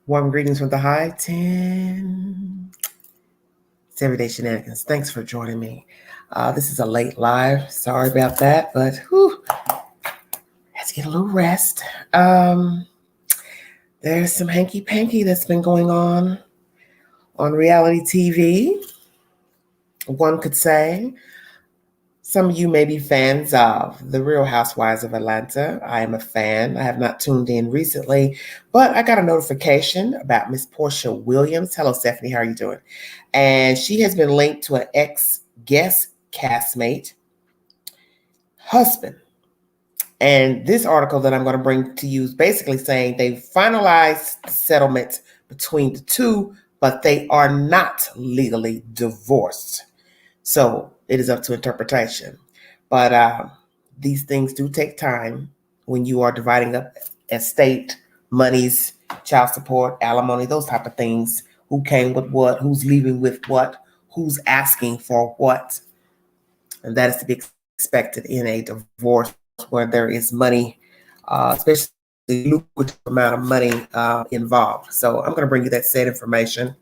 Warm greetings from the high 10. It's Everyday Shenanigans. Thanks for joining me. This is a late live. Sorry about that, but let's get a little rest. There's some hanky-panky that's been going on reality TV, one could say. Some of you may be fans of The Real Housewives of Atlanta. I am a fan. I have not tuned in recently, but I got a notification about Miss Porsha Williams. Hello, Stephanie. How are you doing? And she has been linked to an ex-guest castmate husband. And this article that I'm going to bring to you is basically saying they finalized the settlement between the two, but they are not legally divorced. So it is up to interpretation. But these things do take time when you are dividing up estate, monies, child support, alimony, those type of things. Who came with what, who's leaving with what, who's asking for what. And that is to be expected in a divorce where there is money, especially lucrative amount of money involved. So I'm going to bring you that said information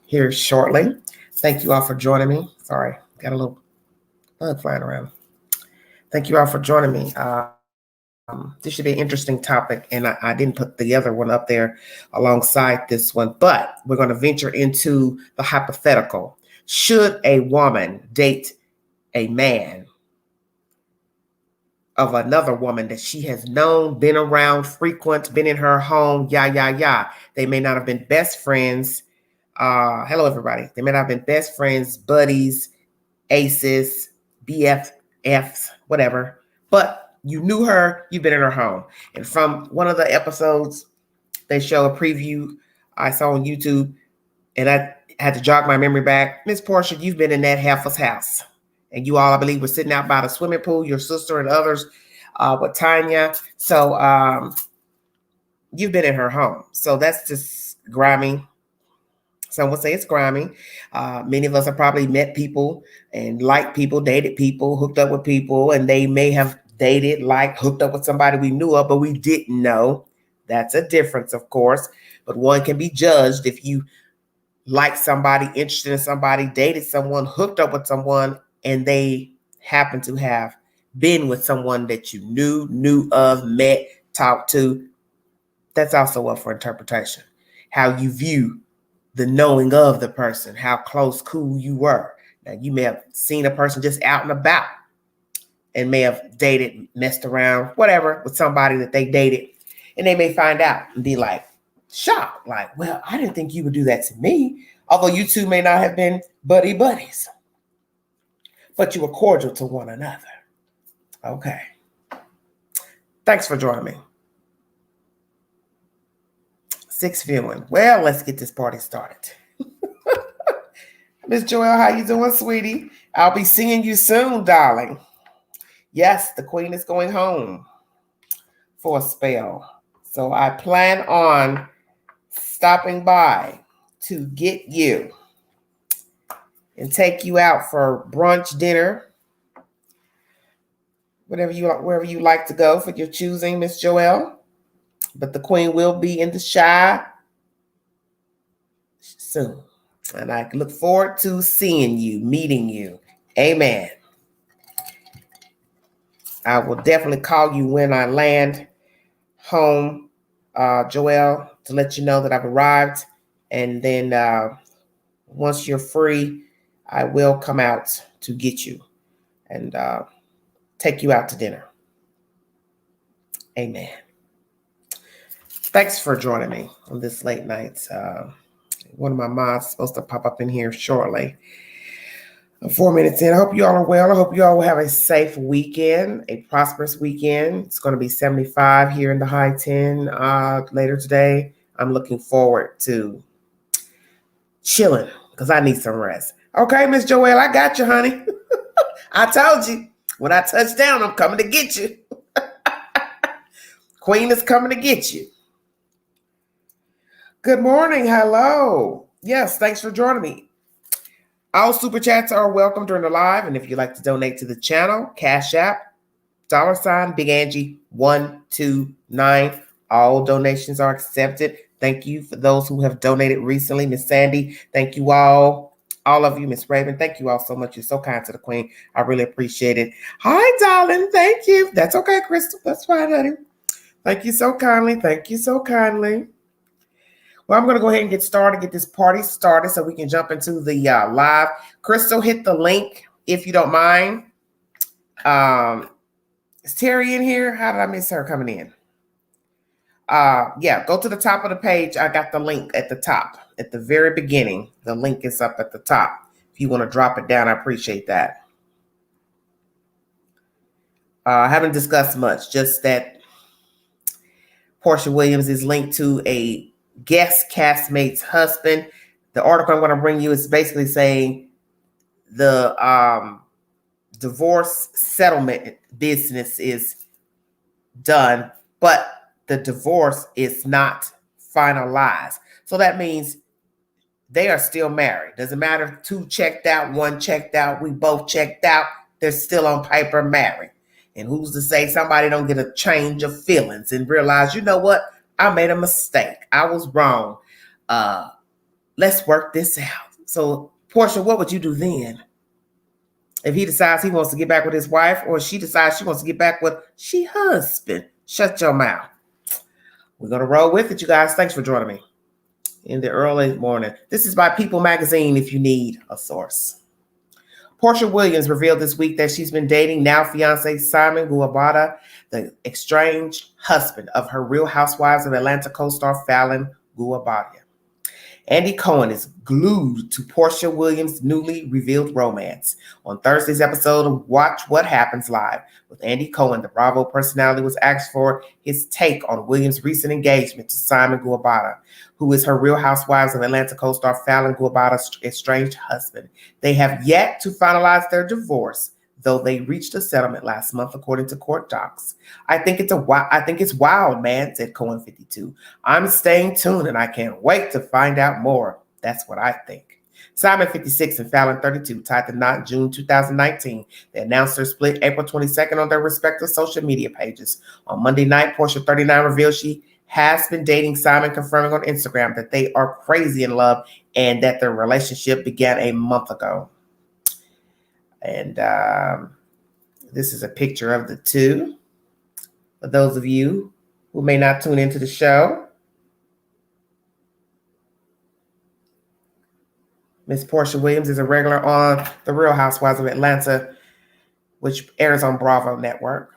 here shortly. Thank you all for joining me. Sorry, got a little bug flying around. Thank you all for joining me. This should be an interesting topic, and I didn't put the other one up there alongside this one, but we're going to venture into the hypothetical. Should a woman date a man of another woman that she has known, been around, frequent, been in her home, They may not have been best friends. Hello, everybody. They may not have been best friends, buddies, aces, BFFs, whatever. But you knew her, you've been in her home. And from one of the episodes, they show a preview I saw on YouTube, and I had to jog my memory back. Miss Porsha, you've been in that heifer's house. And you all, I believe, were sitting out by the swimming pool, your sister and others with Tanya. So you've been in her home. So that's just grimy. Some would say it's grimy. Many of us have probably met people and liked people, dated people, hooked up with people, and they may have dated, liked, hooked up with somebody we knew of, but we didn't know. That's a difference, of course. But one can be judged if you like somebody, interested in somebody, dated someone, hooked up with someone, and they happen to have been with someone that you knew of, met, talked to. That's also up for interpretation. How you view the knowing of the person, how close, cool you were. Now, you may have seen a person just out and about and may have dated, messed around, whatever, with somebody that they dated. And they may find out and be like, shocked, like, well, I didn't think you would do that to me. Although you two may not have been buddies, but you were cordial to one another. Okay. Thanks for joining me. 6 viewing. Well, let's get this party started. Miss Joelle, how you doing, sweetie? I'll be seeing you soon, darling. Yes, the queen is going home for a spell. So I plan on stopping by to get you and take you out for brunch, dinner, wherever you like to go for your choosing, Miss Joelle. But the queen will be in the shy soon. And I look forward to seeing you, meeting you. Amen. I will definitely call you when I land home, Joelle, to let you know that I've arrived. And then once you're free, I will come out to get you and take you out to dinner. Amen. Thanks for joining me on this late night. One of my mods is supposed to pop up in here shortly. 4 minutes in. I hope you all are well. I hope you all will have a safe weekend, a prosperous weekend. It's going to be 75 here in the high 10 later today. I'm looking forward to chilling because I need some rest. Okay, Miss Joelle, I got you, honey. I told you when I touch down, I'm coming to get you. Queen is coming to get you. Good morning. Hello. Yes, thanks for joining me. All super chats are welcome during the live. And if you'd like to donate to the channel, Cash App, $, Big Angie 129. All donations are accepted. Thank you for those who have donated recently. Miss Sandy, thank you all. All of you, Miss Raven, thank you all so much. You're so kind to the queen. I really appreciate it. Hi, darling. Thank you. That's okay, Crystal. That's fine, honey. Thank you so kindly. Thank you so kindly. Well, I'm going to go ahead and get started, get this party started so we can jump into the live. Crystal, hit the link if you don't mind. Is Terry in here? How did I miss her coming in? Yeah, go to the top of the page. I got the link at the top, at the very beginning. The link is up at the top. If you want to drop it down, I appreciate that. I haven't discussed much, just that Porsha Williams is linked to a Ex-Castmate'S husband. The article I'm going to bring you is basically saying the divorce settlement business is done, but the divorce is not finalized. So that means they are still married. Doesn't matter if two checked out, one checked out, we both checked out. They're still on paper married. And who's to say somebody don't get a change of feelings and realize, you know what? I made a mistake. I was wrong. Let's work this out. So, Porsha, what would you do then? If he decides he wants to get back with his wife, or she decides she wants to get back with she husband, shut your mouth. We're going to roll with it, you guys. Thanks for joining me in the early morning. This is by People Magazine if you need a source. Porsha Williams revealed this week that she's been dating now fiancé Simon Guobadia, the estranged husband of her Real Housewives of Atlanta co-star Falynn Guobadia. Andy Cohen is glued to Porsha Williams' newly revealed romance. On Thursday's episode of Watch What Happens Live with Andy Cohen, the Bravo personality was asked for his take on Williams' recent engagement to Simon Guobadia, who is her Real Housewives of Atlanta co-star Falynn Guobadia's estranged husband. They have yet to finalize their divorce, though they reached a settlement last month, according to court docs. I think it's wild, man, said Cohen 52. I'm staying tuned and I can't wait to find out more. That's what I think. Simon 56 and Falynn 32 tied the knot in June 2019. They announced their split April 22nd on their respective social media pages. On Monday night, Porsha 39 revealed she has been dating Simon, confirming on Instagram that they are crazy in love and that their relationship began a month ago. And this is a picture of the two. For those of you who may not tune into the show, Miss Porsha Williams is a regular on The Real Housewives of Atlanta, which airs on Bravo Network.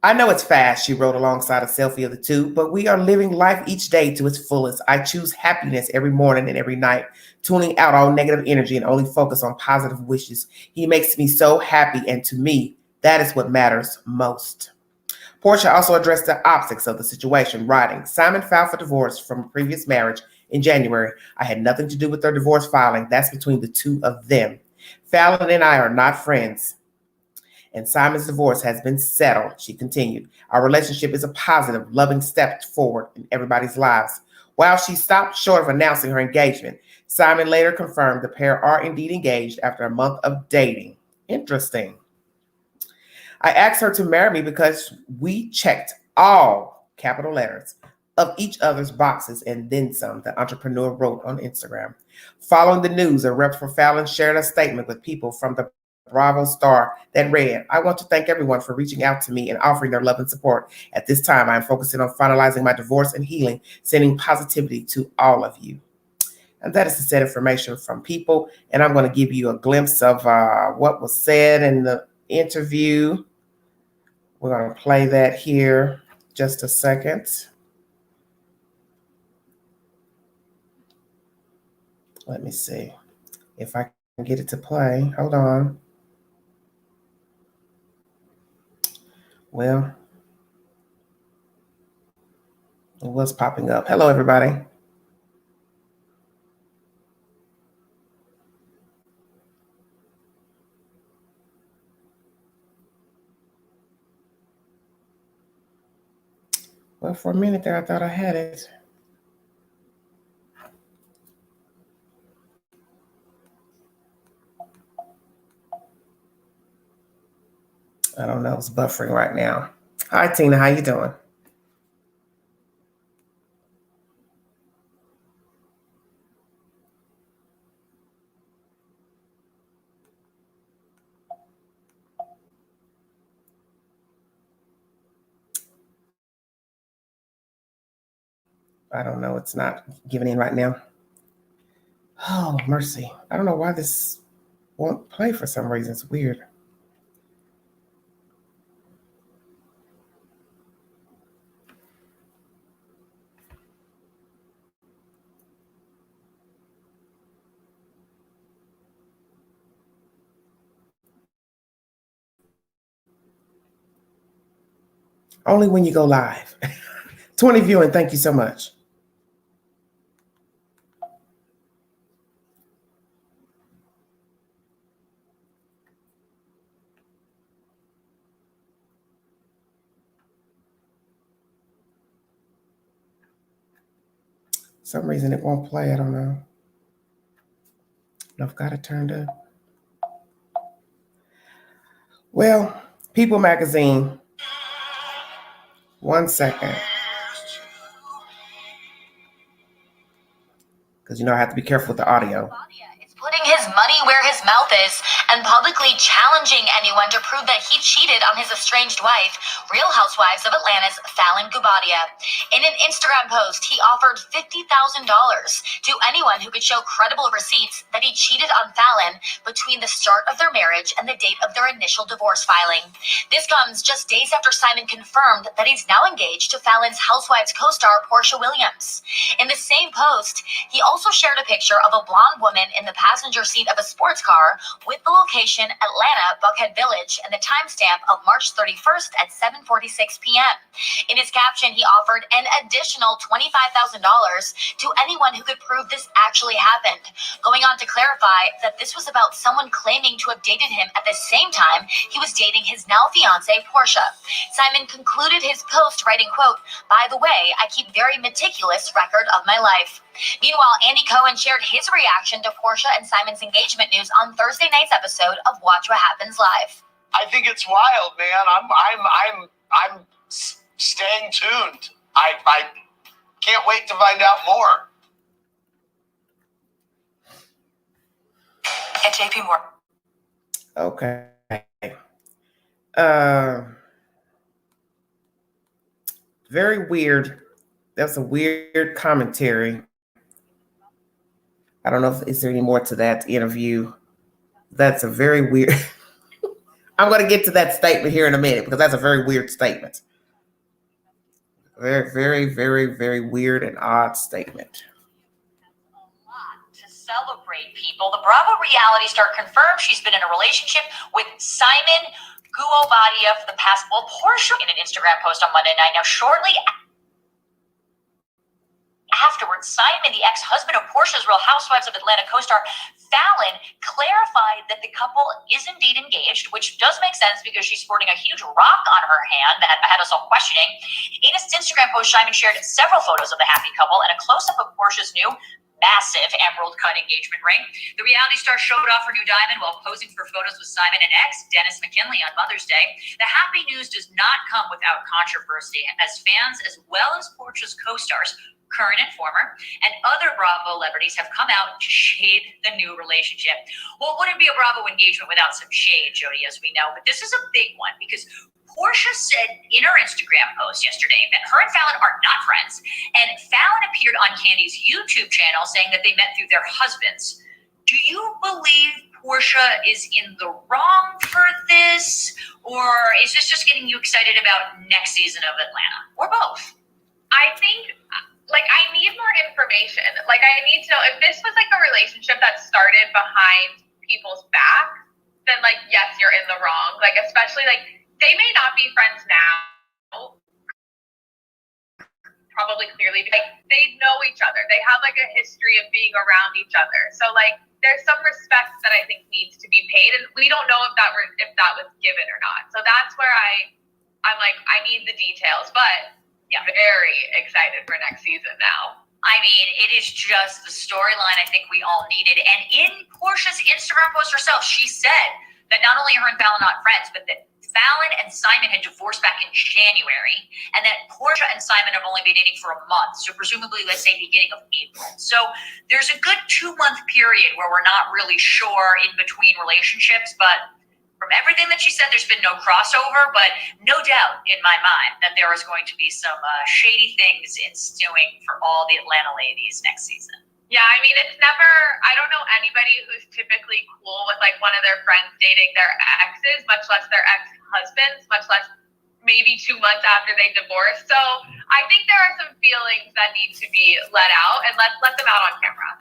I know it's fast, she wrote alongside a selfie of the two, but we are living life each day to its fullest. I choose happiness every morning and every night, tuning out all negative energy and only focus on positive wishes. He makes me so happy, and to me, that is what matters most. Porsha also addressed the optics of the situation, writing, Simon filed for divorce from a previous marriage in January. I had nothing to do with their divorce filing. That's between the two of them. Falynn and I are not friends, and Simon's divorce has been settled, she continued. Our relationship is a positive, loving step forward in everybody's lives. While she stopped short of announcing her engagement, Simon later confirmed the pair are indeed engaged after a month of dating. Interesting. I asked her to marry me because we checked all capital letters of each other's boxes and then some, the entrepreneur wrote on Instagram. Following the news, a rep for Falynn shared a statement with people from the Bravo star that read, I want to thank everyone for reaching out to me and offering their love and support. At this time, I am focusing on finalizing my divorce and healing, sending positivity to all of you. And that is the said information from people. And I'm going to give you a glimpse of what was said in the interview. We're going to play that here just a second. Let me see if I can get it to play. Hold on. Well, it was popping up. Hello, everybody. Well, for a minute there, I thought I had it. I don't know. It's buffering right now. Hi, Tina. How you doing? I don't know. It's not giving in right now. Oh, mercy. I don't know why this won't play for some reason. It's weird. Only when you go live. 20 viewing, thank you so much. Some reason it won't play, I don't know. I've got it turned up. Well, People Magazine. 1 second. Because I have to be careful with the audio. It's putting his money where his mouth is and publicly challenging anyone to prove that he cheated on his estranged wife, Real Housewives of Atlanta's Falynn. In an Instagram post, he offered $50,000 to anyone who could show credible receipts that he cheated on Falynn between the start of their marriage and the date of their initial divorce filing. This comes just days after Simon confirmed that he's now engaged to Falynn's Housewives co-star Porsha Williams. In the same post, he also shared a picture of a blonde woman in the passenger seat of a sports car with the location Atlanta Buckhead Village and the timestamp of March 31st at 7:46 p.m. In his caption, he offered an additional $25,000 to anyone who could prove this actually happened, going on to clarify that this was about someone claiming to have dated him at the same time he was dating his now fiancée Porsha. Simon concluded his post writing, quote, "By the way, I keep very meticulous record of my life." Meanwhile, Andy Cohen shared his reaction to Porsha and Simon's engagement news on Thursday night's episode of Watch What Happens Live. I think it's wild, man. I'm staying tuned. I can't wait to find out more. At JP Morgan. Okay. Very weird. That's a weird commentary. I don't know if is there any more to that interview. That's a very weird. I'm going to get to that statement here in a minute because that's a very weird statement. Very, very, very, very weird and odd statement. A lot to celebrate, people. The Bravo reality star confirmed she's been in a relationship with Simon Guobadia for the past, Porsha in an Instagram post on Monday night. Now, shortly afterwards, Simon, the ex-husband of Porsha's Real Housewives of Atlanta co-star Falynn, clarified that the couple is indeed engaged, which does make sense because she's sporting a huge rock on her hand that had us all questioning. In his Instagram post, Simon shared several photos of the happy couple and a close-up of Porsha's new massive emerald-cut engagement ring. The reality star showed off her new diamond while posing for photos with Simon and ex Dennis McKinley on Mother's Day. The happy news does not come without controversy, as fans as well as Porsha's co-stars, current and former, and other Bravo celebrities have come out to shade the new relationship. Well, it wouldn't be a Bravo engagement without some shade, Jody, as we know, but this is a big one because Porsha said in her Instagram post yesterday that her and Falynn are not friends, and Falynn appeared on Candy's YouTube channel saying that they met through their husbands. Do you believe Porsha is in the wrong for this, or is this just getting you excited about next season of Atlanta, or both? I think, I need more information. I need to know if this was a relationship that started behind people's back, then yes, you're in the wrong. Especially they may not be friends now, probably clearly, they know each other. They have a history of being around each other. So there's some respect that I think needs to be paid, and we don't know if that was given or not. So that's where I'm I need the details, but yeah, very excited for next season now. I mean, it is just the storyline I think we all needed. And in Porsha's Instagram post herself, she said that not only are her and Falynn not friends, but that Falynn and Simon had divorced back in January, and that Porsha and Simon have only been dating for a month, so presumably, let's say, beginning of April. So there's a good 2-month period where we're not really sure in between relationships, but from From everything that she said, there's been no crossover, but no doubt in my mind that there is going to be some shady things ensuing for all the Atlanta ladies next season. Yeah, I mean, it's never, I don't know anybody who's typically cool with like one of their friends dating their exes, much less their ex-husbands, much less maybe 2 months after they divorce. So I think there are some feelings that need to be let out, and let them out on camera.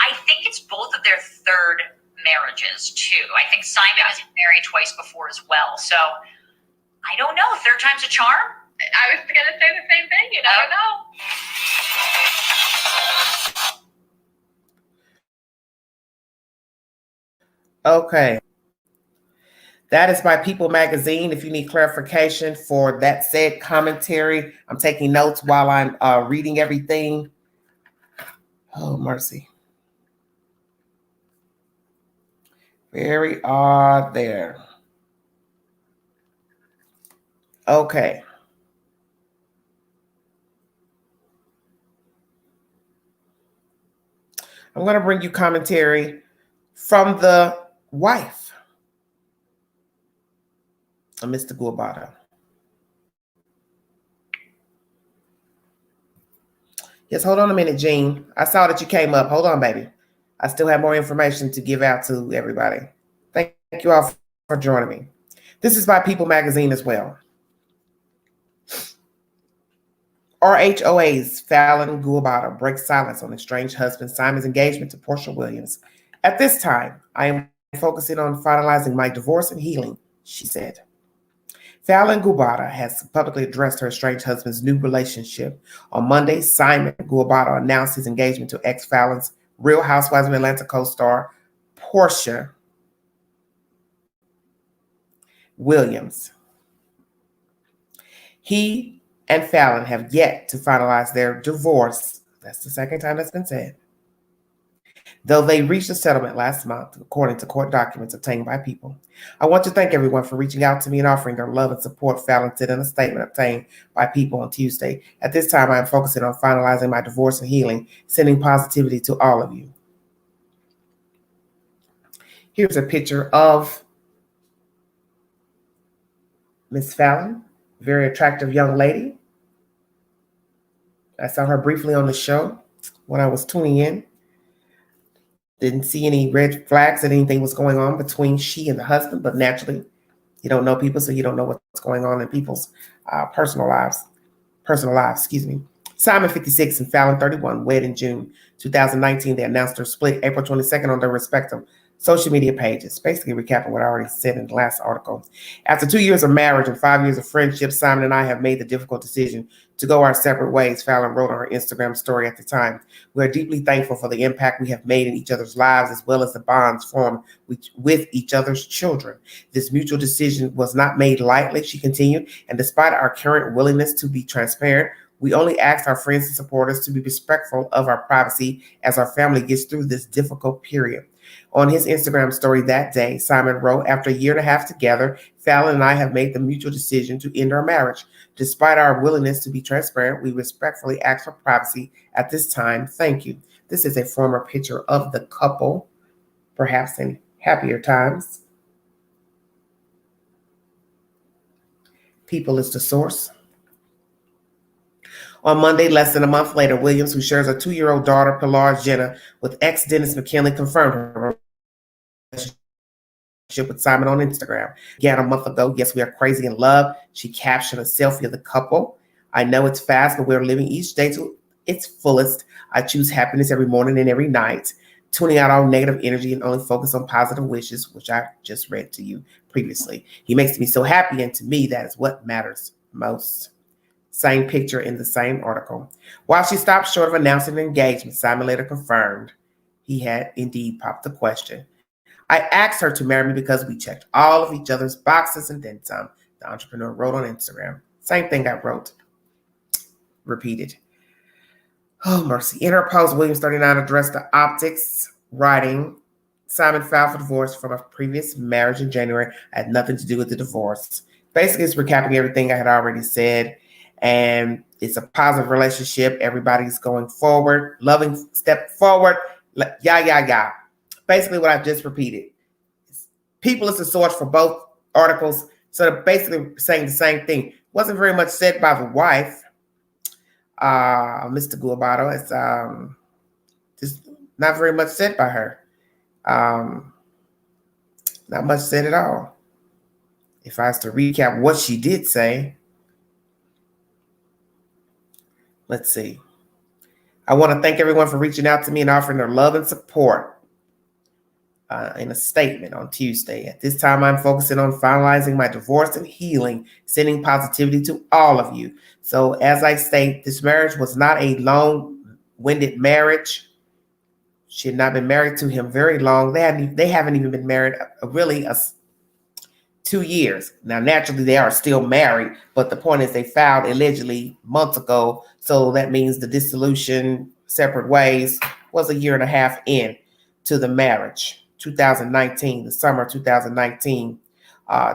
I think it's both of their third marriages too. I think Simon has been married twice before as well. So I don't know. Third time's a charm. I was going to say the same thing. You never know. Okay. That is by People Magazine. If you need clarification for that said commentary, I'm taking notes while I'm reading everything. Oh, mercy. Very odd there. Okay. I'm going to bring you commentary from the wife of Mr. Guabata. Yes, hold on a minute, Jean. I saw that you came up. Hold on, baby. I still have more information to give out to everybody. Thank you all for joining me. This is by People Magazine as well. RHOA's Falynn Guabata breaks silence on estranged husband Simon's engagement to Porsha Williams. At this time, I am focusing on finalizing my divorce and healing, she said. Falynn Guabata has publicly addressed her estranged husband's new relationship. On Monday, Simon Guabata announced his engagement to ex-Falynn's Real Housewives of Atlanta co-star Porsha Williams. He and Falynn have yet to finalize their divorce. That's the second time that's been said. Though they reached a settlement last month, according to court documents obtained by People. I want to thank everyone for reaching out to me and offering their love and support, Falynn said in a statement obtained by People on Tuesday. At this time, I am focusing on finalizing my divorce and healing, sending positivity to all of you. Here's a picture of Miss Falynn, very attractive young lady. I saw her briefly on the show when I was tuning in. Didn't see any red flags that anything was going on between she and the husband, but naturally, you don't know people, so you don't know what's going on in people's personal lives, Simon, 56, and Falynn, 31, wed in June 2019. They announced their split April 22nd on their respective social media pages, basically recapping what I already said in the last article. After 2 years of marriage and 5 years of friendship, Simon and I have made the difficult decision to go our separate ways, Falynn wrote on her Instagram story at the time. We are deeply thankful for the impact we have made in each other's lives, as well as the bonds formed with each other's children. This mutual decision was not made lightly, she continued, and despite our current willingness to be transparent, we only ask our friends and supporters to be respectful of our privacy as our family gets through this difficult period. On his Instagram story that day, Simon wrote, after a year and a half together, Falynn and I have made the mutual decision to end our marriage. Despite our willingness to be transparent, we respectfully ask for privacy at this time. Thank you. This is a former picture of the couple, perhaps in happier times. People is the source. On Monday, less than a month later, Williams, who shares a 2-year-old daughter, Pilar Jenna, with ex-Dennis McKinley, confirmed her relationship with Simon on Instagram. Again, a month ago, yes, we are crazy in love. She captioned a selfie of the couple. I know it's fast, but we're living each day to its fullest. I choose happiness every morning and every night, tuning out all negative energy and only focus on positive wishes, which I just read to you previously. He makes me so happy, and to me, that is what matters most. Same picture in the same article. While she stopped short of announcing an engagement, Simon later confirmed he had indeed popped the question. I asked her to marry me because we checked all of each other's boxes and then some, the entrepreneur wrote on Instagram. Same thing I wrote. Repeated. Oh, mercy. In her post, Williams 39 addressed the optics, writing, Simon filed for divorce from a previous marriage in January. I had nothing to do with the divorce. Basically, it's recapping everything I had already said. And it's a positive relationship. Everybody's going forward, loving step forward. Yeah. Basically what I just repeated. People is the source for both articles. So they're basically saying the same thing. Wasn't very much said by the wife, Mr. Guabato. It's just not very much said by her. Not much said at all. If I was to recap what she did say, let's see. I want to thank everyone for reaching out to me and offering their love and support in a statement on Tuesday. At this time, I'm focusing on finalizing my divorce and healing, sending positivity to all of you. So as I state, this marriage was not a long-winded marriage. She had not been married to him very long. They haven't even been married really 2 years. Now, naturally, they are still married, but the point is they filed allegedly months ago. So that means the dissolution, separate ways, was a year and a half in to the marriage. 2019, the summer 2019,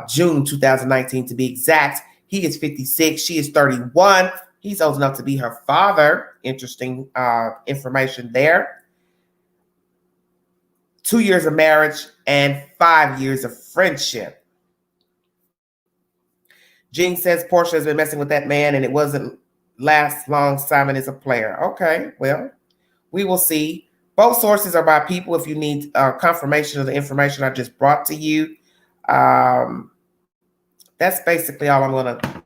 June 2019 to be exact. He is 56. She is 31. He's old enough to be her father. Interesting information there. 2 years of marriage and 5 years of friendship. Jean says Porsha has been messing with that man and it wasn't last long. Simon is a player. Okay, well, we will see. Both sources are by people. If you need confirmation of the information I just brought to you, that's basically all I'm going to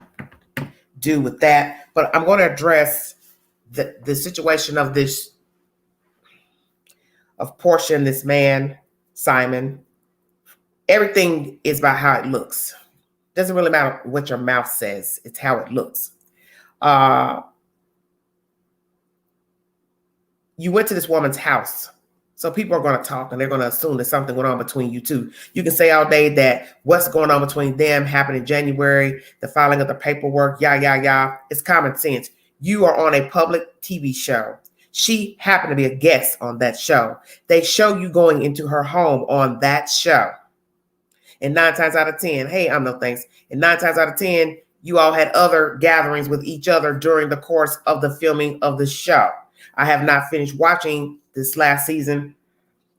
do with that. But I'm going to address the situation of Porsha and this man, Simon. Everything is about how it looks. Doesn't really matter what your mouth says. It's how it looks. You went to this woman's house. So people are going to talk and they're going to assume there's something going on between you two. You can say all day that what's going on between them happened in January, the filing of the paperwork, It's common sense. You are on a public TV show. She happened to be a guest on that show. They show you going into her home on that show. And 9 times out of 10, hey, I'm no thanks. And 9 times out of 10, you all had other gatherings with each other during the course of the filming of the show. I have not finished watching this last season,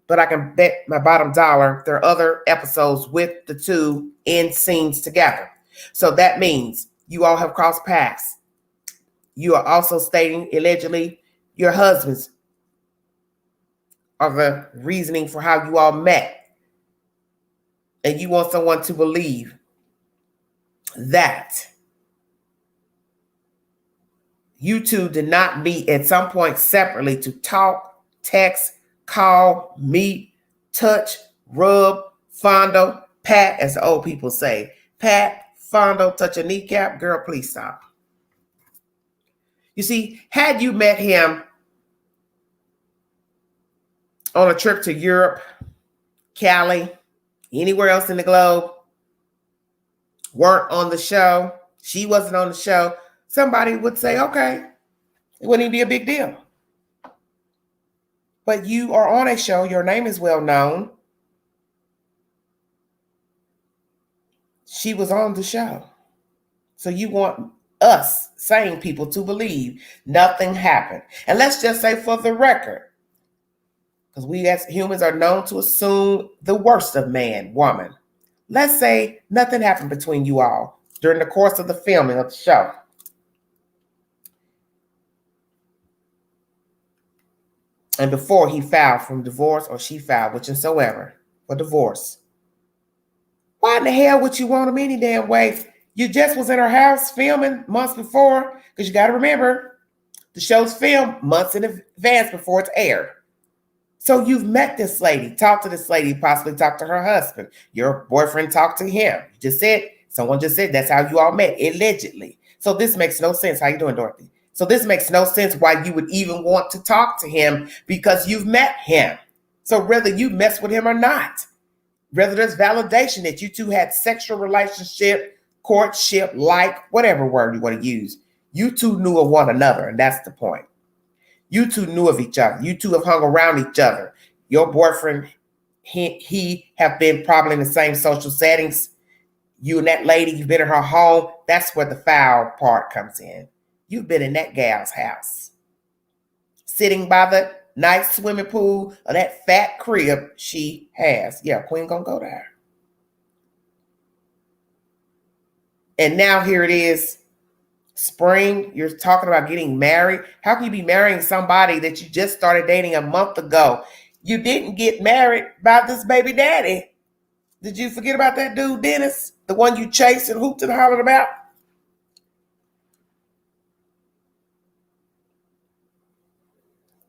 but I can bet my bottom dollar there are other episodes with the two in scenes together. So that means you all have crossed paths. You are also stating allegedly your husbands are the reasoning for how you all met. And you want someone to believe that you two did not meet at some point separately to talk, text, call, meet, touch, rub, fondle, pat, as the old people say. Pat, fondle, touch a kneecap. Girl, please stop. You see, had you met him on a trip to Europe, Cali, anywhere else in the globe, weren't on the show, she wasn't on the show, somebody would say, okay, it wouldn't even be a big deal. But you are on a show, your name is well known. She was on the show. So you want us, sane people, to believe nothing happened. And let's just say for the record, because we as humans are known to assume the worst of man, woman. Let's say nothing happened between you all during the course of the filming of the show. And before he filed for divorce, or she filed, whichever, for divorce. Why in the hell would you want him any damn way? You just was in her house filming months before, because you got to remember, the show's filmed months in advance before it's aired. So you've met this lady, talked to this lady, possibly talked to her husband. Your boyfriend talked to him. Someone just said that's how you all met, allegedly. So this makes no sense. How you doing, Dorothy? So this makes no sense why you would even want to talk to him, because you've met him. So whether you mess with him or not, whether there's validation that you two had sexual relationship, courtship, like whatever word you want to use, you two knew of one another, and that's the point. You two knew of each other. You two have hung around each other. Your boyfriend, he have been probably in the same social settings. You and that lady, you've been in her home. That's where the foul part comes in. You've been in that gal's house, sitting by the nice swimming pool or that fat crib she has. Yeah, Queen gonna go there. And now here it is, spring. You're talking about getting married. How can you be marrying somebody that you just started dating a month ago? You didn't get married by this baby daddy. Did you forget about that dude, Dennis? The one you chased and hooped and hollered about?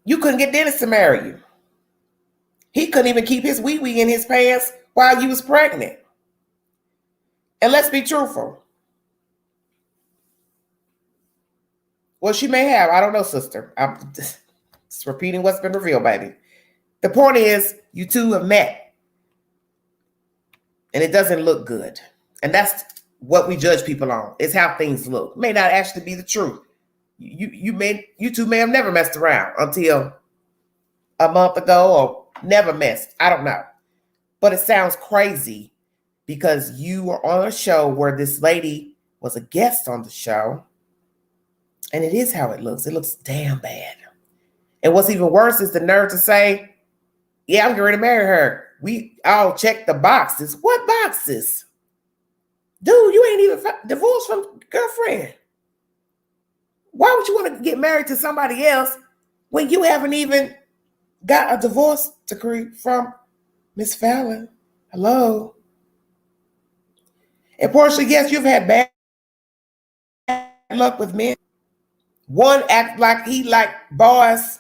You couldn't get Dennis to marry you. He couldn't even keep his wee-wee in his pants while you was pregnant. And let's be truthful. Well, she may have. I don't know, sister. I'm just repeating what's been revealed, baby. The point is, you two have met. And it doesn't look good. And that's what we judge people on. It's how things look. It may not actually be the truth. You two may have never messed around until a month ago, or never messed. I don't know. But it sounds crazy because you were on a show where this lady was a guest on the show. And it is how it looks. It looks damn bad. And what's even worse is the nerve to say, yeah, I'm getting ready to marry her. We all check the boxes. What boxes? Dude, you ain't even divorced from girlfriend. Why would you want to get married to somebody else when you haven't even got a divorce decree from Miss Falynn? Hello. And Porsha, yes, you've had bad luck with men. One act like he like boys.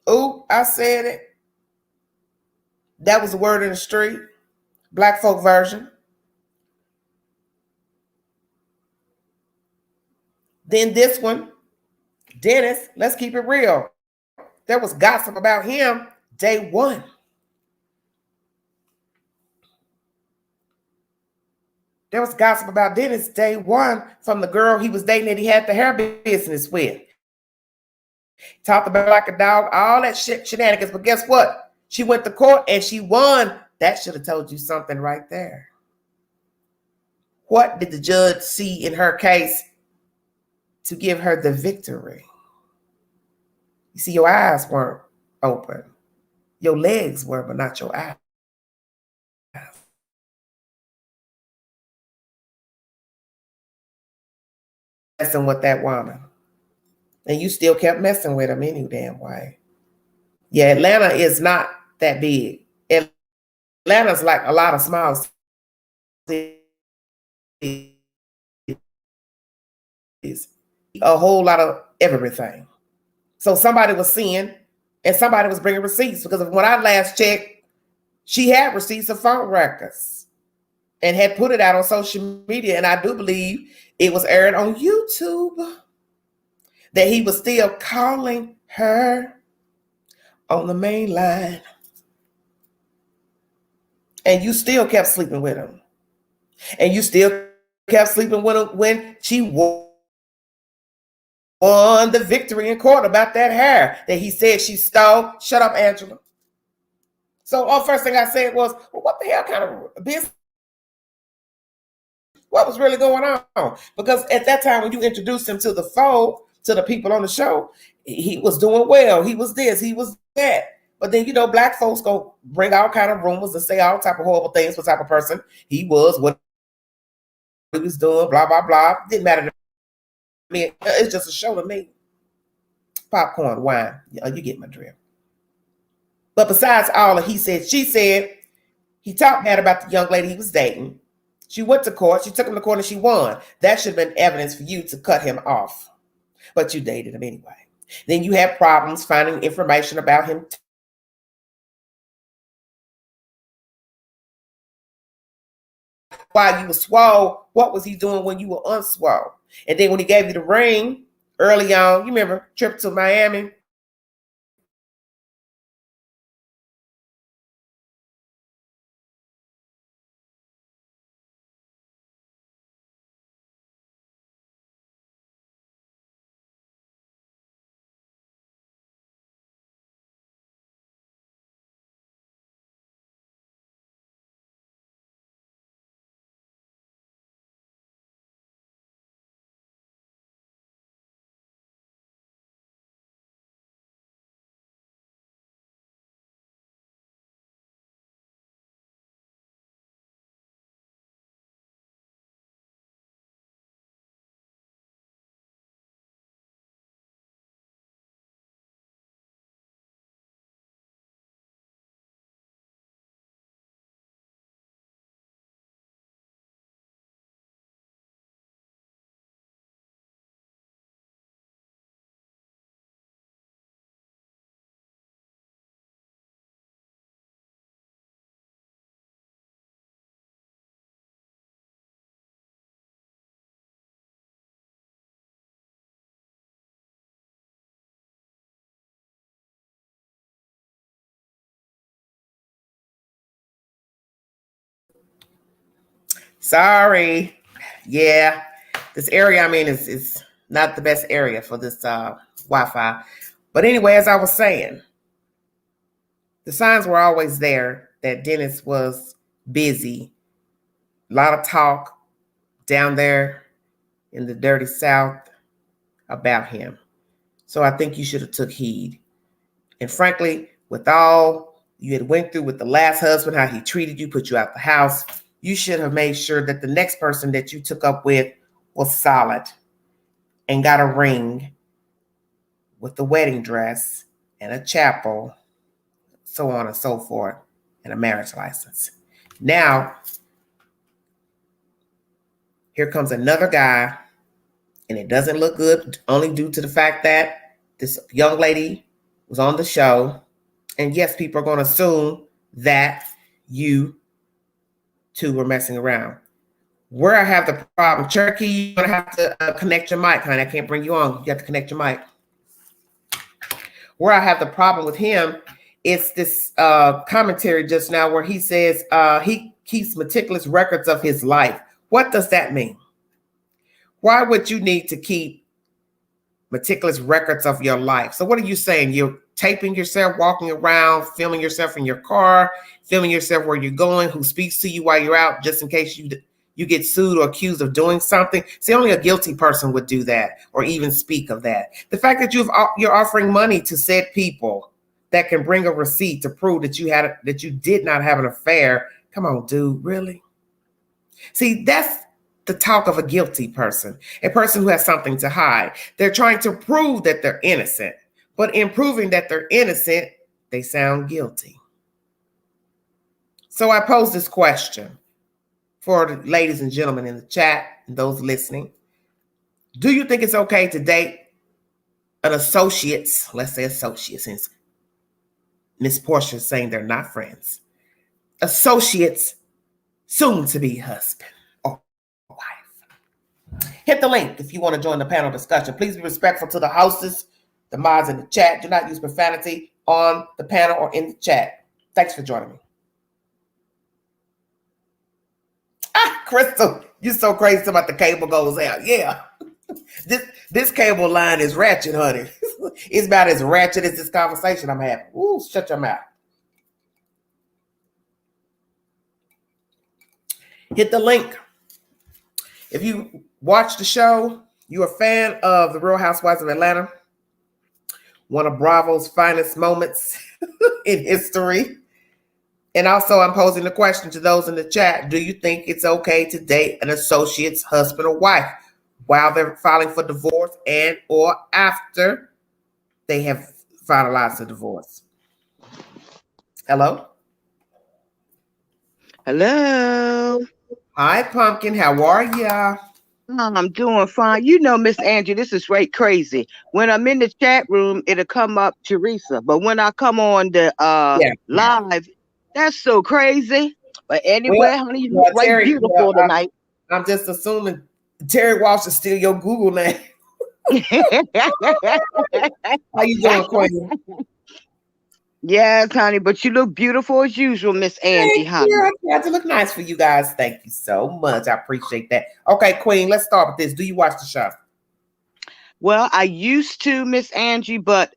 Ooh, I said it. That was the word in the street. Black folk version. Then this one, Dennis, let's keep it real. There was gossip about him day one. There was gossip about Dennis day one from the girl he was dating that he had the hair business with. Talked about like a dog, all that shit, shenanigans. But guess what? She went to court and she won. That should have told you something right there. What did the judge see in her case to give her the victory? You see, your eyes weren't open. Your legs were, but not your eyes. Messing with that woman. And you still kept messing with him any damn way. Yeah, Atlanta is not that big. Atlanta's like a lot of small cities. A whole lot of everything. So somebody was seeing and somebody was bringing receipts, because when I last checked, she had receipts of phone records and had put it out on social media. And I do believe it was aired on YouTube that he was still calling her on the main line. And you still kept sleeping with him. And you still kept sleeping with him when she won the victory in court about that hair that he said she stole. Shut up, Angela. So first thing I said was, well, what the hell kind of business? What was really going on? Because at that time when you introduced him to the fold, to the people on the show, he was doing well. He was this, he was that. But then, black folks go bring all kind of rumors and say all type of horrible things, what type of person he was, what he was doing, blah, blah, blah. Didn't matter to me. It's just a show to me. Popcorn, wine. You get my drift. But besides all of he said, she said, he talked bad about the young lady he was dating. She went to court. She took him to court and she won. That should have been evidence for you to cut him off. But you dated him anyway. Then you had problems finding information about him. While you were swole, what was he doing when you were unswole? And then when he gave you the ring early on, you remember, trip to Miami? Sorry. Yeah. This area I'm in is not the best area for this Wi-Fi. But anyway, as I was saying, the signs were always there that Dennis was busy. A lot of talk down there in the dirty South about him. So I think you should have took heed. And frankly, with all you had went through with the last husband, how he treated you, put you out the house, you should have made sure that the next person that you took up with was solid and got a ring with the wedding dress and a chapel, so on and so forth, and a marriage license. Now, here comes another guy, and it doesn't look good only due to the fact that this young lady was on the show. And yes, people are going to assume that you two were messing around. Where I have the problem, Cherokee, you're going to have to connect your mic, honey. I can't bring you on. You have to connect your mic. Where I have the problem with him is this commentary just now where he says he keeps meticulous records of his life. What does that mean? Why would you need to keep meticulous records of your life? So what are you saying? You're taping yourself, walking around, filming yourself in your car, filming yourself where you're going, who speaks to you while you're out, just in case you get sued or accused of doing something. See, only a guilty person would do that or even speak of that. The fact that you're offering money to said people that can bring a receipt to prove that you did not have an affair. Come on, dude, really? See, that's the talk of a guilty person, a person who has something to hide. They're trying to prove that they're innocent, but in proving that they're innocent, they sound guilty. So I pose this question for the ladies and gentlemen in the chat and those listening. Do you think it's okay to date an associate's, let's say associate, since Miss Porsha is saying they're not friends, associate's soon-to-be husband or wife? Hit the link if you want to join the panel discussion. Please be respectful to the hostess, the mods in the chat. Do not use profanity on the panel or in the chat. Thanks for joining me. Crystal, you're so crazy about the cable goes out. Yeah. This cable line is ratchet, honey. It's about as ratchet as this conversation I'm having. Ooh, shut your mouth. Hit the link. If you watch the show, you're a fan of The Real Housewives of Atlanta, one of Bravo's finest moments in history. And also, I'm posing the question to those in the chat. Do you think it's okay to date an associate's husband or wife while they're filing for divorce and or after they have finalized the divorce? Hello? Hello. Hi, Pumpkin. How are ya? I'm doing fine. You know, Miss Angie, this is right crazy. When I'm in the chat room, it'll come up Teresa. But when I come on the live, that's so crazy. But anyway, honey, you look right Terry, beautiful tonight. I'm just assuming Terry Walsh is still your Google name. How you doing, Queen? Yes, honey, but you look beautiful as usual, Miss Angie, honey. I tried to look nice for you guys. Thank you so much. I appreciate that. Okay, Queen, let's start with this. Do you watch the show? Well, I used to, Miss Angie, but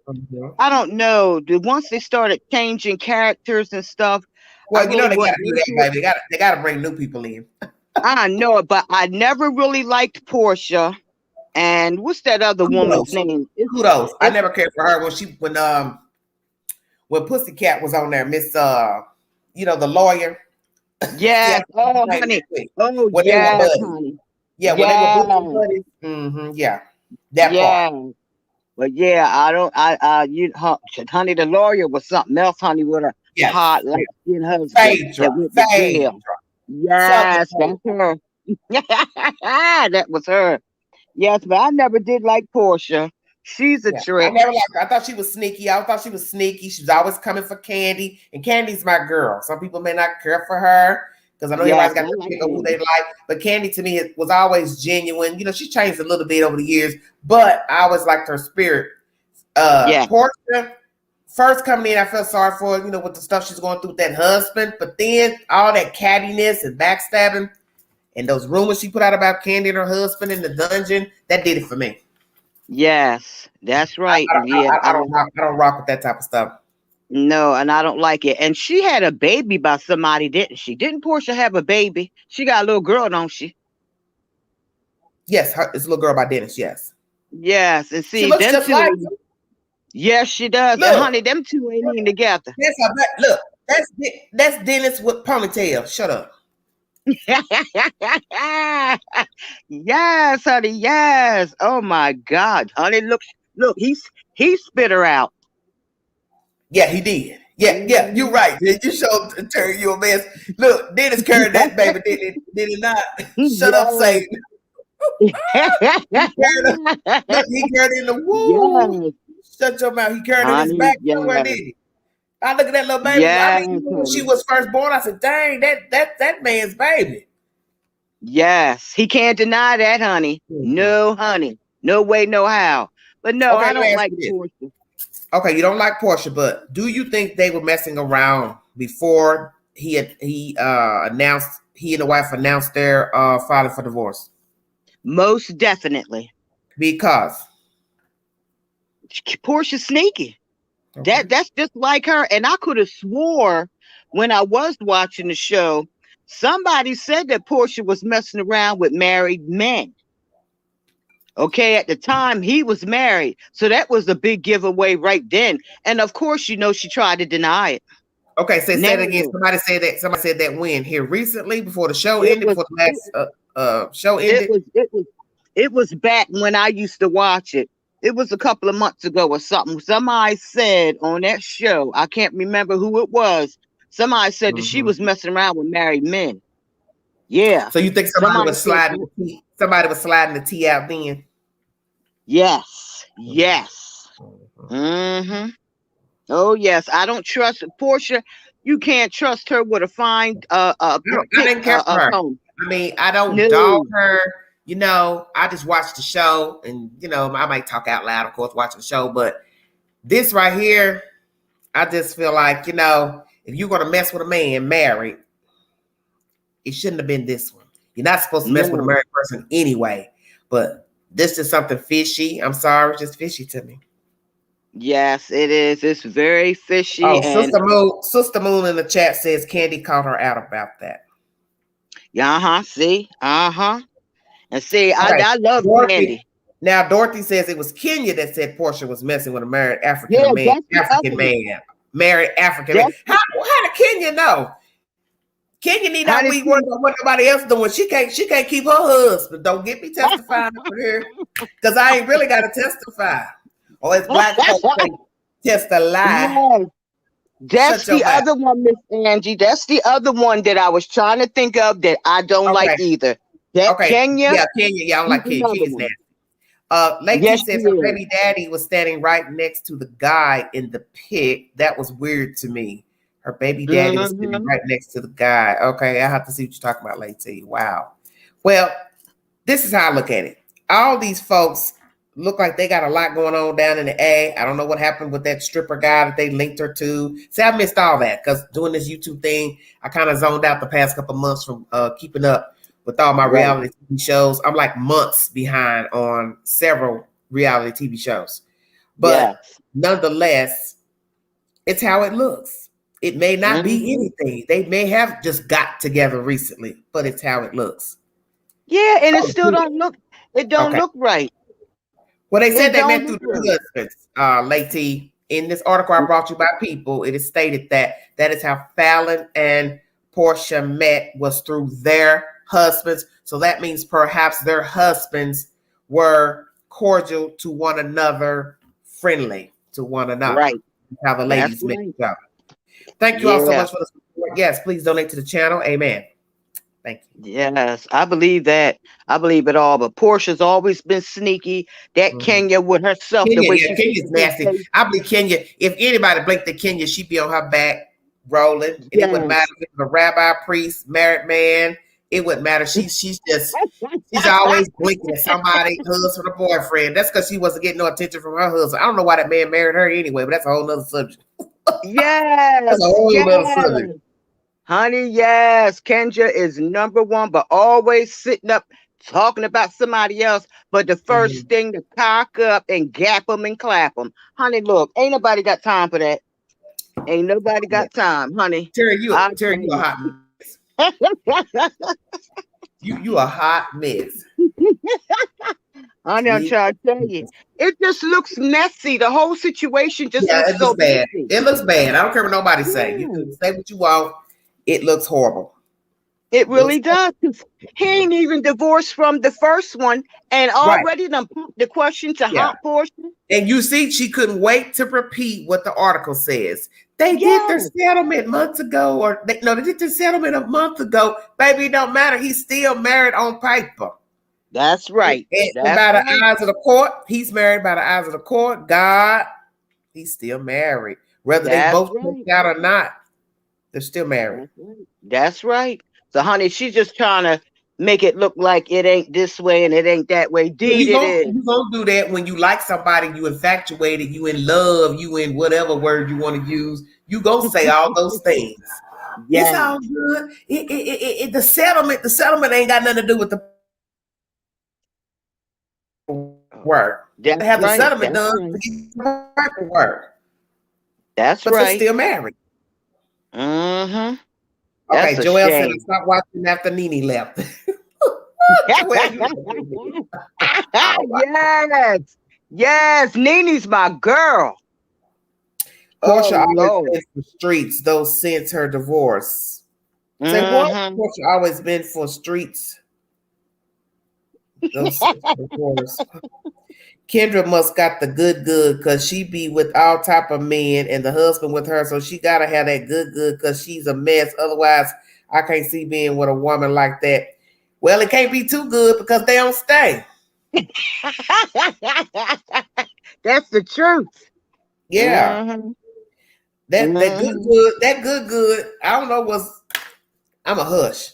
I don't know. Once they started changing characters and stuff. Well, you know they got to do that, baby. They got to bring new people in. I know it, but I never really liked Porsha. And what's that other woman's name? Kudos. I never cared for her when Pussycat was on there, Miss the lawyer. Yes. Oh, honey. Oh, when yes, honey. Yeah, when they were buddies. Mm-hmm. Yeah. That part. But yeah, honey, the lawyer was something else, honey, with a hot light-skinned husband. Yes, that's her. That was her. Yes, but I never did like Porsha. She's a trick. I never liked her. I thought she was sneaky. She was always coming for Candy, and Candy's my girl. Some people may not care for her because I know everybody's got to pick up who they like. But Candy, to me, was always genuine. You know, she changed a little bit over the years, but I always liked her spirit. Porsha, first coming in, I felt sorry for her, with the stuff she's going through with that husband. But then all that cattiness and backstabbing, And those rumors she put out about Candy and her husband in the dungeon, that did it for me. Yes, that's right. I don't rock with that type of stuff. No, and I don't like it. And she had a baby by somebody, didn't she? Didn't Porsha have a baby? She got a little girl, don't she? Yes, it's a little girl by Dennis. Yes. Yes, and see, she looks just like him. Yes, she does. Look, and honey, them two ain't even together. Look, that's Dennis with ponytail. Shut up. Yes, honey. Yes. Oh my God, honey. Look, he spit her out. Yeah, he did. Yeah, you're right. You showed turn you a mess. Look, Dennis carried that baby, did he not? Shut up, Satan. He carried in the woo. Yes. Shut your mouth. He carried in his back somewhere, did he? I look at that little baby. Yes. I mean, when she was first born, I said, dang, that man's baby. Yes, he can't deny that, honey. Mm-hmm. No, honey. No way, no how. But no, okay, I don't like Porsha. Okay, you don't like Porsha, but do you think they were messing around before he announced, he and the wife announced their filing for divorce? Most definitely. Because Porsha's sneaky. Okay. That's just like her. And I could have swore when I was watching the show, somebody said that Porsha was messing around with married men. Okay, at the time he was married. So that was a big giveaway right then. And of course, she tried to deny it. Okay, so say it again. Somebody said that when? Here recently, before the show ended, before the last show ended? It was back when I used to watch it. It was a couple of months ago or something. Somebody said on that show, I can't remember who it was. Somebody said that she was messing around with married men. Yeah. So you think somebody was sliding the tea out then? Yes. Yes. Mm-hmm. Oh yes. I don't trust Porsha. You can't trust her with a fine I didn't care for her. I mean, I don't dog her. You know, I just watch the show and, you know, I might talk out loud, of course, watching the show. But this right here, I just feel like, you know, if you're going to mess with a man married, it shouldn't have been this one. You're not supposed to mess with a married person anyway. But this is something fishy. I'm sorry, it's just fishy to me. Yes, it is. It's very fishy. Oh, Sister Moon in the chat says Candy called her out about that. Yeah, see? And see, okay. I love Candy. Now, Dorothy says it was Kenya that said Porsha was messing with a married African man. Married African man. How did Kenya know? Kenya need not be worried about what nobody else doing. She can't keep her husband. Don't get me testifying over here, because I ain't really got to testify. Or as black folks say, just a lie. Yes. That's the other one, Miss Angie. That's the other one that I was trying to think of that I don't like either. Kenya. Yeah, Kenya. Yeah, I don't like Kenya. Kenya's nasty. Lacey says her baby daddy was standing right next to the guy in the pit. That was weird to me. Her baby daddy was standing right next to the guy. Okay, I have to see what you're talking about, Lacey. Wow. Well, this is how I look at it. All these folks look like they got a lot going on down in the A. I don't know what happened with that stripper guy that they linked her to. See, I missed all that because doing this YouTube thing, I kind of zoned out the past couple months from keeping up with all my reality TV shows. I'm like months behind on several reality TV shows. But nonetheless, it's how it looks. It may not be anything. They may have just got together recently, but it's how it looks. Yeah, and it still don't look, look right. Well, they said they met through the husbands, Lady. In this article I brought you by People, it is stated that is how Falynn and Porsha met, was through their husbands. So that means perhaps their husbands were cordial to one another, friendly to one another. Right. How the ladies met each other. Thank you all so much for the support. Yes, please donate to the channel. Amen. Thank you. Yes, I believe that. I believe it all. But Porsha's always been sneaky. That Kenya with herself. Kenya's nasty. I believe Kenya, if anybody blinked at Kenya, she'd be on her back rolling. And it wouldn't matter if it was a rabbi, priest, married man. It wouldn't matter. She's always blinking at somebody, husband or boyfriend. That's because she wasn't getting no attention from her husband. I don't know why that man married her anyway, but that's a whole nother subject. Yes. That's a whole nother subject. Honey, yes, Kendra is number one, but always sitting up talking about somebody else. But the first thing to cock up and gap them and clap them. Honey, look, ain't nobody got time for that. Ain't nobody got time, honey. Terry, you a hot mess. you a hot mess. Honey, I'm trying to tell you. It just looks messy. The whole situation just looks so bad. messy. It looks bad. I don't care what nobody say. You can say what you want. It looks horrible. It really does. He ain't even divorced from the first one, and already done put the question to hot Porsha. And you see, she couldn't wait to repeat what the article says. They did their settlement months ago, or they did the settlement a month ago. Baby, it don't matter. He's still married on paper. That's right. And by the eyes of the court, he's married by the eyes of the court. God, he's still married. Whether they both work out or not, they're still married. That's right. So, honey, she's just trying to make it look like it ain't this way and it ain't that way. Indeed, it is. You don't do that when you like somebody, you infatuated, you in love, you in whatever word you want to use. You go say all those things. It's all good. The settlement ain't got nothing to do with the work. They have the settlement done. Work. That's but right. They're still married. Mm-hmm. Okay, Joelle said, "Stop watching after Nene left." Yes, Nene's my girl. Porsha always been for streets, though since her divorce. Say what? Porsha always been for streets. Those since her divorce. Kendra must got the good because she be with all type of men and the husband with her, so she gotta have that good because she's a mess. Otherwise, I can't see being with a woman like that. Well, it can't be too good because they don't stay. That's the truth. Yeah. That good. I don't know I'm a hush.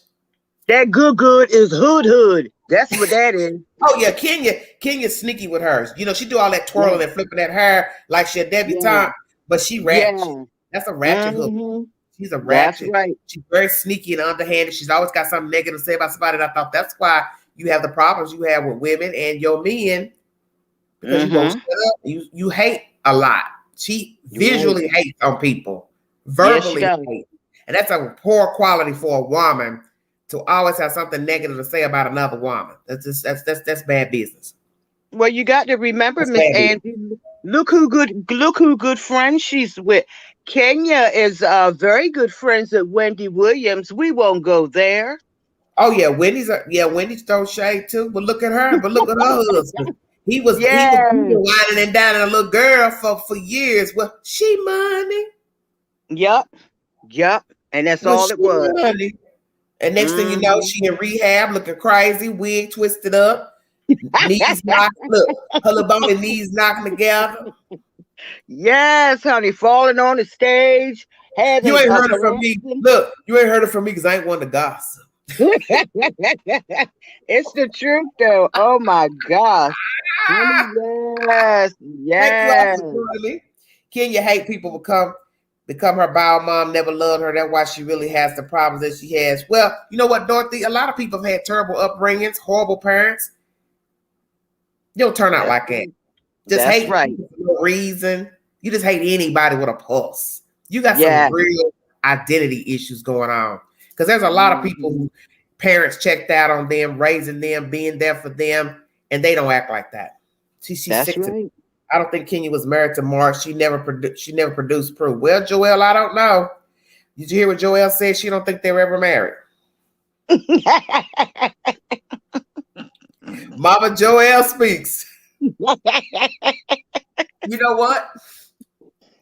That good is hood. That's what that is. Oh yeah, Kenya's sneaky with hers. She do all that twirling and flipping that hair like she a debutante, but she ratchet. That's a ratchet hook. She's a ratchet. That's right. She's very sneaky and underhanded. She's always got something negative to say about somebody. And I thought that's why you have the problems you have with women and your men, because you won't shut up. You hate a lot. She visually hates on people, verbally hates, and that's a poor quality for a woman. To always have something negative to say about another woman. That's bad business. Well, you got to remember, Miss Angie, look who good friends she's with. Kenya is very good friends with Wendy Williams. We won't go there. Oh yeah, Wendy's throws shade too. But look at her. But look at her husband. He was whining and dining a little girl for years. Well, she money. Yep. And that's all it was. Money. And next thing you know, she in rehab, looking crazy, wig twisted up, knees knocked. Look, her little bony knees knocking together. Yes, honey, falling on the stage. You ain't heard it from me. Look, you ain't heard it from me because I ain't one to gossip. It's the truth, though. Oh my gosh. Yes. Kenya hate people become her bio mom, never loved her. That's why she really has the problems that she has. Well, you know what, Dorothy? A lot of people have had terrible upbringings, horrible parents. You don't turn out like that. Just hate for no reason. You just hate anybody with a pulse. You got some real identity issues going on. Because there's a lot of people who parents checked out on them, raising them, being there for them, and they don't act like that. She's sick to I don't think Kenya was married to Mark. She never produced proof. Well, Joelle, I don't know. Did you hear what Joelle said? She don't think they were ever married. Mama Joelle speaks. You know what?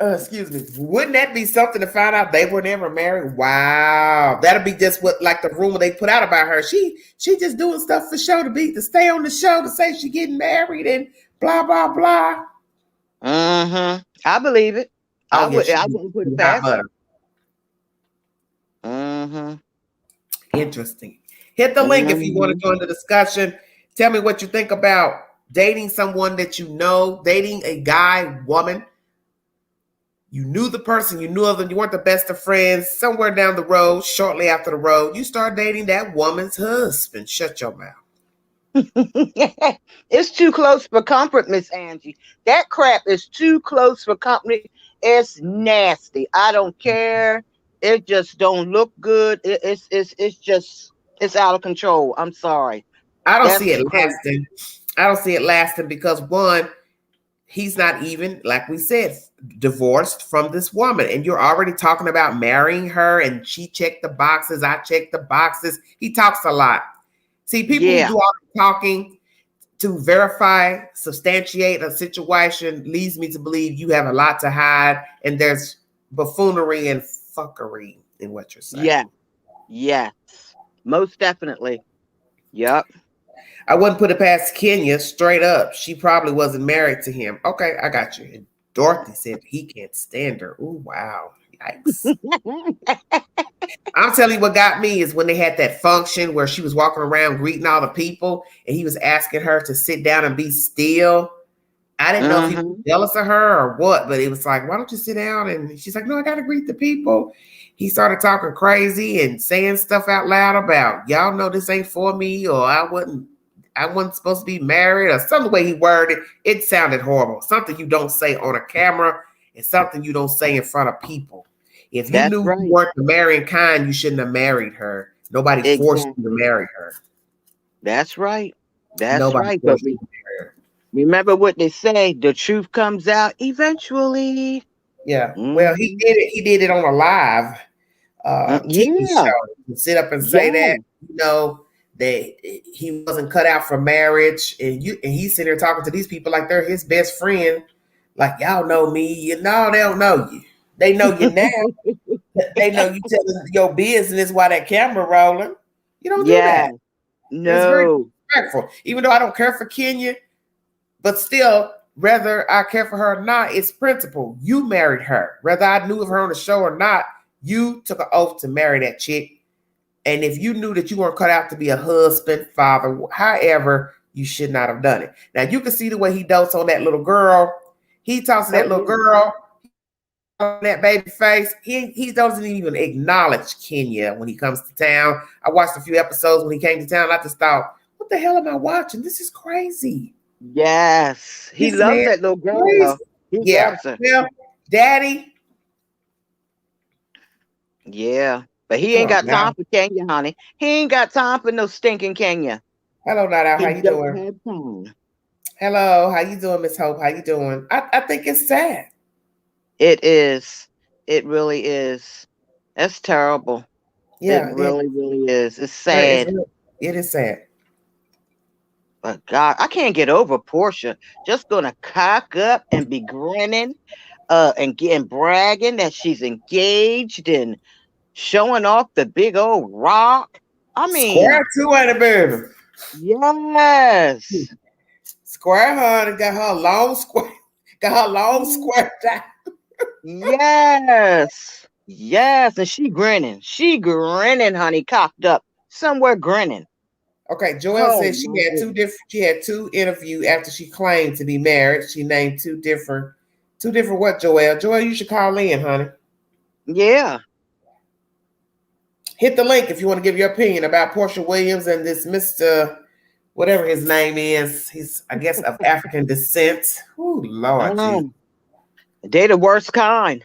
Excuse me. Wouldn't that be something to find out they were never married? Wow. That'll be just what like the rumor they put out about her. She just doing stuff for show to stay on the show to say she getting married and blah blah blah. I believe it. I wouldn't put it past her. Interesting. Hit the link if you want to join the discussion. Tell me what you think about dating someone that you know, dating a guy, woman, You knew the person, you knew of them, you weren't the best of friends. Somewhere down the road, shortly after the road, you start dating that woman's husband. Shut your mouth. It's too close for comfort, Miss Angie. That crap is too close for comfort. It's nasty. I don't care. It just don't look good. It's out of control. I'm sorry. I don't see it lasting. I don't see it lasting because one, he's not even, like we said, divorced from this woman. And you're already talking about marrying her and she checked the boxes. I checked the boxes. He talks a lot. See, people who do all the talking to verify, substantiate a situation leads me to believe you have a lot to hide and there's buffoonery and fuckery in what you're saying. Yeah. Yes. Most definitely. Yep. I wouldn't put it past Kenya straight up. She probably wasn't married to him. Okay, I got you. And Dorothy said he can't stand her. Ooh, wow. Yikes. I'm telling you what got me is when they had that function where she was walking around greeting all the people and he was asking her to sit down and be still. I didn't know if he was jealous of her or what, but it was like, why don't you sit down? And she's like, no, I got to greet the people. He started talking crazy and saying stuff out loud about, y'all know this ain't for me, or I wasn't supposed to be married, or some way he worded it. It sounded horrible. Something you don't say on a camera and something you don't say in front of people. If you knew you weren't the marrying kind, you shouldn't have married her. Nobody forced you to marry her. That's right. That's right. But remember what they say, the truth comes out eventually. Yeah. Well, he did it. He did it on a live TV show. To sit up and say that, you know, that he wasn't cut out for marriage, and he's sitting there talking to these people like they're his best friend. Like, y'all know me. You know, they don't know you. They know you now. They know you telling your business while that camera rolling. You don't do that. No. It's very disrespectful. Even though I don't care for Kenya, but still, whether I care for her or not, it's principle. You married her. Whether I knew of her on the show or not, you took an oath to marry that chick. And if you knew that you weren't cut out to be a husband, father, however, you should not have done it. Now, you can see the way he dotes on that little girl. He talks to that little girl, on that baby face. He doesn't even acknowledge Kenya when he comes to town. I watched a few episodes when he came to town. I just thought, what the hell am I watching? This is crazy. Yes. He loves that little girl. He loves her. Well, daddy. Yeah. But he ain't got time for Kenya, honey. He ain't got time for no stinking Kenya. Hello, Nada. How you doing? Hello. How you doing, Miss Hope? How you doing? I think it's sad. It is. It really is. That's terrible. Yeah. It really, really is. It's sad. It is sad. But God, I can't get over Porsha just gonna cock up and be grinning and bragging that she's engaged and showing off the big old rock. I mean, Square 2 at it, baby. Yes. Square honey got her long square down. Yes. Yes. And she grinning. She grinning, honey, cocked up. Somewhere grinning. Okay, Joelle said she had two interviews after she claimed to be married. She named two different what, Joelle? Joelle, you should call in, honey. Yeah. Hit the link if you want to give your opinion about Porsha Williams and this Mr. whatever his name is. He's, I guess, of African descent. Oh, Lord. They the worst kind.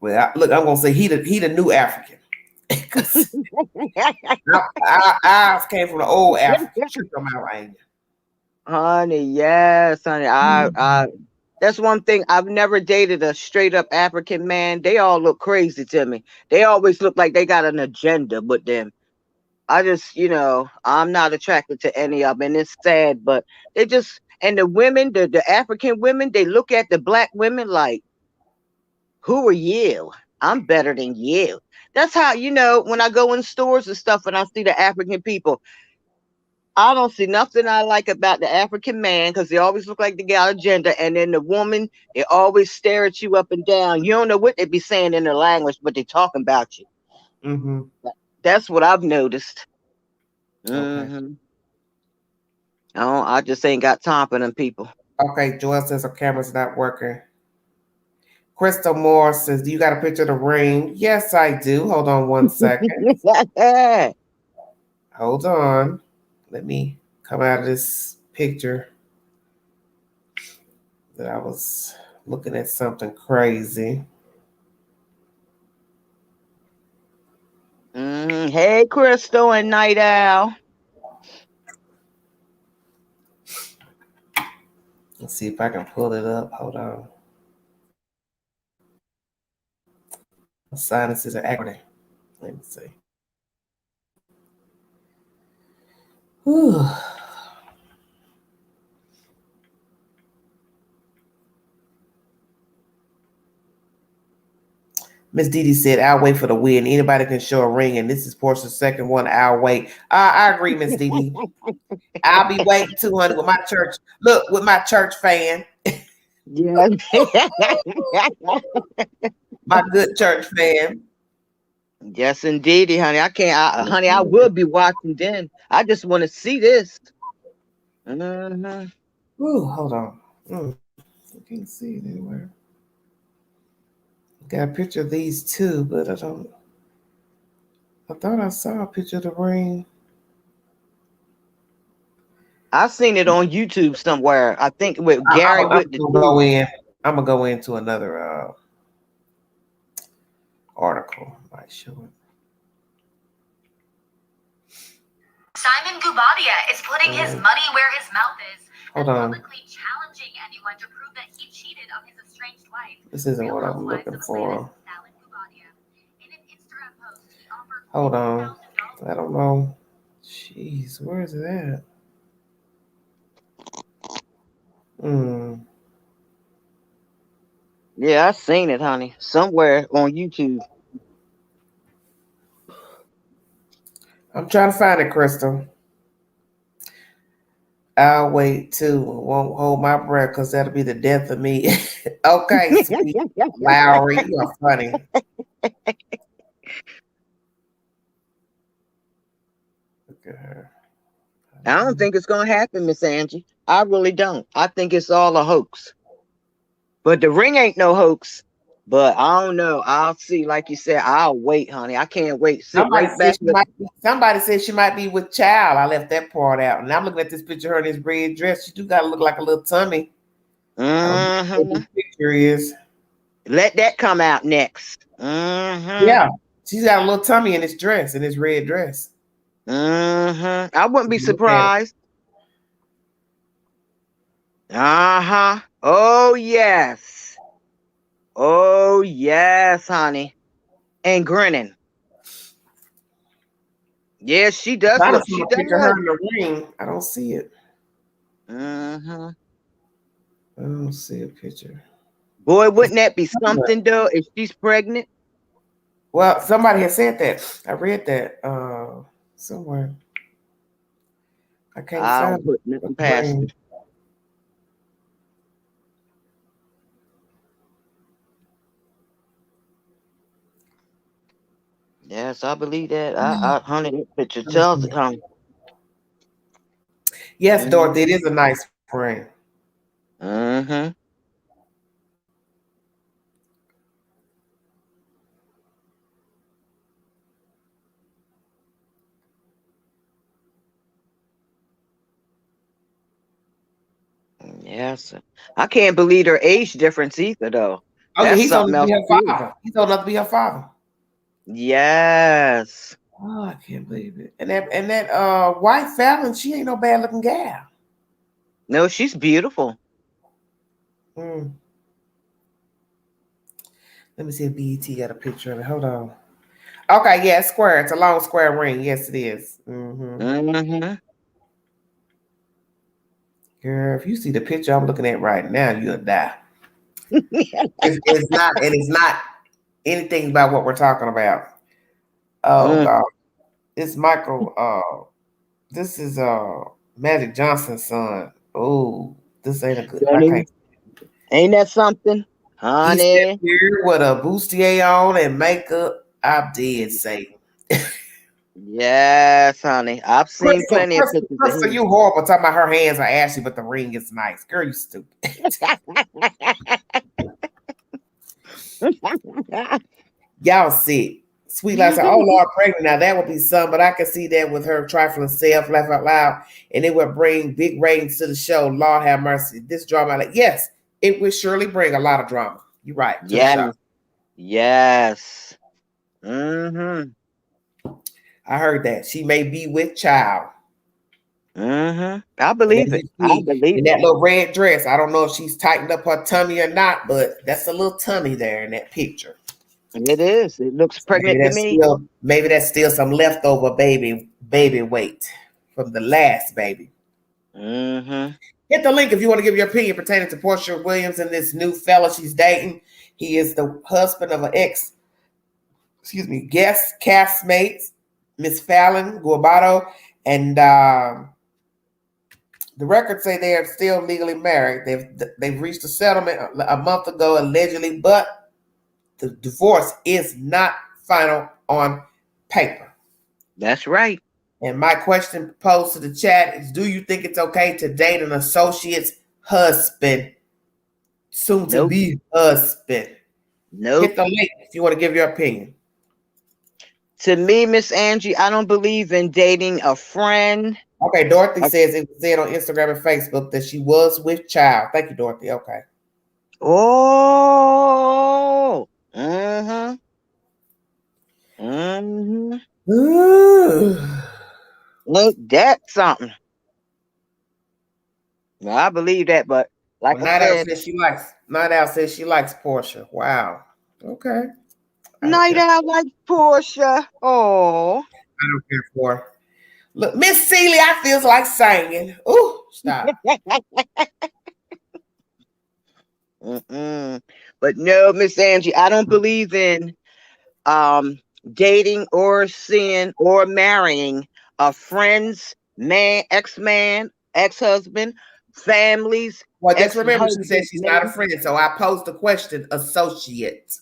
Well, look, I'm gonna say he the new African. I came from the old African. Honey, yes, honey. I that's one thing. I've never dated a straight up African man. They all look crazy to me. They always look like they got an agenda with them. I just, I'm not attracted to any of them. And it's sad, but they just, and the women, the African women, they look at the black women like, who are you? I'm better than you. That's how, when I go in stores and stuff and I see the African people, I don't see nothing I like about the African man because they always look like they got a gender. And then the woman, they always stare at you up and down. You don't know what they be saying in their language, but they talking about you. Mm-hmm. That's what I've noticed. Okay. Mm-hmm. Oh, I just ain't got time for them people. Okay, Joelle says her camera's not working. Crystal Moore says, do you got a picture of the ring? Yes, I do. Hold on one second. Hold on. Let me come out of this picture that I was looking at something crazy. Hey, Crystal and Night Owl. Let's see if I can pull it up. Hold on. My sinuses are acting. Let me see. Whew. Miss Didi said, I'll wait for the win. Anybody can show a ring, and this is Porsha's second one. I'll wait. I agree, Miss Didi. I'll be waiting 200 with my church. Look, with my church fan. Yeah. My good church fan. Yes, indeedy, honey. Honey, I will be watching then. I just want to see this. Ooh, hold on. I can't see it anywhere. Got a picture of these two, but I thought I saw a picture of the ring. I've seen it on YouTube somewhere. I think with Gary with the go in. I'm gonna go into another article. Might show it. Simon Gubadia is putting his money where his mouth is and publicly challenging anyone to prove that he cheated on his estranged wife. This isn't what I'm looking for. Hold on. I don't know. Jeez, where is it at? Yeah, I've seen it, honey. Somewhere on YouTube. I'm trying to find it, Crystal. I'll wait too. Won't hold my breath because that'll be the death of me. Okay, sweet Lowry, you are funny. Look at her. I don't think it's gonna happen, Miss Angie. I really don't. I think it's all a hoax. But the ring ain't no hoax. But I don't know. I'll see. Like you said, I'll wait, honey. I can't wait. Somebody said she might be with child. I left that part out. And I'm looking at this picture of her in this red dress. She do gotta look like a little tummy. What this picture is. Let that come out next. Yeah. She's got a little tummy in this dress, in this red dress. I wouldn't be surprised. Oh, yes. Oh, yes, honey. And grinning. Yes, she does. I don't see a picture of her in the ring. I don't see it. I don't see a picture. Boy, wouldn't that be something, though, if she's pregnant? Well, somebody has said that. I read that somewhere. I can't find put nothing past it. Yes, I believe that. Honey, that picture tells it, honey. Yes, Dorothy, it is a nice ring. Yes, I can't believe her age difference either, though. Oh, yeah, he's old enough to be her father. He's old enough to be her father. Yes. Oh, I can't believe it. And that wife Falynn, she ain't no bad looking gal. No, she's beautiful. Let me see if BET got a picture of it. Hold on. Okay, yeah, it's square. It's a long square ring. Yes, it is. Girl, if you see the picture I'm looking at right now, you'll die. It's not anything about what we're talking about. Oh God. It's Michael. This is Magic Johnson's son. Oh, this ain't a good. Ain't that something? Honey. He's here with a bustier on and makeup. I'm dead, Satan. Yes, honey. I've seen plenty of pictures. Crystal, you horrible talking about her hands are ashy, but the ring is nice. Girl, you stupid. Y'all sick. Sweet Life said, oh Lord, pregnant. Now that would be some, but I can see that with her trifling self, laugh out loud, and it would bring big ratings to the show. Lord have mercy. This drama, like, yes, it would surely bring a lot of drama. You're right. Yes. Yes. Mm-hmm. I heard that. She may be with child. Mm-hmm. I believe it. I believe in that little red dress. I don't know if she's tightened up her tummy or not, but that's a little tummy there in that picture. It is. It looks pregnant to me. Maybe that's still some leftover baby weight from the last baby. Mm-hmm. Hit the link if you want to give your opinion pertaining to Porsha Williams and this new fella she's dating. He is the husband of an Ex-Castmate'S, Miss Falynn Guabato, and the records say they are still legally married. They've reached a settlement a month ago, allegedly, but the divorce is not final on paper. That's right. And my question posed to the chat is, do you think it's okay to date an associate's husband, soon to be husband? No. Hit the link if you want to give your opinion. To me, Miss Angie, I don't believe in dating a friend. Okay, Dorothy says it was said on Instagram and Facebook that she was with child. Thank you, Dorothy. Okay. Oh. Mm-hmm. Mm-hmm. Look, that's something. Well, I believe that, but like I said, Night Owl says she likes Porsha. Wow. Okay. Night Owl likes Porsha. Oh. I don't care for her. Look, Miss Seeley, I feels like singing. Ooh, stop. But no, Miss Angie, I don't believe in dating or seeing or marrying a friend's ex-man, ex-husband, families. Well, just remember, she said she's not a friend. So I posed the question, associate.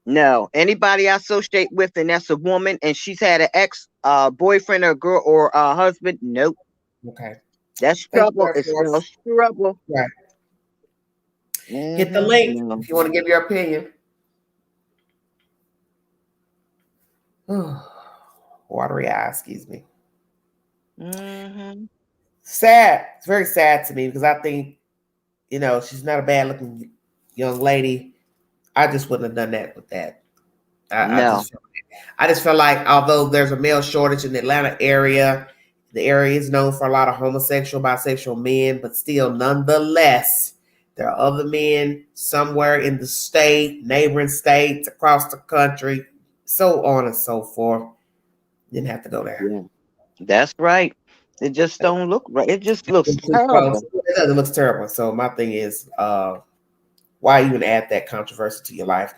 No, anybody I associate with, and that's a woman, and she's had an ex boyfriend or girl or husband. Nope. Okay. That's trouble. It's trouble. Right. Hit the link if you want to give your opinion. Watery eye, excuse me. Sad. It's very sad to me because I think, she's not a bad looking young lady. I just wouldn't have done that with that. I just feel like although there's a male shortage in the Atlanta area, the area is known for a lot of homosexual, bisexual men, but still, nonetheless, there are other men somewhere in the state, neighboring states, across the country, so on and so forth. Didn't have to go there. Yeah. That's right. It just don't look right. It just looks terrible. It looks terrible. So my thing is, why even add that controversy to your life?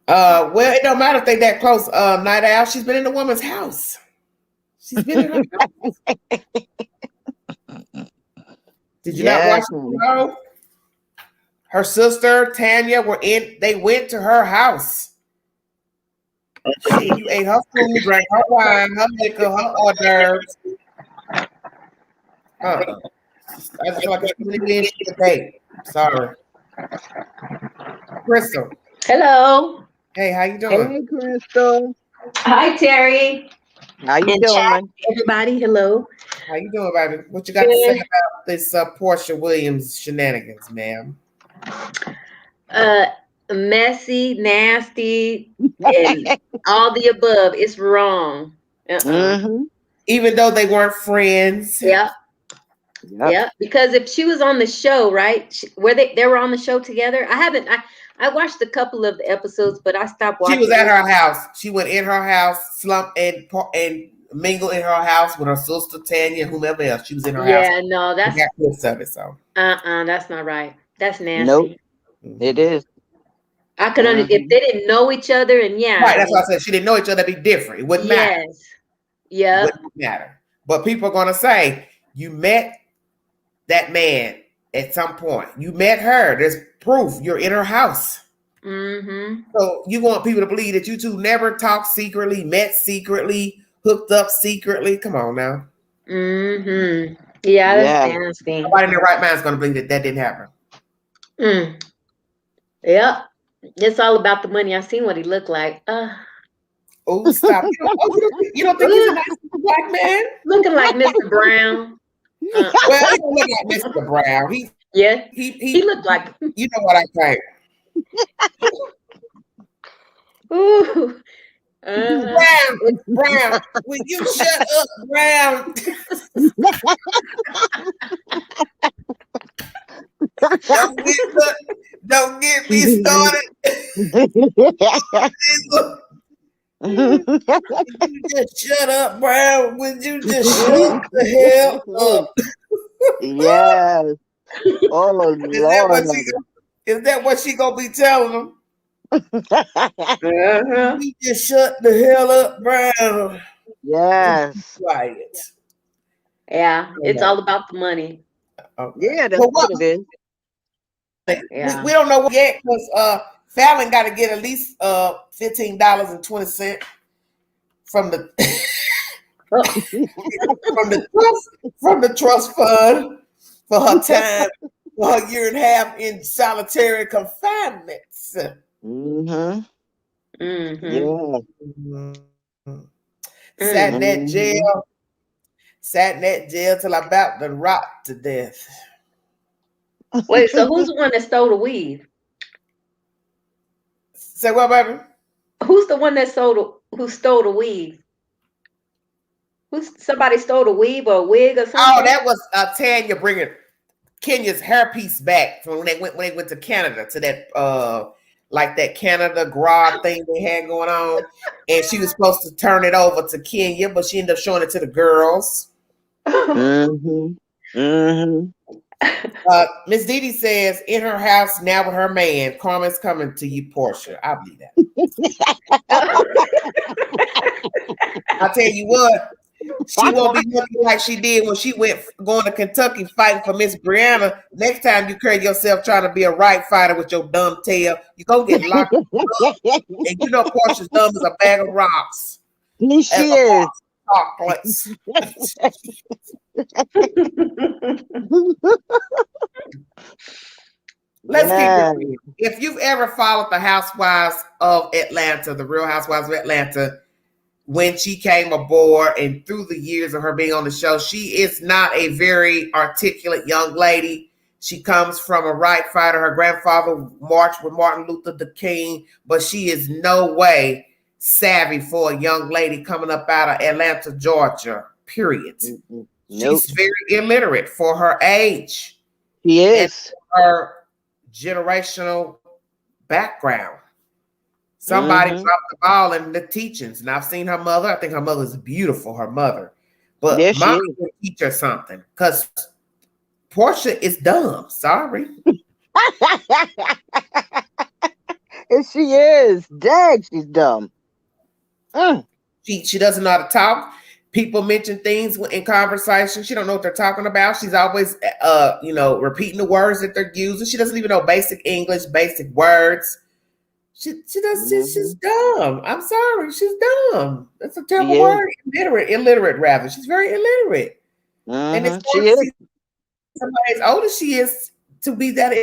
Well, it don't matter if they that close. Night Owl, she's been in the woman's house. She's been in her house. Did you not watch the show? Her sister Tanya they went to her house. You ate her food, drank her wine, her liquor, her hors d'oeuvres. I just feel like it's really in the date. Sorry. Crystal. Hello. Hey, how you doing? Hey, Crystal. Hi, Terry. How you doing? Everybody, hello. How you doing, baby? What you got to say about this Porsha Williams shenanigans, ma'am? Messy, nasty, and all the above. It's wrong. Even though they weren't friends. Yeah. Because if she was on the show, right? They were on the show together. I watched a couple of the episodes, but I stopped watching. She was at her house. She went in her house, slumped and mingled in her house with her sister Tanya, whomever else. She was in her house. Yeah, no, that's that's not right. That's nasty. Nope. It is. I could understand if they didn't know each other, and right. That's why I said she didn't know each other. That'd be different. It wouldn't matter. Yeah. It wouldn't matter. But people are gonna say you met that man at some point. You met her. There's proof. You're in her house. So you want people to believe that you two never talked secretly, met secretly, hooked up secretly. Come on now. Yeah, that's nasty. Nobody in their right mind is gonna believe that didn't happen. Mm. Yep. It's all about the money. I seen what he looked like. Oh, stop. You don't think he's a nice black man? Looking like Mr. Brown. Well, he don't look like Mr. Brown. He looked like. You know what I think. Ooh. Brown, will you shut up, Brown? Don't get me started. You just shut up, Brown. Would you just shut the hell up? Yes. Oh Lord. Is that what she gonna be telling them? You just shut the hell up, Brown. Yes. Quiet. Yeah, it's all about the money. Okay. Yeah, that's what it is. Yeah. We don't know what yet because Falynn got to get at least $15.20 from the from the trust fund for her time, for her year and a half in solitary confinement. Mm-hmm. Mm-hmm. Yeah. Sat in that jail. Sat in that jail till I about to rot to death. Wait, so who's the one that stole the weave? Say what, baby? Who's the one that who stole the weave? Somebody stole the weave or a wig or something? Oh, that was Tanya bringing Kenya's hairpiece back from when they went to Canada to that like that Canada grog thing they had going on, and she was supposed to turn it over to Kenya, but she ended up showing it to the girls. Mm-hmm. Mm-hmm. Miss Didi says in her house now with her man. Carmen's coming to you, Porsha. I believe that. I'll tell you what, she won't be looking like she did when she went going to Kentucky fighting for Miss Brianna. Next time you carry yourself trying to be a right fighter with your dumb tail, you're gonna get locked up. And you know Porsha's dumb as a bag of rocks. She is. Let's keep it real. If you've ever followed the Housewives of Atlanta, the Real Housewives of Atlanta, when she came aboard and through the years of her being on the show, she is not a very articulate young lady. She comes from a right fighter. Her grandfather marched with Martin Luther King, but she is no way savvy for a young lady coming up out of Atlanta, Georgia, period. Nope. She's very illiterate for her age. She is. Her generational background. Somebody dropped the ball in the teachings. And I've seen her mother. I think her mother is beautiful, her mother. But mom can teach her something because Porsha is dumb. Sorry. And she is. Dang, she's dumb. She doesn't know how to talk. People mention things in conversation. She don't know what they're talking about. She's always, repeating the words that they're using. She doesn't even know basic English, basic words. She does. She's dumb. I'm sorry. She's dumb. That's a terrible word. Illiterate, rather. She's very illiterate. And it's she is. Somebody as old as she is to be that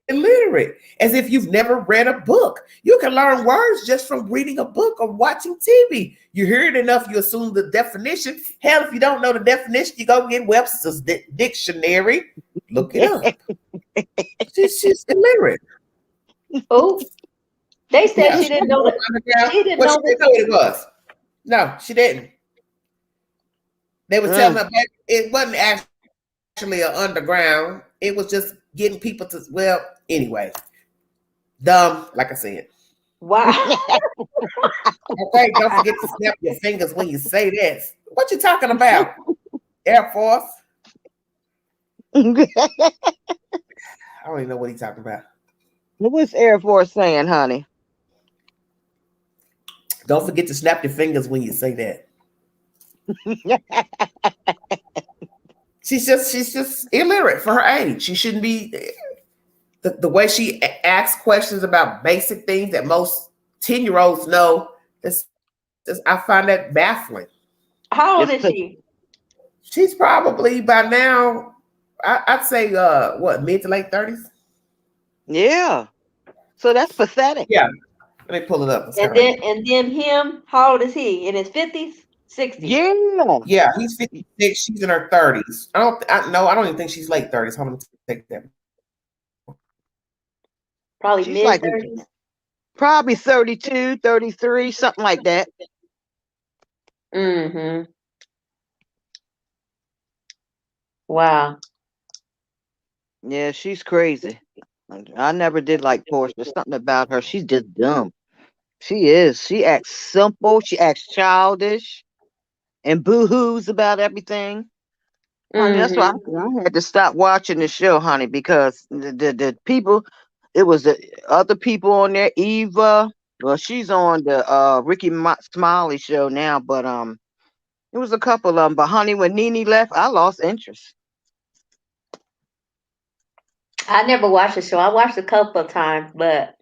illiterate, as if you've never read a book. You can learn words just from reading a book or watching TV. You hear it enough, you assume the definition. Hell, if you don't know the definition, you go get Webster's dictionary. Look it up. She's illiterate. Oh, they said she didn't know that. She didn't know what it was. No, she didn't. They were telling her it wasn't actually an underground. It was just getting people to, anyway. Dumb, like I said. Wow. Okay, don't forget to snap your fingers when you say this. What you talking about? Air Force? I don't even know what he's talking about. What's Air Force saying, honey? Don't forget to snap your fingers when you say that. She's just illiterate for her age. She shouldn't be. The way she asks questions about basic things that most 10-year-olds know, I find that baffling. How old is she? She's probably by now, I'd say, mid to late 30s? Yeah. So that's pathetic. Yeah. Let me pull it up. And then him, how old is he? In his 50s? 60s? Yeah. Yeah, he's 56. She's in her 30s. I don't even think she's late 30s. Hold on, take that. Probably She's like mid-30s. probably 32, 33, something like that. Mm-hmm. Wow. Yeah, she's crazy. I never did like Porsche. There's something about her. She's just dumb. She is. She acts simple. She acts childish and boo-hoos about everything. Honey, that's why I had to stop watching the show, honey, because the people, it was the other people on there. Eva, well, she's on the Ricky Smiley show now, but it was a couple of them. But honey, when Nene left, I lost interest. I never watched the show. I watched a couple of times, but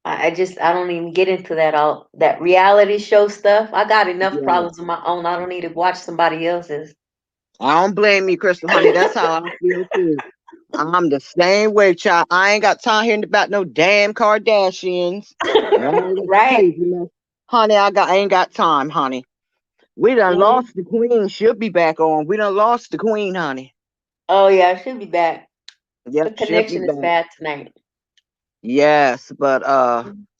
I don't even get into that reality show stuff. I got enough Yeah. problems of my own. I don't need to watch somebody else's. I don't blame you, Crystal, honey. That's how I feel too. I'm the same way, child. I ain't got time hearing about no damn Kardashians. Right. Honey, I ain't got time, honey. We done lost the queen. She'll be back on. We done lost the queen, honey. Oh yeah, she'll be back. Yep, the connection is bad tonight. Yes, but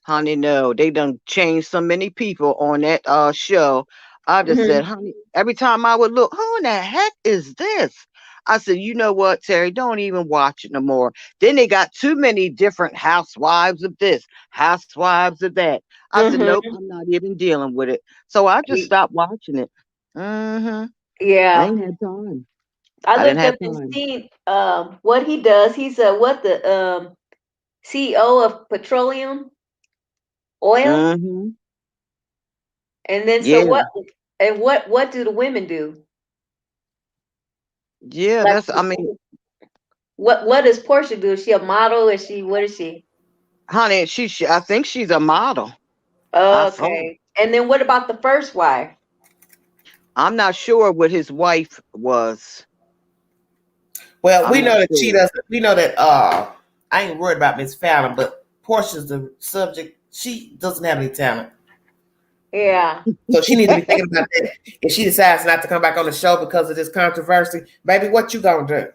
honey, no, they done changed so many people on that show. I just said, honey, every time I would look, who in the heck is this? I said, you know what, Terry, don't even watch it no more. Then they got too many different housewives of this, housewives of that. I said, nope, I'm not even dealing with it. So I just stopped watching it. I Yeah. ain't had time. I looked up and seen what he does. He's the CEO of petroleum oil. And then so what do the women do? Yeah, like, I mean, what does Porsha do? Is she a model? What is she? Honey, I think she's a model. Okay. And then what about the first wife? I'm not sure what his wife was. Well, we know that she doesn't. We know that I ain't worried about Miss Fallon, but Porsha's the subject. She doesn't have any talent. Yeah. So she needs to be thinking about that. If she decides not to come back on the show because of this controversy, baby, what you gonna do?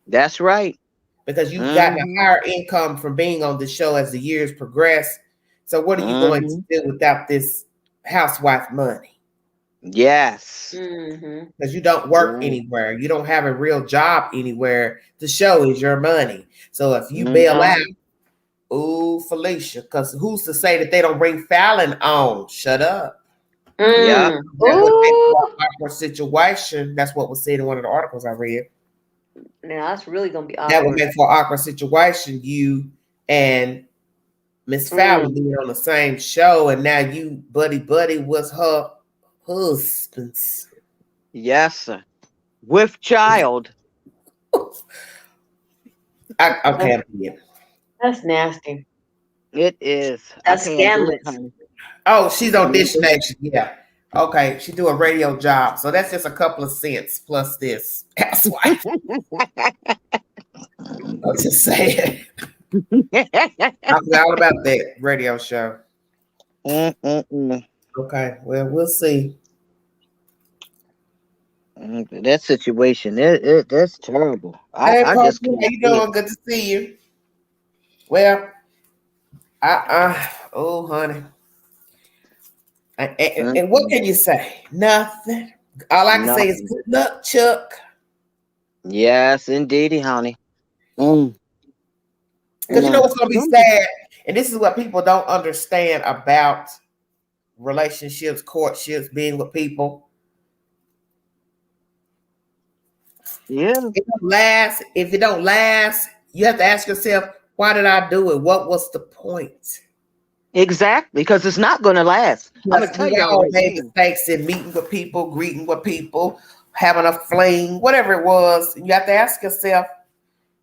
That's right. Because you've gotten a higher income from being on the show as the years progress. So what are you going to do without this housewife money? Yes. Because you don't work anywhere. You don't have a real job anywhere. The show is your money. So if you bail out, ooh, Felicia, because who's to say that they don't bring Falynn on? Shut up. Yeah. Awkward situation. That's what was said in one of the articles I read. Now that's really gonna be awkward. That would make for an awkward situation. You and Miss Fallon being on the same show, and now you buddy with her husbands. Yes, sir. With child. Okay. That's nasty. It is. That's scandalous. Oh, she's on Dish Nation. Yeah. Okay. She do a radio job. So that's just a couple of cents plus this housewife. I'm just saying. I forgot all about that radio show. Okay. Well, we'll see. That situation, that's terrible. Hey, Porsha, how you doing? Good to see you. Well, oh, honey. And what can you say? Nothing. All I can say is good luck, Chuck. Yes, indeedy, honey. Because you know what's going to be sad? And this is what people don't understand about relationships, courtships, being with people. Yeah. If it don't last, you have to ask yourself, why did I do it? What was the point? Exactly, because it's not going to last. I'm going to tell you all made mistakes in meeting with people, greeting with people, having a fling, whatever it was. You have to ask yourself,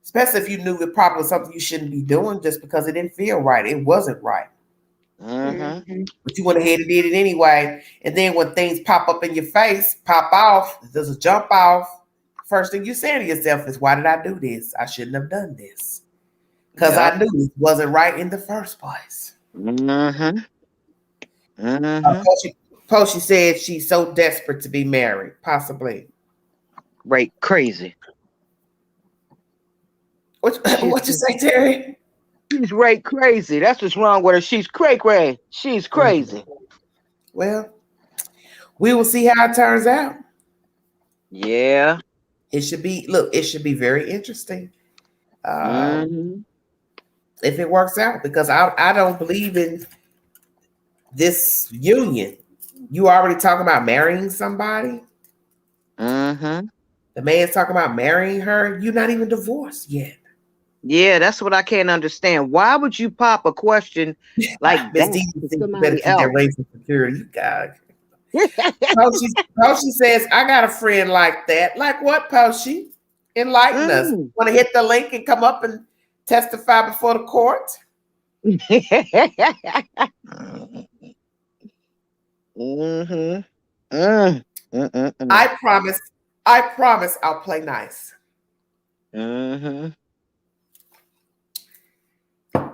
especially if you knew it probably was something you shouldn't be doing just because it didn't feel right. It wasn't right. But you went ahead and did it anyway. And then when things pop up in your face, pop off, there's a jump off. First thing you say to yourself is, why did I do this? I shouldn't have done this. Because I knew it wasn't right in the first place. Porsha said she's so desperate to be married, possibly. Right, crazy. What you say, Terry? She's right crazy. That's what's wrong with her. She's cray-cray. She's crazy. Well, we will see how it turns out. Yeah. It should be, it should be very interesting. If it works out, because I don't believe in this union. You already talking about marrying somebody? The man's talking about marrying her. You're not even divorced yet. Yeah, that's what I can't understand. Why would you pop a question like that to somebody else? Their racial security, you guys. Poshi says, I got a friend like that. Like what, Poshi? Enlighten us. Want to hit the link and come up and testify before the court? I promise I'll play nice.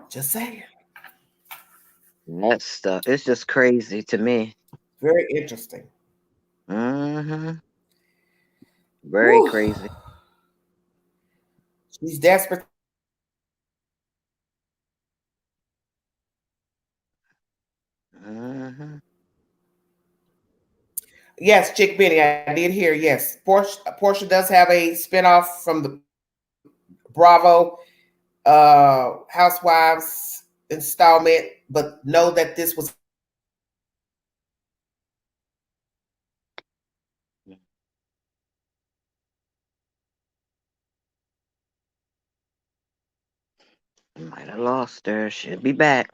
Just saying. That stuff, it's just crazy to me. Very interesting. Very crazy. She's desperate. Yes, Chick Benny, I did hear. Yes, Porsha does have a spinoff from the Bravo Housewives installment, but know that this was might have lost her. She'll be back.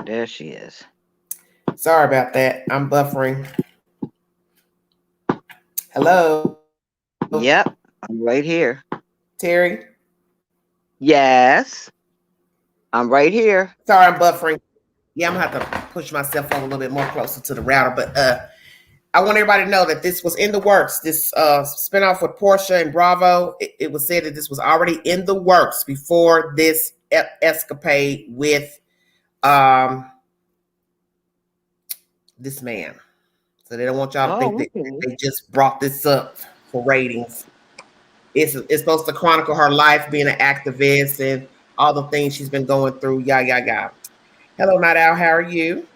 There she is. Sorry about that. I'm buffering. Hello. Yep, I'm right here. Terry? Yes. I'm right here. Sorry, I'm buffering. Yeah, I'm going to have to push my cell phone a little bit more closer to the router, but I want everybody to know that this was in the works. This spinoff with Porsha and Bravo, it was said that this was already in the works before this escapade with this man. So they don't want y'all to think that they just brought this up for ratings. It's supposed to chronicle her life being an activist and all the things she's been going through. Yeah. Hello, Night Owl. How are you?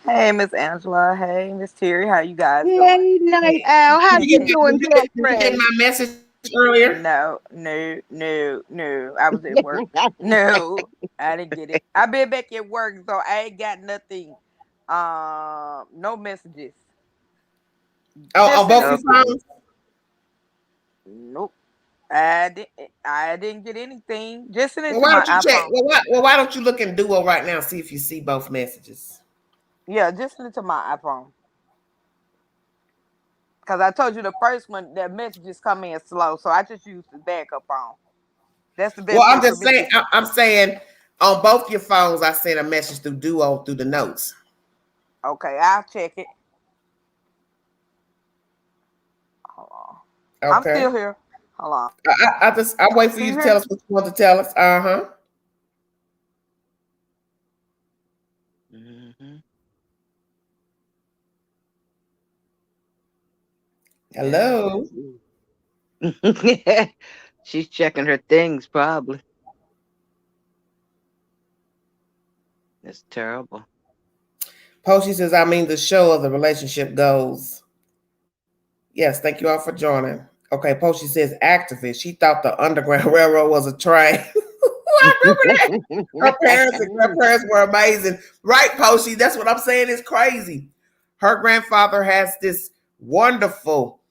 Hey, Miss Angela. Hey, Miss Terry. How you guys doing? Hey, Night Owl. How you doing, girlfriend? Did you get my message earlier? No. I was at work. No, I didn't get it. I've been back at work, so I ain't got nothing. No messages. Oh, on both your phones? Nope. I didn't get anything. Just send it to why my don't you iPhone. check? Why don't you look in Duo right now and see if you see both messages? Yeah, just send it to my iPhone. Because I told you the first one, that messages come in slow, so I just used the backup phone. That's the best. Well, I'm just saying. I'm saying on both your phones, I sent a message through Duo through the notes. Okay, I'll check it. Hold on. Okay. I'm still here. Hold on. I'll wait for you to tell us what you want to tell us. Hello. She's checking her things, probably. It's terrible. Poshi says, I mean, the show of the relationship goes. Yes, thank you all for joining. Okay, Poshi says, activist. She thought the Underground Railroad was a train. I remember that. Her parents were amazing. Right, Poshi? That's what I'm saying. It's crazy. Her grandfather has this wonderful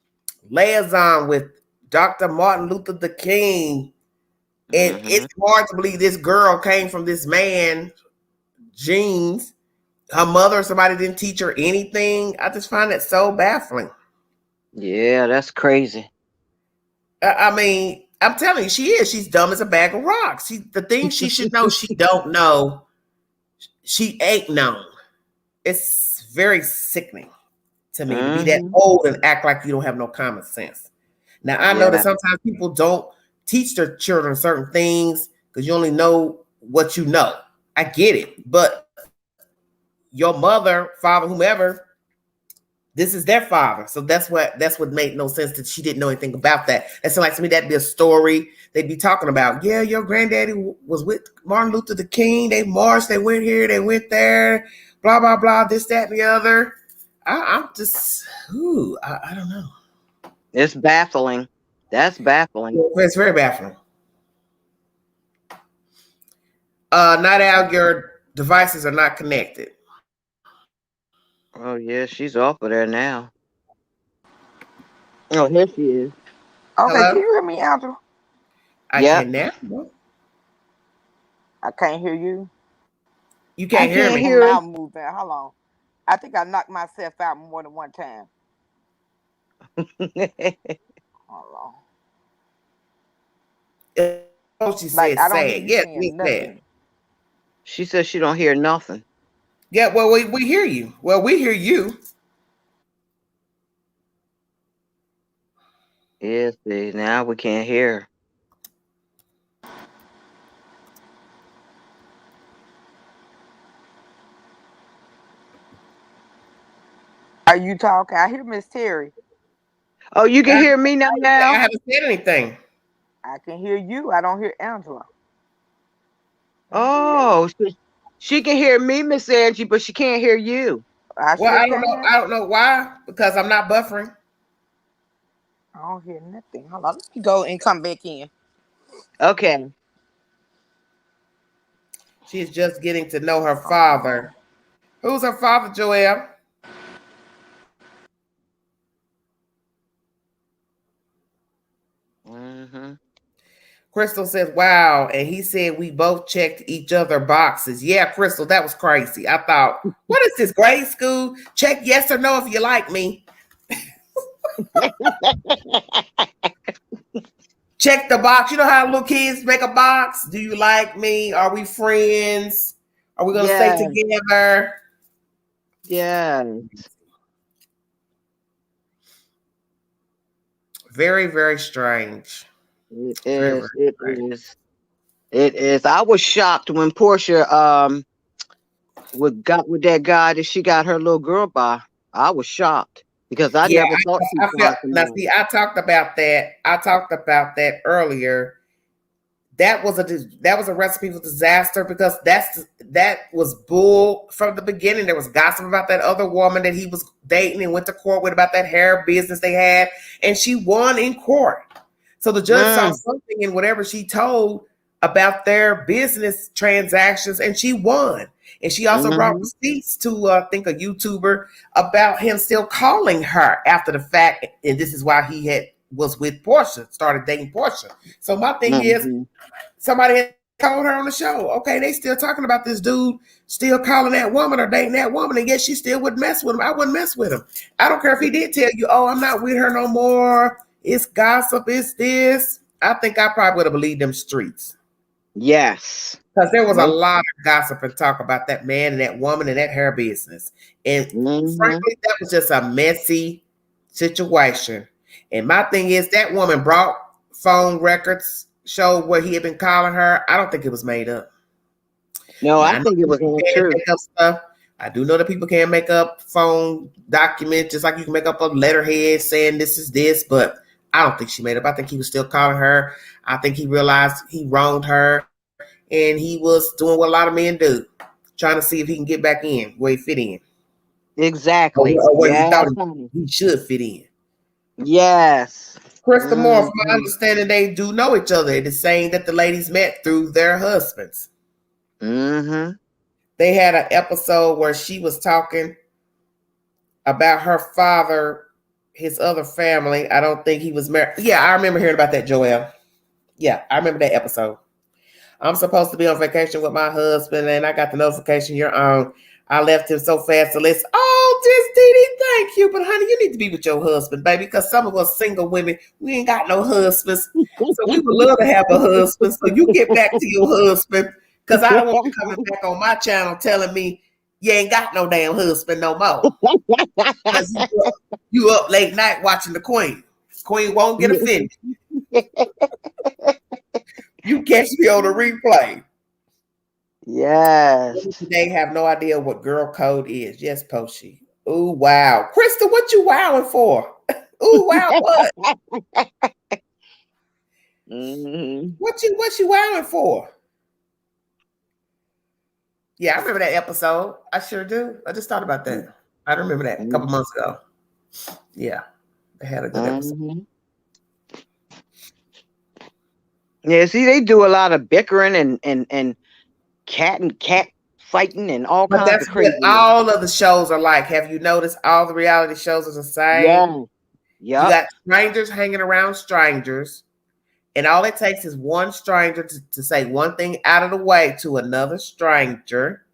liaison with Dr. Martin Luther King. And it's hard to believe this girl came from this man, genes. Her mother or somebody didn't teach her anything. I just find that so baffling. Yeah, that's crazy. I mean, I'm telling you, she is. She's dumb as a bag of rocks. The things she should know, she don't know. She ain't known. It's very sickening to me to be that old and act like you don't have no common sense. Now, I know that sometimes people don't teach their children certain things because you only know what you know. I get it. But your mother, father, whomever, this is their father. So that's what made no sense, that she didn't know anything about that. It sounds like to me that'd be a story they'd be talking about. Yeah, your granddaddy was with Martin Luther the King. They marched, they went here, they went there, blah, blah, blah, this, that, and the other. I'm just, I don't know. It's baffling. That's baffling. It's very baffling. Night Owl, your devices are not connected. Oh yeah, she's off of there now. Oh, here she is. Okay, Hello? can you hear me, Angela? I can now. I can't hear you. You can't hear me. Hear mouth moving. Hold on. I think I knocked myself out more than one time. Hold on. Oh, she said, I don't say it. hear Yes, nothing. She says she don't hear nothing. Yeah, well, we hear you. Well, we hear you. Yes, now we can't hear. Are you talking? I hear Miss Terry. Oh, you can hear me now? I haven't said anything. I can hear you. I don't hear Angela. Oh, she can hear me, Miss Angie, but she can't hear you. I don't know. I don't know why, because I'm not buffering. I don't hear nothing. Hold on. Let me go and come back in. Okay. She's just getting to know her father. Who's her father, Joelle? Mm-hmm. Crystal says, wow. And he said we both checked each other boxes. Yeah, Crystal, that was crazy. I thought, what is this, grade school? Check yes or no if you like me. Check the box. You know how little kids make a box? Do you like me? Are we friends? Are we going to stay together? Yeah. Very, very strange. It is. It is. It is. I was shocked when Porsha got with that guy that she got her little girl by. I was shocked because I never thought I talked about that. I talked about that earlier. That was a recipe for disaster, because that was bull from the beginning. There was gossip about that other woman that he was dating and went to court with about that hair business they had, and she won in court. So the judge saw something in whatever she told about their business transactions, and she won. And she also brought receipts to I think a YouTuber about him still calling her after the fact, and this is why he was with Porsha, started dating Porsha. So my thing is, somebody had called her on the show. Okay, they still talking about this dude still calling that woman or dating that woman, and yet she still would mess with him. I wouldn't mess with him. I don't care if he did tell you, oh, I'm not with her no more. It's gossip. It's this. I think I probably would have believed them streets. Yes. Because there was a lot of gossip and talk about that man and that woman and that hair business. And frankly, that was just a messy situation. And my thing is, that woman brought phone records, showed where he had been calling her. I don't think it was made up. No, I think it was true. Stuff. I do know that people can make up phone documents, just like you can make up a letterhead saying this is this, but I don't think she made up. I think he was still calling her. I think he realized he wronged her, and he was doing what a lot of men do, trying to see if he can get back in where he fit in. Exactly. Or where he thought he should fit in. Yes. Krista Moore, from my understanding, they do know each other. It is saying that the ladies met through their husbands. They had an episode where she was talking about her father, his other family. I don't think he was married. Yeah, I remember hearing about that, Joelle. Yeah, I remember that episode. I'm supposed to be on vacation with my husband, and I got the notification you're on. I left him so fast to listen. Oh, this Dee, thank you. But honey, you need to be with your husband, baby, because some of us single women, we ain't got no husbands. So we would love to have a husband. So you get back to your husband, because I don't want you coming back on my channel telling me you ain't got no damn husband no more. Because you up late night watching the Queen. Queen won't get offended. You catch me on the replay. Yes. They have no idea what girl code is. Yes, Poshi. Ooh, wow. Krista, what you wowing for? Ooh, wow, what? What you wowing for? Yeah, I remember that episode. I sure do. I just thought about that. I remember that a couple months ago. Yeah, they had a good episode. Yeah, see, they do a lot of bickering and cat fighting and all But kinds that's of what crazy. all of the shows are like. Have you noticed all the reality shows are the same? Yeah. You got strangers hanging around strangers, and all it takes is one stranger to say one thing out of the way to another stranger,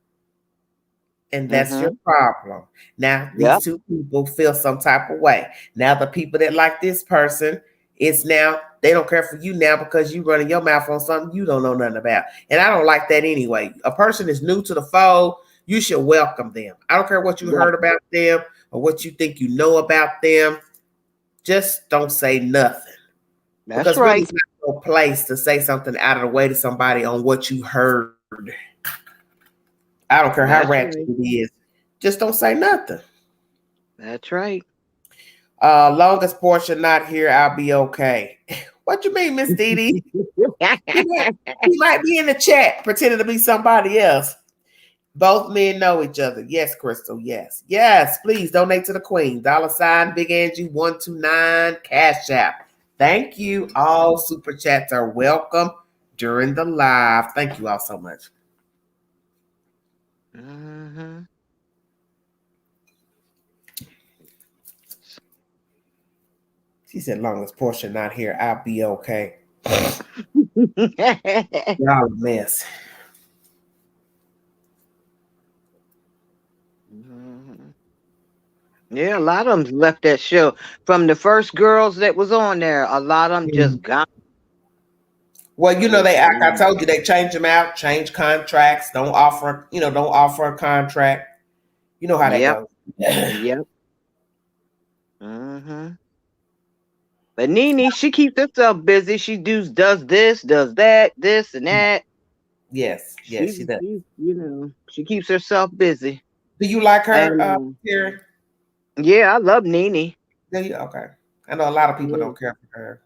and that's your problem. Now, these two people feel some type of way. Now, the people that like this person, it's now, they don't care for you now because you running your mouth on something you don't know nothing about. And I don't like that anyway. A person is new to the fold, you should welcome them. I don't care what you heard about them or what you think you know about them. Just don't say nothing. That's because right. really it's not no place to say something out of the way to somebody on what you heard. I don't care how ratchet it is. Just don't say nothing. That's right. Long as Porsha not here, I'll be okay. What you mean, Miss Dee Dee? He might be in the chat pretending to be somebody else. Both men know each other. Yes, Crystal. Yes. Yes. Please donate to the Queen. $ Big Angie 129 Cash App. Thank you. All super chats are welcome during the live. Thank you all so much. She said, long as Porsha not here, I'll be okay. Y'all a mess. Yeah, a lot of them left that show. From the first girls that was on there, a lot of them just gone. Well, you know, I told you, they change them out, change contracts, don't offer a contract. You know how that goes. Yep. But Nene, she keeps herself busy. She does this, does that, this and that. Yes, she does. She keeps herself busy. Do you like her, Terry? Yeah, I love Nene. Do you? Okay. I know a lot of people don't care for her.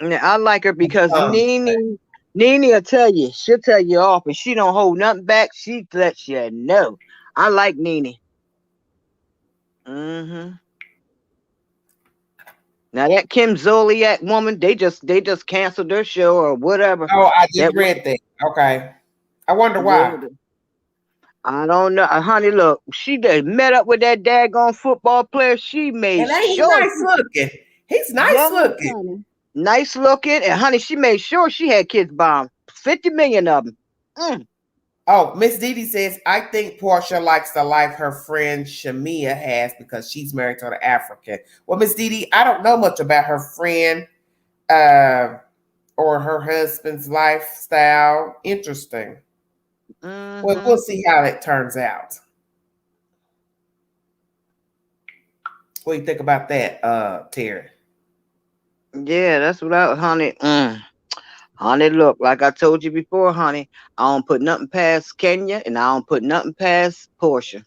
Yeah, I like her because Nene will tell you. She'll tell you off, and she don't hold nothing back. She lets you know. I like Nene. Now that Kim Zolciak woman, they just canceled their show or whatever. Oh, I just read that. Okay. I wonder why. I don't know. Honey, look, she just met up with that daggone football player. She made sure. He's nice looking. He's nice looking. Honey. Nice looking. And honey, she made sure she had kids by 50 million of them. Oh, Miss Dee Dee says, I think Porsha likes the life her friend Shamia has because she's married to an African. Well, Miss Dee Dee, I don't know much about her friend or her husband's lifestyle. Interesting. Well, we'll see how it turns out. What do you think about that, Terry? Yeah, that's what honey. Honey, look, like I told you before, honey, I don't put nothing past Kenya and I don't put nothing past Porsha.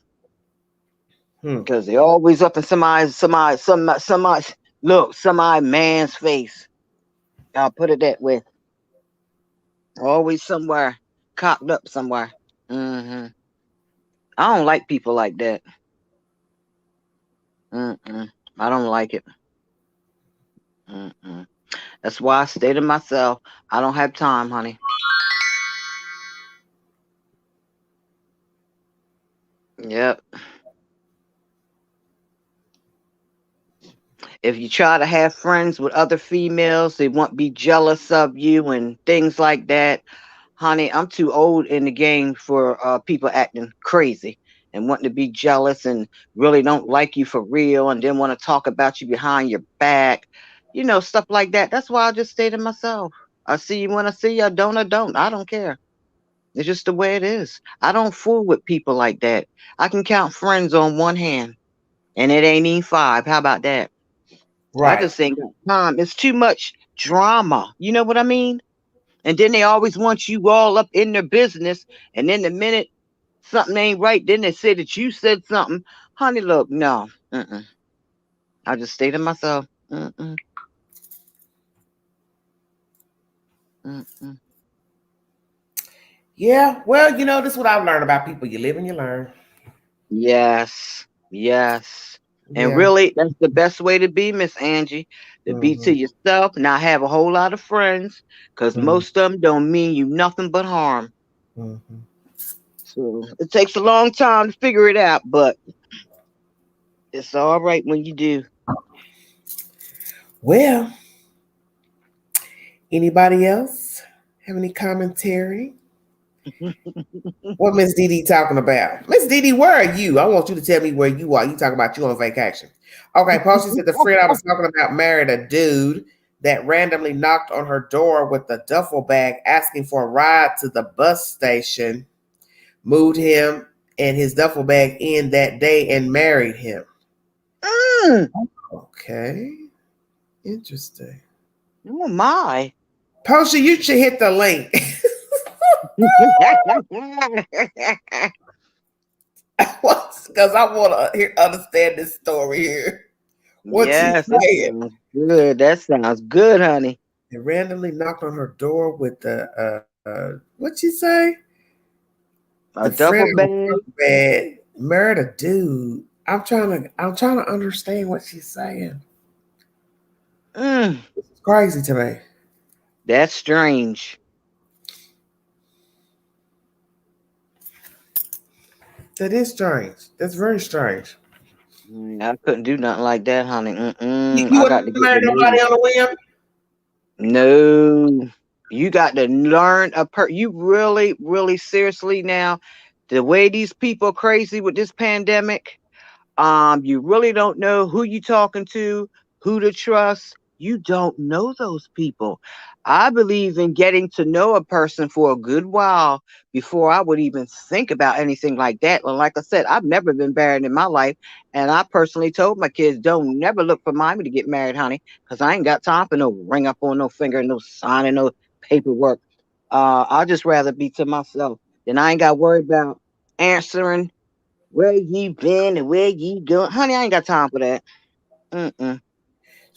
Because they're always up in somebody man's face. I'll put it that way. Always somewhere, cocked up somewhere. I don't like people like that. I don't like it. That's why I stay to myself. I don't have time, honey. Yep. If you try to have friends with other females, they won't be jealous of you and things like that. Honey, I'm too old in the game for people acting crazy and wanting to be jealous and really don't like you for real and then want to talk about you behind your back. Stuff like that. That's why I just stay to myself. I see you when I see you. I don't. I don't care. It's just the way it is. I don't fool with people like that. I can count friends on one hand, and it ain't even 5. How about that? I just ain't got time. It's too much drama. You know what I mean? And then they always want you all up in their business. And then the minute something ain't right, then they say that you said something. Honey, look, no. I just stay to myself. Yeah, well, this is what I've learned about people. You live and you learn. Yes. And really, that's the best way to be, Miss Angie. To be to yourself, not have a whole lot of friends, because most of them don't mean you nothing but harm. So it takes a long time to figure it out, but it's all right when you do. Well, anybody else have any commentary? What Miss Dee talking about? Miss Dee, where are you? I want you to tell me where you are. You talking about you on vacation. Okay, Porsha said the friend I was talking about married a dude that randomly knocked on her door with a duffel bag asking for a ride to the bus station, moved him and his duffel bag in that day and married him. Okay. Interesting. Oh my. Porsha, you should hit the link. Because I want to understand this story here. Yes, that sounds good. That sounds good, honey. They randomly knocked on her door with the what'd she say? A duffel bag. Married a dude. I'm trying to understand what she's saying. It's crazy to me. That's strange. That is strange. That's very strange. I couldn't do nothing like that, honey. You I got to marry nobody on a whim? No. You got to learn you really, really seriously now. The way these people are crazy with this pandemic, you really don't know who you talking to, who to trust. You don't know those people. I believe in getting to know a person for a good while before I would even think about anything like that. Well, like I said, I've never been married in my life. And I personally told my kids, don't never look for mommy to get married, honey, because I ain't got time for no ring up on no finger, no signing, no paperwork. I'd just rather be to myself. Then I ain't got to worry about answering where you been and where you going. Honey, I ain't got time for that.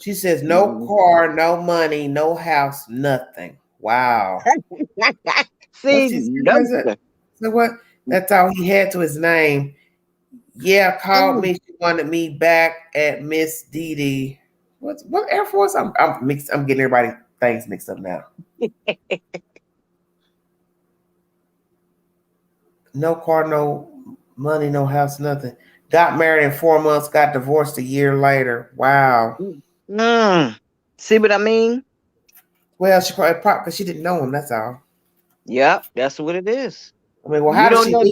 She says no car, no money, no house, nothing. Wow. See, no. So what? That's all he had to his name. Yeah, called me. She wanted me back at Miss Dee. What Air Force? I'm mixed. I'm getting everybody things mixed up now. No car, no money, no house, nothing. Got married in 4 months, got divorced a year later. Wow. See what I mean? Well, she probably because she didn't know him. That's all. Yep, that's what it is. I mean, well, how does she? How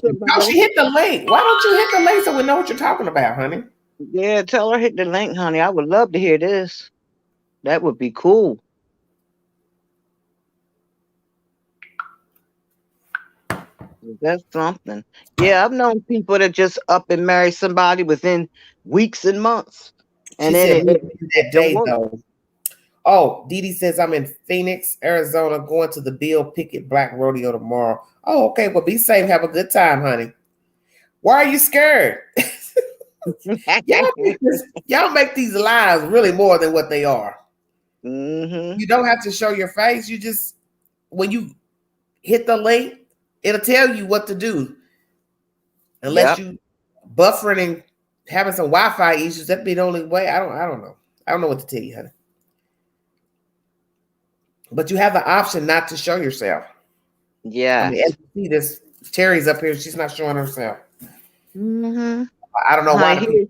she hit the link? Why don't you hit the link so we know what you're talking about, honey? Yeah, tell her hit the link, honey. I would love to hear this. That would be cool. That's something. Yeah, I've known people that just up and marry somebody within weeks and months. And then that day though. Oh, Dee says I'm in Phoenix, Arizona, going to the Bill Pickett Black Rodeo tomorrow. Oh, okay. Well, be safe. Have a good time, honey. Why are you scared? y'all make these lies really more than what they are. You don't have to show your face. You just, when you hit the link, it'll tell you what to do. Unless you buffering and having some Wi-Fi issues, that'd be the only way. I don't know. I don't know what to tell you, honey. But you have the option not to show yourself. Yeah. I mean, as you see this, Terry's up here. She's not showing herself. I don't know why.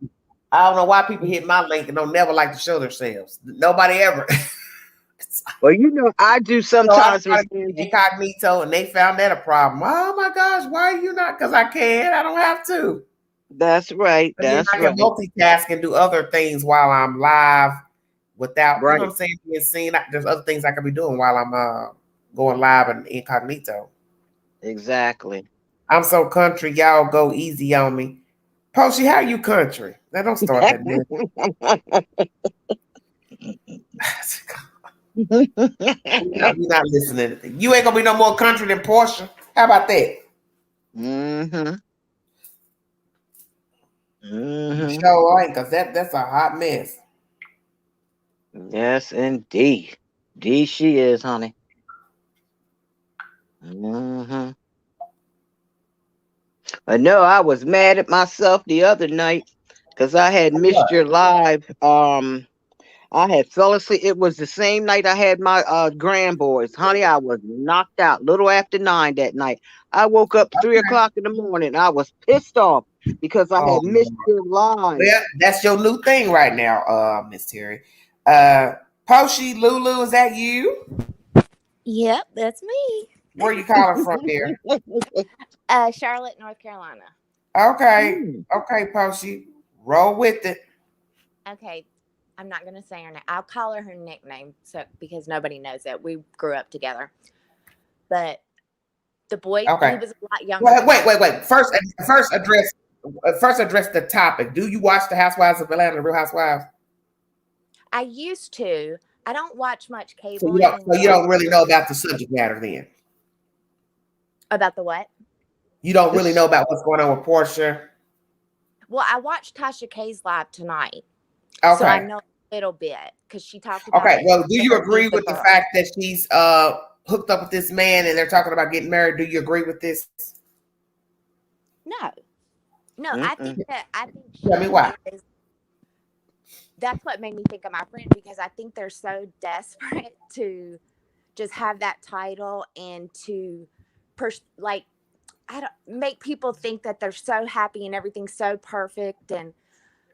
I don't know why people hit my link and don't never like to show themselves. Nobody ever. Well, I do sometimes. So incognito, and they found that a problem. Oh my gosh, why are you not? Because I can. I don't have to. That's right. That's right. I can multitask and do other things while I'm live without, you know what I'm saying, being seen. There's other things I can be doing while I'm going live and incognito. Exactly. I'm so country. Y'all go easy on me. Porsha, how you country? Now don't start that. You're not listening. You ain't gonna be no more country than Porsha. How about that? Mm-hmm. Mm-hmm. Sure ain't, because that's a hot mess. Yes, indeed. Indeed she is, honey. Mm-hmm. I know I was mad at myself the other night because I had missed your live. I had fell asleep. It was the same night I had my grandboys. Honey, I was knocked out little after 9 that night. I woke up 3 o'clock in the morning. I was pissed off because I had missed your live. Well, that's your new thing right now, Miss Terry. Poshi, Lulu, is that you? Yep, that's me. Where you calling from, dear? Charlotte, North Carolina. Okay. Okay, Poshi. Roll with it. Okay. I'm not gonna say her name. I'll call her nickname because nobody knows it. We grew up together. But the boy, he was a lot younger. Wait. First address the topic. Do you watch the Housewives of Atlanta, the Real Housewives? I used to. I don't watch much cable. So you don't really know about the subject matter then? About the what? You don't really know about what's going on with Porsha? Well, I watched Tasha K's live tonight. Okay. So I know a little bit because she talked about well, do you agree with the fact that she's hooked up with this man and they're talking about getting married? Do you agree with this? No. I think Tell me why. That's what made me think of my friend, because I think they're so desperate to just have that title and to make people think that they're so happy and everything's so perfect, and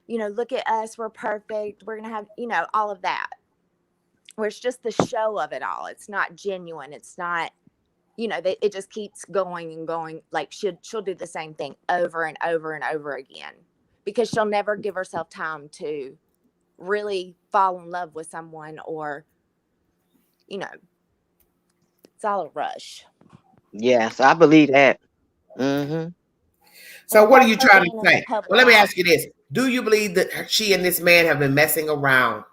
look at us, we're perfect, we're gonna have all of that, where it's just the show of it all. It's not genuine. It's not it just keeps going and going. Like she'll do the same thing over and over and over again because she'll never give herself time to really fall in love with someone, or it's all a rush. Yes, I believe that. Mm-hmm. So what are you trying to say? Well, let me ask you this. Do you believe that she and this man have been messing around?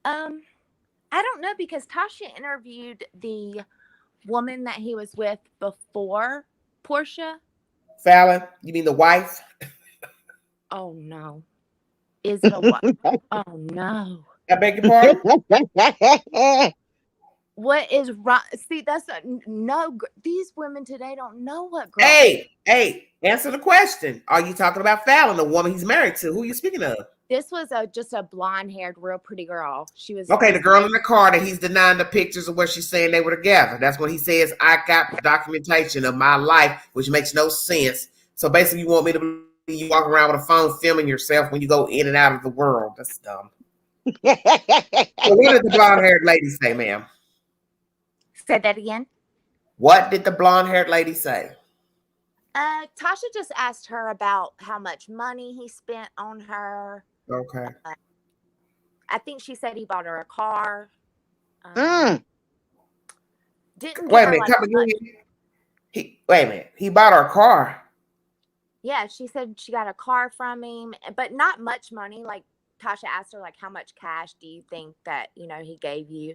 I don't know, because Tasha interviewed the woman that he was with before Porsha. Falynn, you mean the wife? Oh no. Is it a wife? Oh no. I beg your pardon? What is wrong? See, these women today don't know what girl. Hey, answer the question. Are you talking about Falynn, the woman he's married to? Who are you speaking of? This was just a blonde-haired, real pretty girl. She was okay. The girl in the car that he's denying the pictures of where she's saying they were together. That's when he says, "I got documentation of my life," which makes no sense. So basically, you want me to believe you walk around with a phone filming yourself when you go in and out of the world? That's dumb. So what did the blonde-haired lady say, ma'am? Say that again. What did the blonde-haired lady say? Tasha just asked her about how much money he spent on her. Okay. I think she said he bought her a car. Didn't wait a minute. Wait a minute. He bought her a car. Yeah, she said she got a car from him, but not much money. Like Tasha asked her, like, how much cash do you think that he gave you?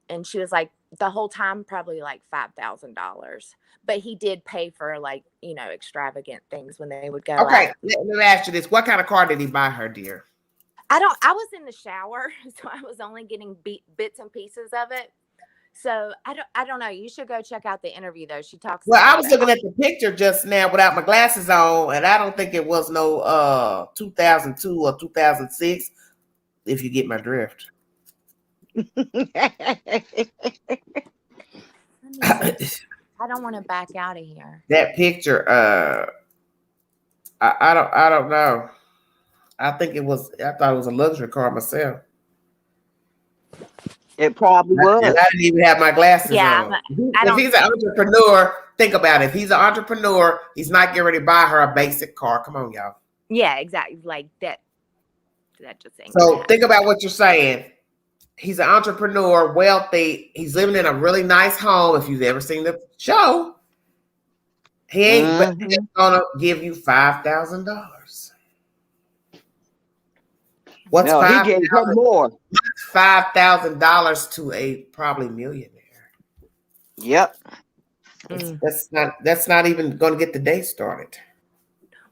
And she was like, the whole time, probably like $5,000. But he did pay for extravagant things when they would go. Okay, let me ask you this: what kind of car did he buy her, dear? I was in the shower, so I was only getting bits and pieces of it. So I don't know. You should go check out the interview though. She talks. Well, I was looking at the picture just now without my glasses on, and I don't think it was no 2002 or 2006. If you get my drift. I don't want to back out of here. That picture, I don't know. I thought it was a luxury car myself. It probably was. And I didn't even have my glasses on. If he's an entrepreneur, think about it. If he's an entrepreneur, he's not getting ready to buy her a basic car. Come on, y'all. Yeah, exactly. Like that. That just ain't. So think about what you're saying. He's an entrepreneur, wealthy. He's living in a really nice home. If you've ever seen the show, he ain't gonna give you $5,000. What's no, he gave her more. $5,000 to a probably millionaire. Yep. That's not even going to get the day started.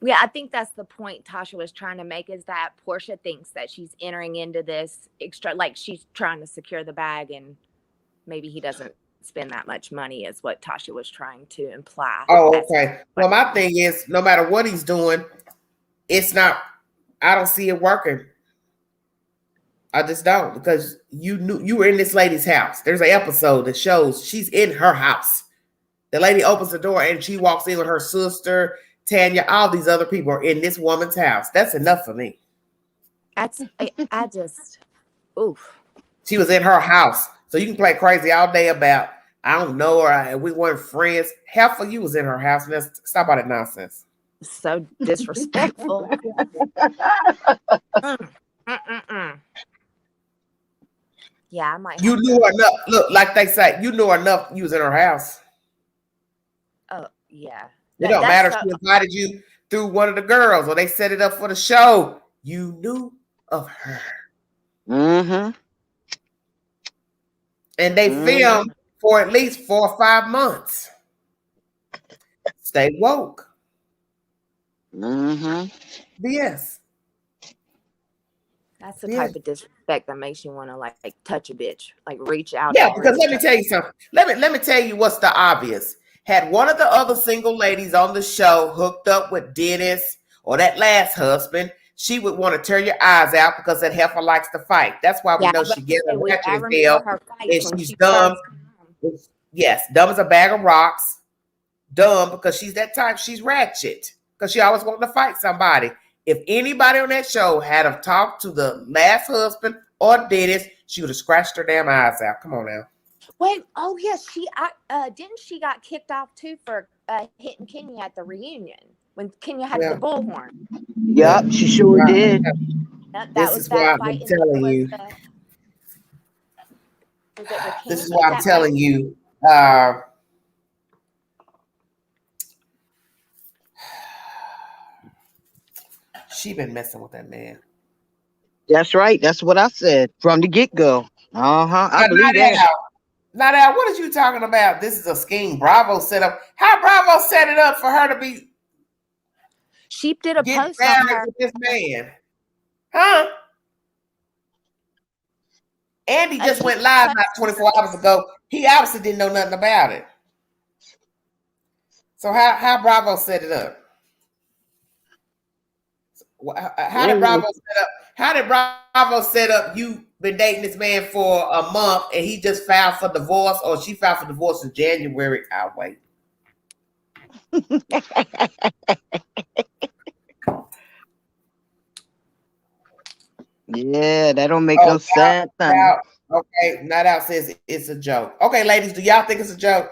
Yeah, I think that's the point Tasha was trying to make, is that Porsha thinks that she's entering into this extra, like she's trying to secure the bag, and maybe he doesn't spend that much money, is what Tasha was trying to imply. Oh, okay. Well, my thing is, no matter what he's doing, I don't see it working. I just don't, because you were in this lady's house. There's an episode that shows she's in her house. The lady opens the door and she walks in with her sister, Tanya, all these other people are in this woman's house. That's enough for me. I just, oof. She was in her house. So you can play crazy all day about, I don't know her, we weren't friends. Half of you was in her house. Stop all that nonsense. So disrespectful. Yeah, I might. You knew enough. Look, like they say, you knew enough. You was in her house. Oh, yeah. It don't matter if she invited you through one of the girls or they set it up for the show. You knew of her. Mm-hmm. And they filmed for at least 4 or 5 months. Stay woke. Mm-hmm. BS. That's the type of disrespect that makes you want to like touch a bitch, like reach out. Yeah, because let me tell you something. Let me tell you what's the obvious. Had one of the other single ladies on the show hooked up with Dennis or that last husband, she would want to tear your eyes out because that heifer likes to fight. That's why we know she gets a ratchet bill and she's dumb. Yes, dumb as a bag of rocks. Dumb because she's that type. She's ratchet because she always wanted to fight somebody. If anybody on that show had have talked to the last husband or Dennis, she would have scratched her damn eyes out. Come on now. Wait, oh yes, didn't she got kicked off too for hitting Kenya at the reunion when Kenya had the bullhorn? Yep, she sure did. This is why I'm telling you. This is why I'm telling you. She been messing with that man. That's right. That's what I said from the get-go. I believe that. Now, what are you talking about? This is a scheme Bravo set up. How Bravo set it up for her to be? She did a post on her. With this man, huh? Andy just went live about 24 hours ago. He obviously didn't know nothing about it. So how Bravo set it up? How did Bravo set up? How did Bravo set up? You been dating this man for a month and he just filed for divorce, or she filed for divorce in January? I'll wait. Yeah, that don't make no sense. Okay, Not Out says it's a joke. Okay, ladies, do y'all think it's a joke?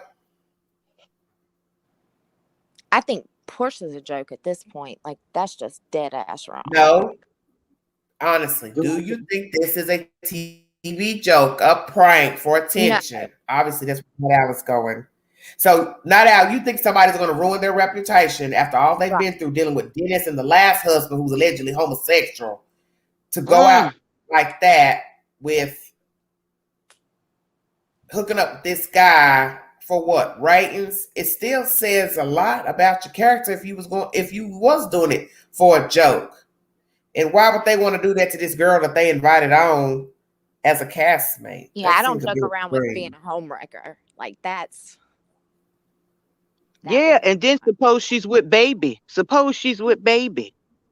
I think Porsha's a joke at this point. Like, that's just dead ass wrong. No. Honestly, do you think this is a TV joke, a prank for attention? No. Obviously, that's where Not Out is going. So, Not Out, you think somebody's going to ruin their reputation after all they've been through dealing with Dennis and the last husband who's allegedly homosexual to go out like that with hooking up with this guy for what? Ratings? It still says a lot about your character if you was doing it for a joke. And why would they want to do that to this girl that they invited on as a castmate? Yeah, I don't joke around with being a homewrecker. Like that's yeah, and then suppose she's with baby.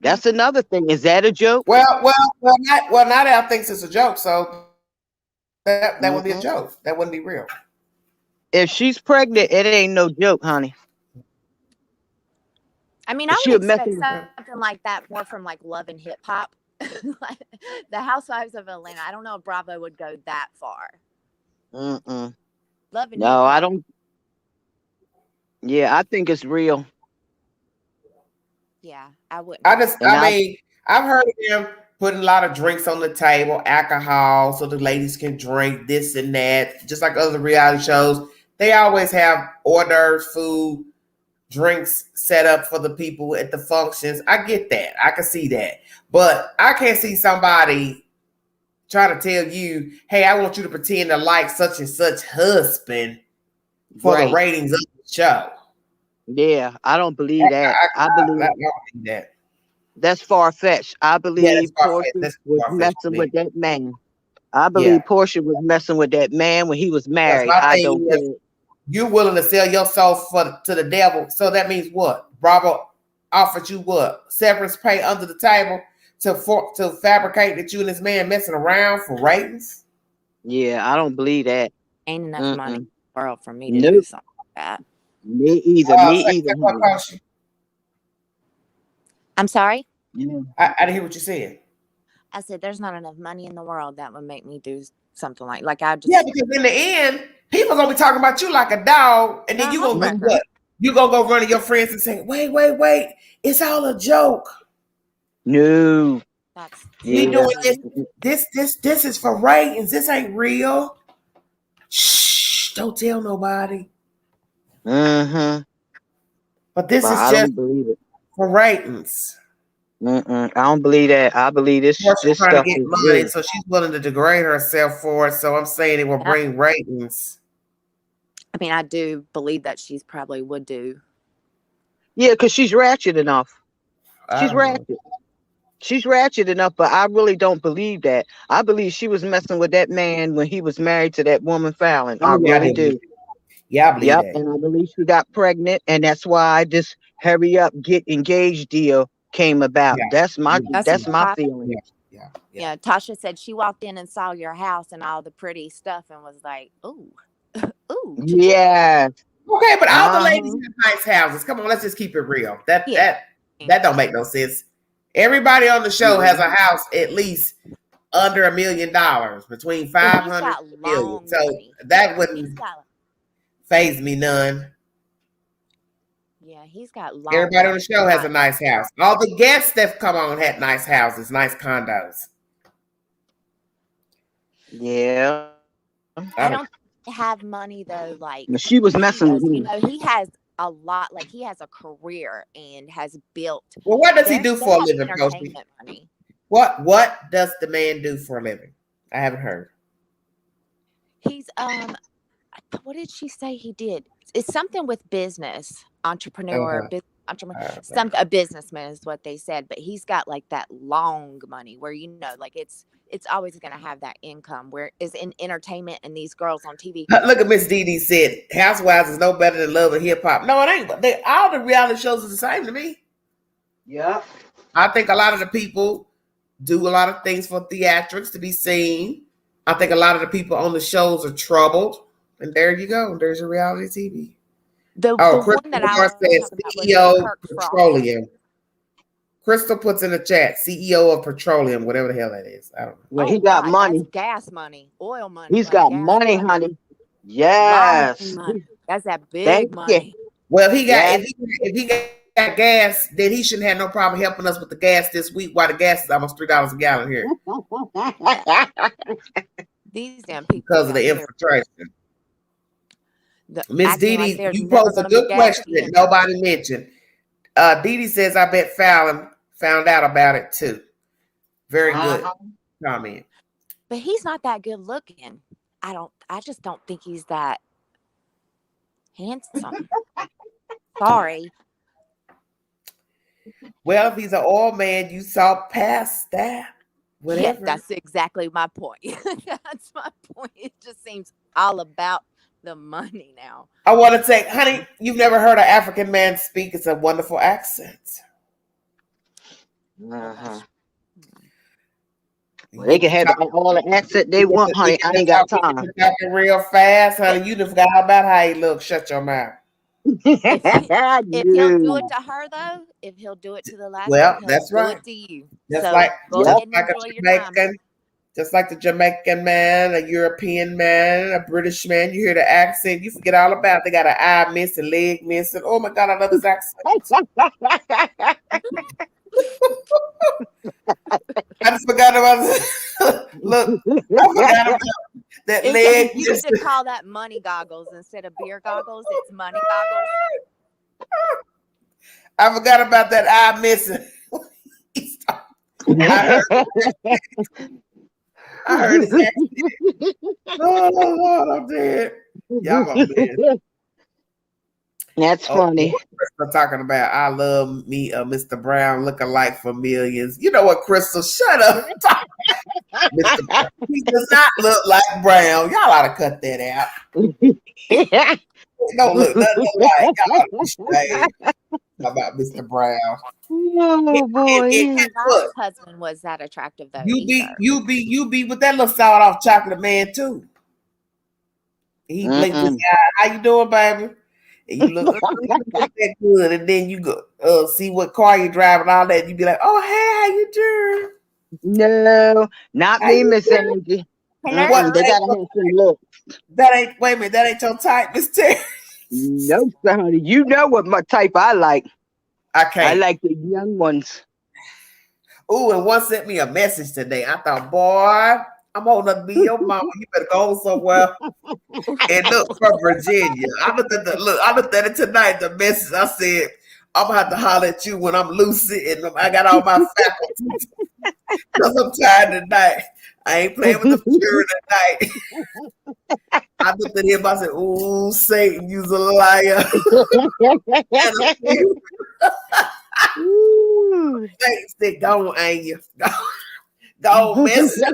That's another thing. Is that a joke? Well, Not Out thinks it's a joke, so that would be a joke. That wouldn't be real. If she's pregnant, it ain't no joke, honey. I mean, I would expect something like that more from like Love and Hip Hop. Like, the Housewives of Atlanta. I don't know if Bravo would go that far. Love and Hip Hop. I don't. Yeah, I think it's real. Yeah, I wouldn't. I've heard of them putting a lot of drinks on the table, alcohol, so the ladies can drink this and that. Just like other reality shows, they always have hors d'oeuvres, food, drinks set up for the people at the functions. I get that. I can see that. But I can't see somebody try to tell you, hey, I want you to pretend to like such and such husband for the ratings of the show. Yeah, I don't believe that. I believe that. That's far-fetched. I believe Porsha was messing with that man. I believe Porsha was messing with that man when he was married. I don't care. You're willing to sell your soul to the devil. So that means what? Bravo offered you what? Severance pay under the table to fabricate that you and this man messing around for ratings? Yeah, I don't believe that. Ain't enough money in the world for me to do something like that. Me either. I'm sorry? Yeah. I didn't hear what you said. I said there's not enough money in the world that would make me do something like I just. Yeah, because in the end, people gonna be talking about you like a dog, and then you gonna do what? You gonna go run to your friends and say, wait, it's all a joke. No. We doing this is for ratings. This ain't real. Shh, don't tell nobody. Mm-hmm. But this is just for ratings. I don't believe that. I believe this stuff to get is money, good. so she's willing to degrade herself for it. So I'm saying it will bring ratings. I mean, I do believe that she's probably would do. Yeah, because she's ratchet enough. She's ratchet. She's ratchet enough, but I really don't believe that. I believe she was messing with that man when he was married to that woman Falynn. I really do. Yeah, I believe that. And I believe she got pregnant, and that's why this hurry up, get engaged deal came about. That's my feeling. Yeah, Tasha said she walked in and saw your house and all the pretty stuff and was like, ooh. Ooh. Yeah. Okay, but all the ladies have nice houses. Come on, let's just keep it real. That don't make no sense. Everybody on the show has a house at least under $1 million, between 500 and $1 million. So that wouldn't faze me none. Yeah, he's got long. Everybody on the show has a nice house. All the guests that come on had nice houses, nice condos. Yeah. I don't have money though. Like she was messing with me. You know, he has a lot. Like he has a career and has built. Well, what does he do for a living, money. What does the man do for a living? I haven't heard. He's what did she say he did? It's something with business, entrepreneur, a businessman is what they said. But he's got like that long money where like it's always going to have that income. Where is in entertainment and these girls on TV. Look at Miss Dee said, Housewives is no better than Love and Hip Hop. No, it ain't. But all the reality shows are the same to me. Yeah, I think a lot of the people do a lot of things for theatrics to be seen. I think a lot of the people on the shows are troubled. And there you go. There's your reality TV. The one that I says CEO Petroleum. Crystal puts in the chat, CEO of Petroleum, whatever the hell that is. I don't know. Well, he got money. That's gas money, oil money. He's got money, honey. Yes. That's that big money. Well, if he got gas, then he shouldn't have no problem helping us with the gas this week. Why the gas is almost $3 a gallon here? These damn people. Because of the infiltration. Miss Dee, you posed a good question that nobody mentioned. Dee says, I bet Falynn found out about it too. Very good comment. But he's not that good looking. I just don't think he's that handsome. Sorry. Well, if he's an oil man, you saw past that. Whatever. Yeah, that's exactly my point. That's my point. It just seems all about the money now. I want to say, honey, you've never heard an African man speak. It's a wonderful accent. Well, they can have all the accent they want, honey. I ain't got time. Real fast, honey. You done forgot about how he looks. Shut your mouth. If he'll do it to her, though, if he'll do it to the last one, that's right. Do it to you. Just like a Jamaican. Just like the Jamaican man, a European man, a British man, you hear the accent, you forget all about it. They got an eye missing, leg missing. Oh my God, I love his accent. I just forgot about this. Look, I forgot about that leg. You should call that money goggles instead of beer goggles. It's money goggles. I forgot about that eye missing. I heard his accent. Oh Lord, I'm dead. Y'all are dead. That's funny. Crystal talking about I love me Mr. Brown looking like for millions. You know what, Crystal? Shut up. Mr. Brown. He does not look like Brown. Y'all ought to cut that out. Don't look nothing like y'all about Mr. Brown. Oh boy. My husband was that attractive though. You be with that little sawed off chocolate man too. He blinked his eye. How you doing, baby? And you look that good, and then you go see what car you driving, all that. You be like, "Oh, hey, how you doing?" No, not me, Miss Angie. They gotta have some look. That ain't. Wait a minute, that ain't your type, Miss Terry. No, honey. You know what my type I like. I like the young ones. Ooh, and one sent me a message today. I thought, boy, I'm old enough to be your mama. You better go somewhere and look from Virginia. I looked at it tonight. The message I said, I'm gonna have to holler at you when I'm lucid and I got all my faculties because I'm tired tonight. I ain't playing with the future tonight. I looked at him. I said, "Ooh, Satan, you's a liar." Satan said, "Go on, ain't you? Go on, miss." I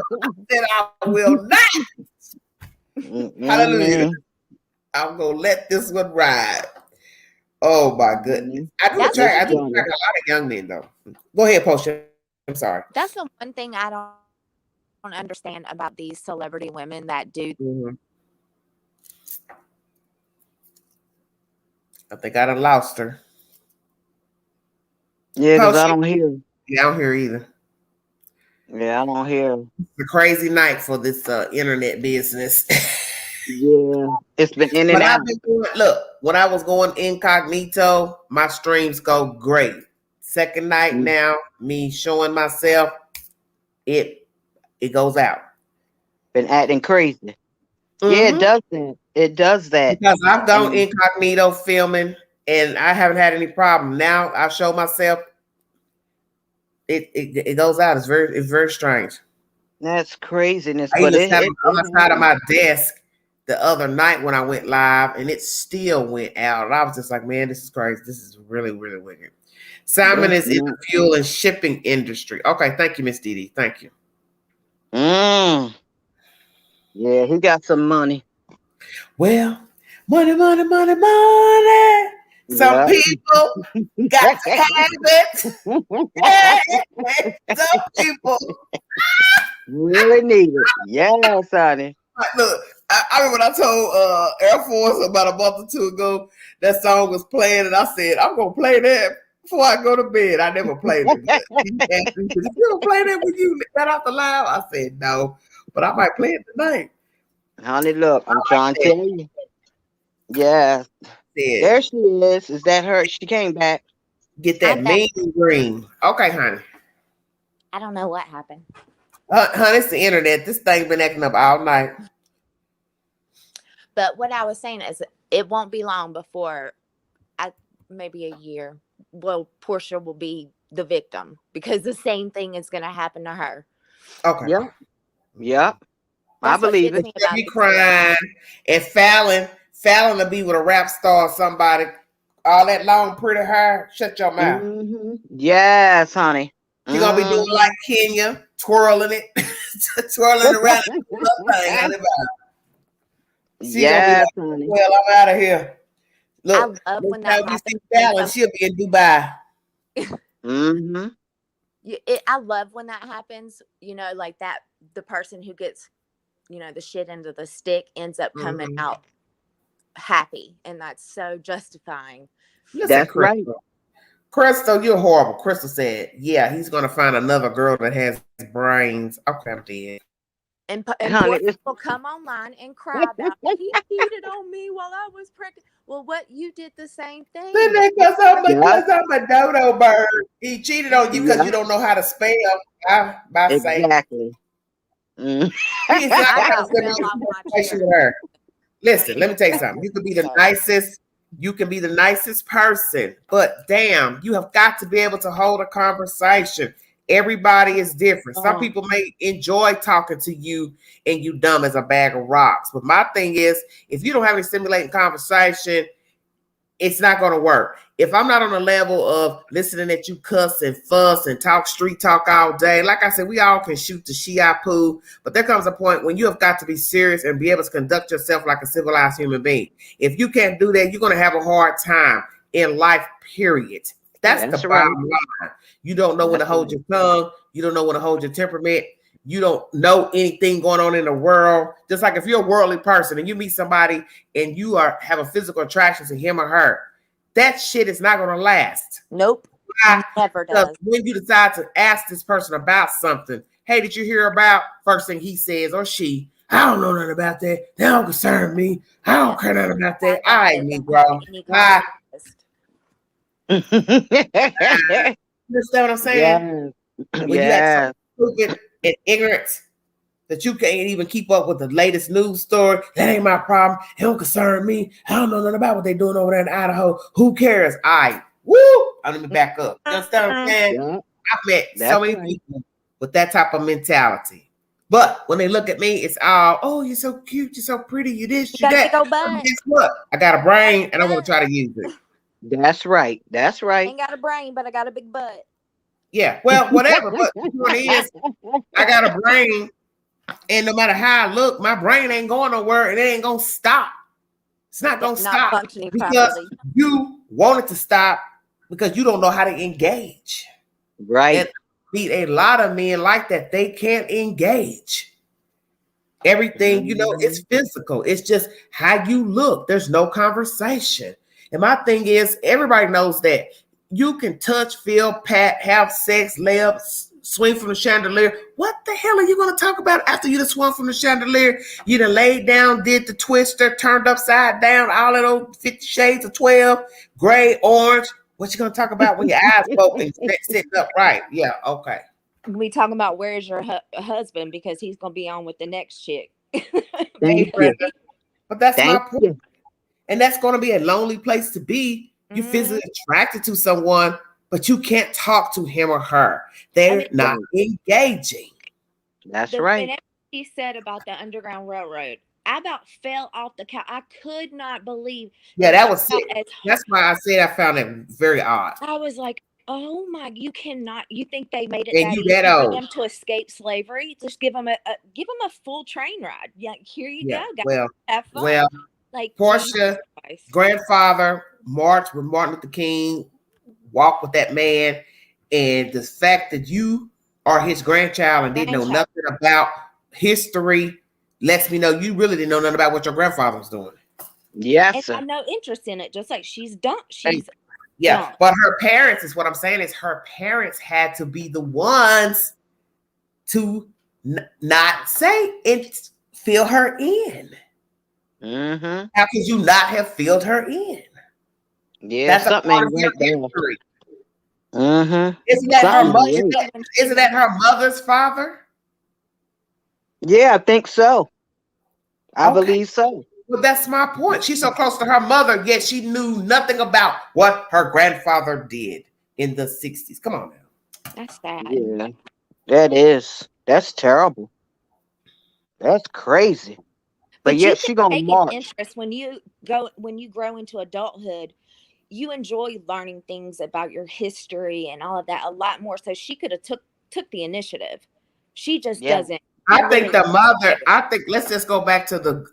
said, "I will not." Hallelujah. I'm gonna let this one ride. Oh my goodness! I do attract a lot of young men, though. Go ahead, Porsha. I'm sorry. That's the one thing I don't understand about these celebrity women that do. I think I done lost her. Yeah, because I don't hear. Yeah, I don't hear either. Yeah, I don't hear. It's a crazy night for this internet business. Yeah, it's been in and out. Look, when I was going incognito, my streams go great. Second night now, me showing myself, it goes out. Been acting crazy. Yeah, it does that. It does that. Because I've gone incognito filming and I haven't had any problem. Now I show myself, it goes out. It's very strange. That's craziness. I even sat on the side of my desk the other night when I went live, and it still went out. And I was just like, man, this is crazy. This is really, really wicked. Simon is in the fuel and shipping industry. Okay, thank you, Miss Dee. Thank you. Yeah, he got some money. Well, money. Some people got to have it. Some people really need it. Yes, honey. Look, I remember when I told Air Force about a month or two ago that song was playing, and I said, I'm going to play that before I go to bed. I never played it. You going to play that when you got off the live? I said, no, but I might play it tonight. Honey, look, I'm trying to tell you. Yeah. There she is. Is that her? She came back. Get that mean green. Okay, honey. I don't know what happened. Honey, it's the internet. This thing been acting up all night. But what I was saying is it won't be long before maybe a year. Well, Porsha will be the victim because the same thing is going to happen to her. Okay. Yep. I believe it. She'll be crying. And Falynn will be with a rap star or somebody. All that long, pretty hair. Shut your mouth. Yes, honey. You're going to be doing like Kenya, twirling it. Twirling around. Yes, honey. Well, I'm out of here. Look, I love when that happens. Falynn, she'll be in Dubai. I love when that happens. You know, like that, the person who gets, the shit into the stick ends up coming out happy. And that's so justifying. Listen, that's right. Crystal, you're horrible. Crystal said, yeah, he's going to find another girl that has brains. Okay, I'm dead. And Porsha will come online and cry about he cheated on me while I was pregnant. Well, you did the same thing. Because I'm a dodo bird. He cheated on you because you don't know how to spell. Exactly. He's not with her. Listen, let me tell you something. You could be the nicest You can be the nicest person, but damn, you have got to be able to hold a conversation. Everybody is different. Some people may enjoy talking to you and you dumb as a bag of rocks. But my thing is, if you don't have a stimulating conversation, it's not going to work. If I'm not on the level of listening at you cuss and fuss and talk street talk all day, like I said, we all can shoot the shia-poo, but there comes a point when you have got to be serious and be able to conduct yourself like a civilized human being. If you can't do that, you're going to have a hard time in life, period. That's the bottom line. You don't know when to hold your tongue. You don't know when to hold your temperament. You don't know anything going on in the world. Just like if you're a worldly person and you meet somebody and you have a physical attraction to him or her, that shit is not going to last. Nope. Never does. When you decide to ask this person about something, hey, did you hear about? First thing he says or she, I don't know nothing about that. That don't concern me. I don't care nothing about that. I ain't me, bro. Understand what I'm saying? When you act so stupid and ignorant that you can't even keep up with the latest news story, that ain't my problem. It don't concern me. I don't know nothing about what they're doing over there in Idaho. Who cares? Let me back up. You understand what I'm saying? Yeah. I've met so many people with that type of mentality. But when they look at me, it's all, oh, you're so cute, you're so pretty, you this, you that. Guess what? I got a brain and I want to try to use it. That's right. That's right. I ain't got a brain, but I got a big butt. Yeah, well, whatever. But the point is, I got a brain, and no matter how I look, my brain ain't going nowhere, and it ain't gonna stop. It's not gonna stop because you want it to stop because you don't know how to engage. Right. And meet a lot of men like that. They can't engage. Everything, it's physical. It's just how you look. There's no conversation. And my thing is, everybody knows that you can touch, feel, pat, have sex, lay up, swing from the chandelier. What the hell are you going to talk about after you done swung from the chandelier? You done laid down, did the twister, turned upside down, all of those 50 shades of 12, gray, orange. What you going to talk about when your eyes open, sitting up right? Yeah, okay. We talking about where's your husband because he's going to be on with the next chick. Thank you. But that's my point. And that's going to be a lonely place to be. You're physically attracted to someone, but you can't talk to him or her. They're not engaging. That's right. Whenever he said about the Underground Railroad, I about fell off the couch. I could not believe. Yeah, that was sick. That's why I said I found it very odd. I was like, oh my, you cannot. You think they made it that easy for them to escape slavery? Just give them a full train ride. Yeah, here you go. Guys. Have fun. Well, like Porsha, grandfather, marched with Martin Luther King, walked with that man, and the fact that you are his grandchild and didn't know nothing about history lets me know you really didn't know nothing about what your grandfather was doing. Yes, and I have no interest in it. Just like she's dumb. But her parents is what I'm saying is her parents had to be the ones to not say and fill her in. Mm-hmm. How could you not have filled her in? Yeah, that's something a part of right there. Mm-hmm. Isn't that her mother's father? Yeah, I think so. I believe so. Well, that's my point. She's so close to her mother, yet she knew nothing about what her grandfather did in the 60s. Come on now. That's sad. Yeah, that is. That's terrible. That's crazy. But yet she gonna march. Interest when you grow into adulthood, you enjoy learning things about your history and all of that a lot more. So she could have took the initiative. She just doesn't. I think the mother. Let's just go back to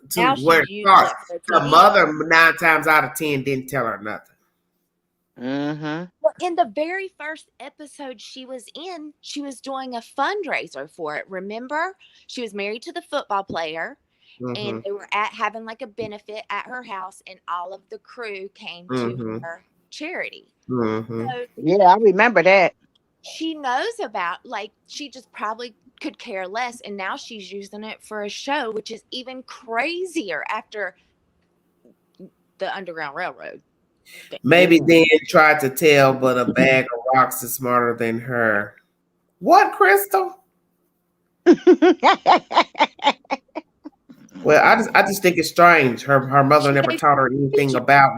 where it starts. The mother 9 times out of 10 didn't tell her nothing. Mm-hmm. Well, in the very first episode she was in, she was doing a fundraiser for it. Remember, she was married to the football player. Mm-hmm. And they were having like a benefit at her house, and all of the crew came to her charity. Mm-hmm. So yeah, I remember that. She knows about, she just probably could care less, and now she's using it for a show, which is even crazier after the Underground Railroad. Maybe then tried to tell, but a bag of rocks is smarter than her. What, Crystal? Well, I just think it's strange. Her mother never taught her anything about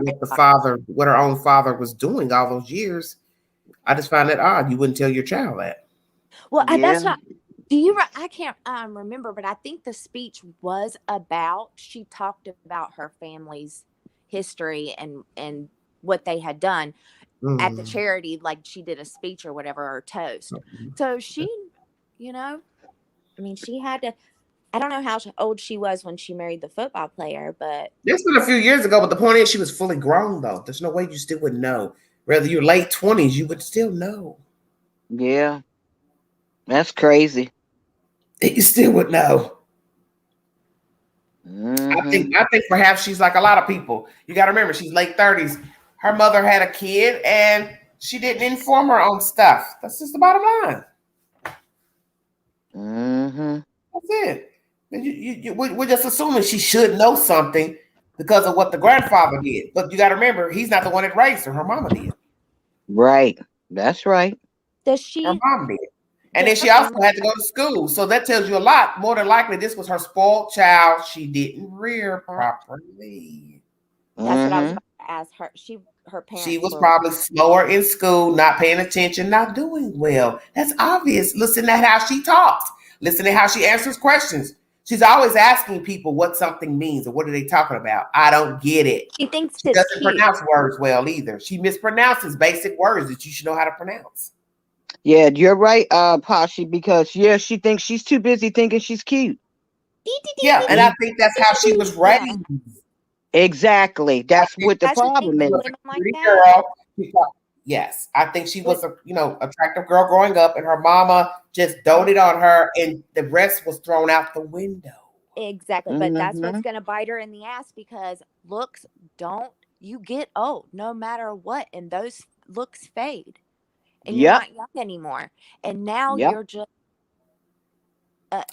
what her own father was doing all those years. I just find that odd. You wouldn't tell your child that. Well, Yeah. that's not. Do you? I can't remember, but I think the speech was about. She talked about her family's history and what they had done at the charity. Like she did a speech or whatever, or toast. So she, I mean, she had to. I don't know how old she was when she married the football player, but It's been a few years ago. But the point is, she was fully grown though. There's no way you still would know. Whether you're late 20s, you would still know. Yeah. That's crazy. You still would know. Mm-hmm. I think perhaps she's like a lot of people. You got to remember, she's late 30s. Her mother had a kid, and she didn't inform her on stuff. That's just the bottom line. Mm-hmm. That's it. We're just assuming she should know something because of what the grandfather did. But you got to remember, he's not the one that raised her. Her mama did. Right. That's right. does she? Her mom did. And then she also had to go to school. So that tells you a lot. More than likely, this was her spoiled child. She didn't rear properly. That's what I was about to ask her. Her parents. She was probably slower in school, not paying attention, not doing well. That's obvious. Listen to how she talks. Listen to how she answers questions. She's always asking people what something means or what are they talking about. I don't get it. She thinks she doesn't pronounce words well either. She mispronounces basic words that you should know how to pronounce. Yeah, you're right, Poshi, because she thinks she's too busy thinking she's cute. Yeah, and I think that's how she was raised. Exactly. That's what the problem is. Yes, I think she was a attractive girl growing up, and her mama just doted on her, and the rest was thrown out the window. Exactly, but that's what's going to bite her in the ass because looks you get old no matter what, and those looks fade, and you're not young anymore, and now you're just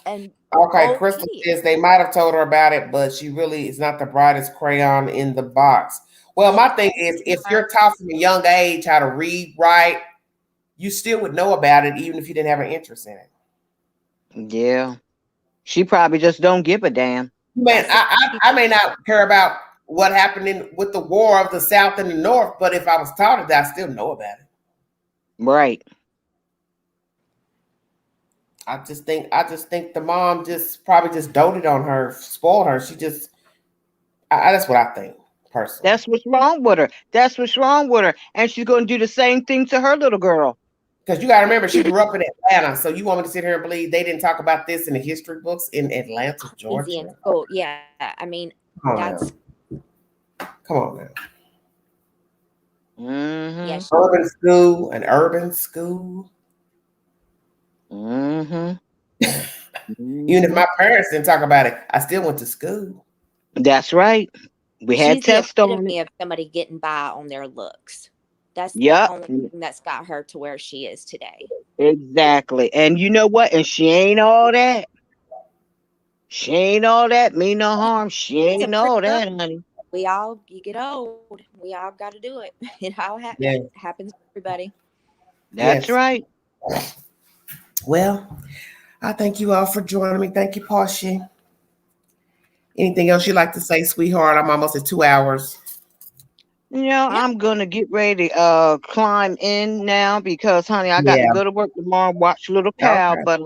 an okay. Crystal says they might have told her about it, but she really is not the brightest crayon in the box. Well, my thing is, if you're taught from a young age how to read, write, you still would know about it, even if you didn't have an interest in it. Yeah, she probably just don't give a damn. Man, I may not care about what happened with the war of the South and the North, but if I was taught it, I still know about it. Right. I just think the mom probably just doted on her, spoiled her. She just, that's what I think personally. That's what's wrong with her. And she's going to do the same thing to her little girl. Because you got to remember, she grew up in Atlanta. So you want me to sit here and believe they didn't talk about this in the history books in Atlanta, Georgia? Oh, yeah. I mean, that's... Come on now. Mm-hmm. Yes. An urban school. Mm-hmm. Even if my parents didn't talk about it, I still went to school. That's right. We had tests on me of somebody getting by on their looks. That's the only thing that's got her to where she is today. Exactly. And you know what? And she ain't all that. She ain't all that. Mean no harm. She ain't all that, honey. You get old. We all got to do it. It all happens. Yeah. It happens to everybody. That's right. Well, I thank you all for joining me. Thank you, Porsha. Anything else you'd like to say, sweetheart? I'm almost at 2 hours. I'm gonna get ready to climb in now because, honey, I got to go to work tomorrow. Watch Little Cow, but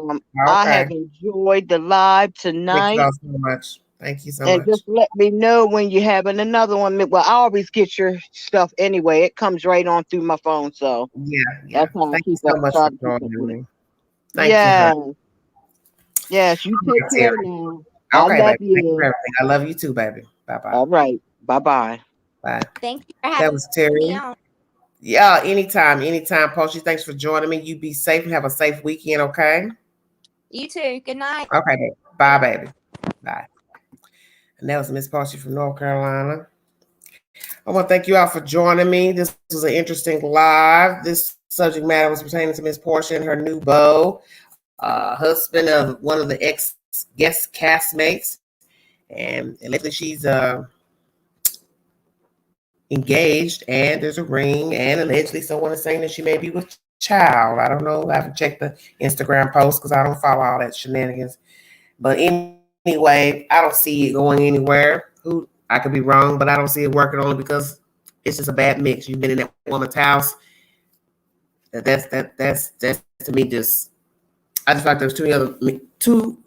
I have enjoyed the live tonight. Thank you so much. Thank you so much. And just let me know when you're having another one. Well, I always get your stuff anyway. It comes right on through my phone. So that's how I keep so much for joining me. Thank you. Yes, you take care now. Okay, I love baby. you. Thank you for everything. I love you too, baby. Bye-bye. All right. Bye-bye. Bye. Thank you for having that was Terry. Yeah, anytime, Porsha. Thanks for joining me. You be safe and have a safe weekend, okay? You too. Good night. Okay, baby. Bye, baby. Bye. And that was Miss Porsha from North Carolina. I want to thank you all for joining me. This was an interesting live. This subject matter was pertaining to Miss Porsha and her new beau, husband of one of the ex-guest castmates. And lately she's engaged, and there's a ring, and allegedly someone is saying that she may be with child. I don't know. I haven't checked the Instagram post because I don't follow all that shenanigans. But anyway, I don't see it going anywhere. I could be wrong, but I don't see it working only because it's just a bad mix. You've been in that woman's house. That's to me just. I just feel like there's too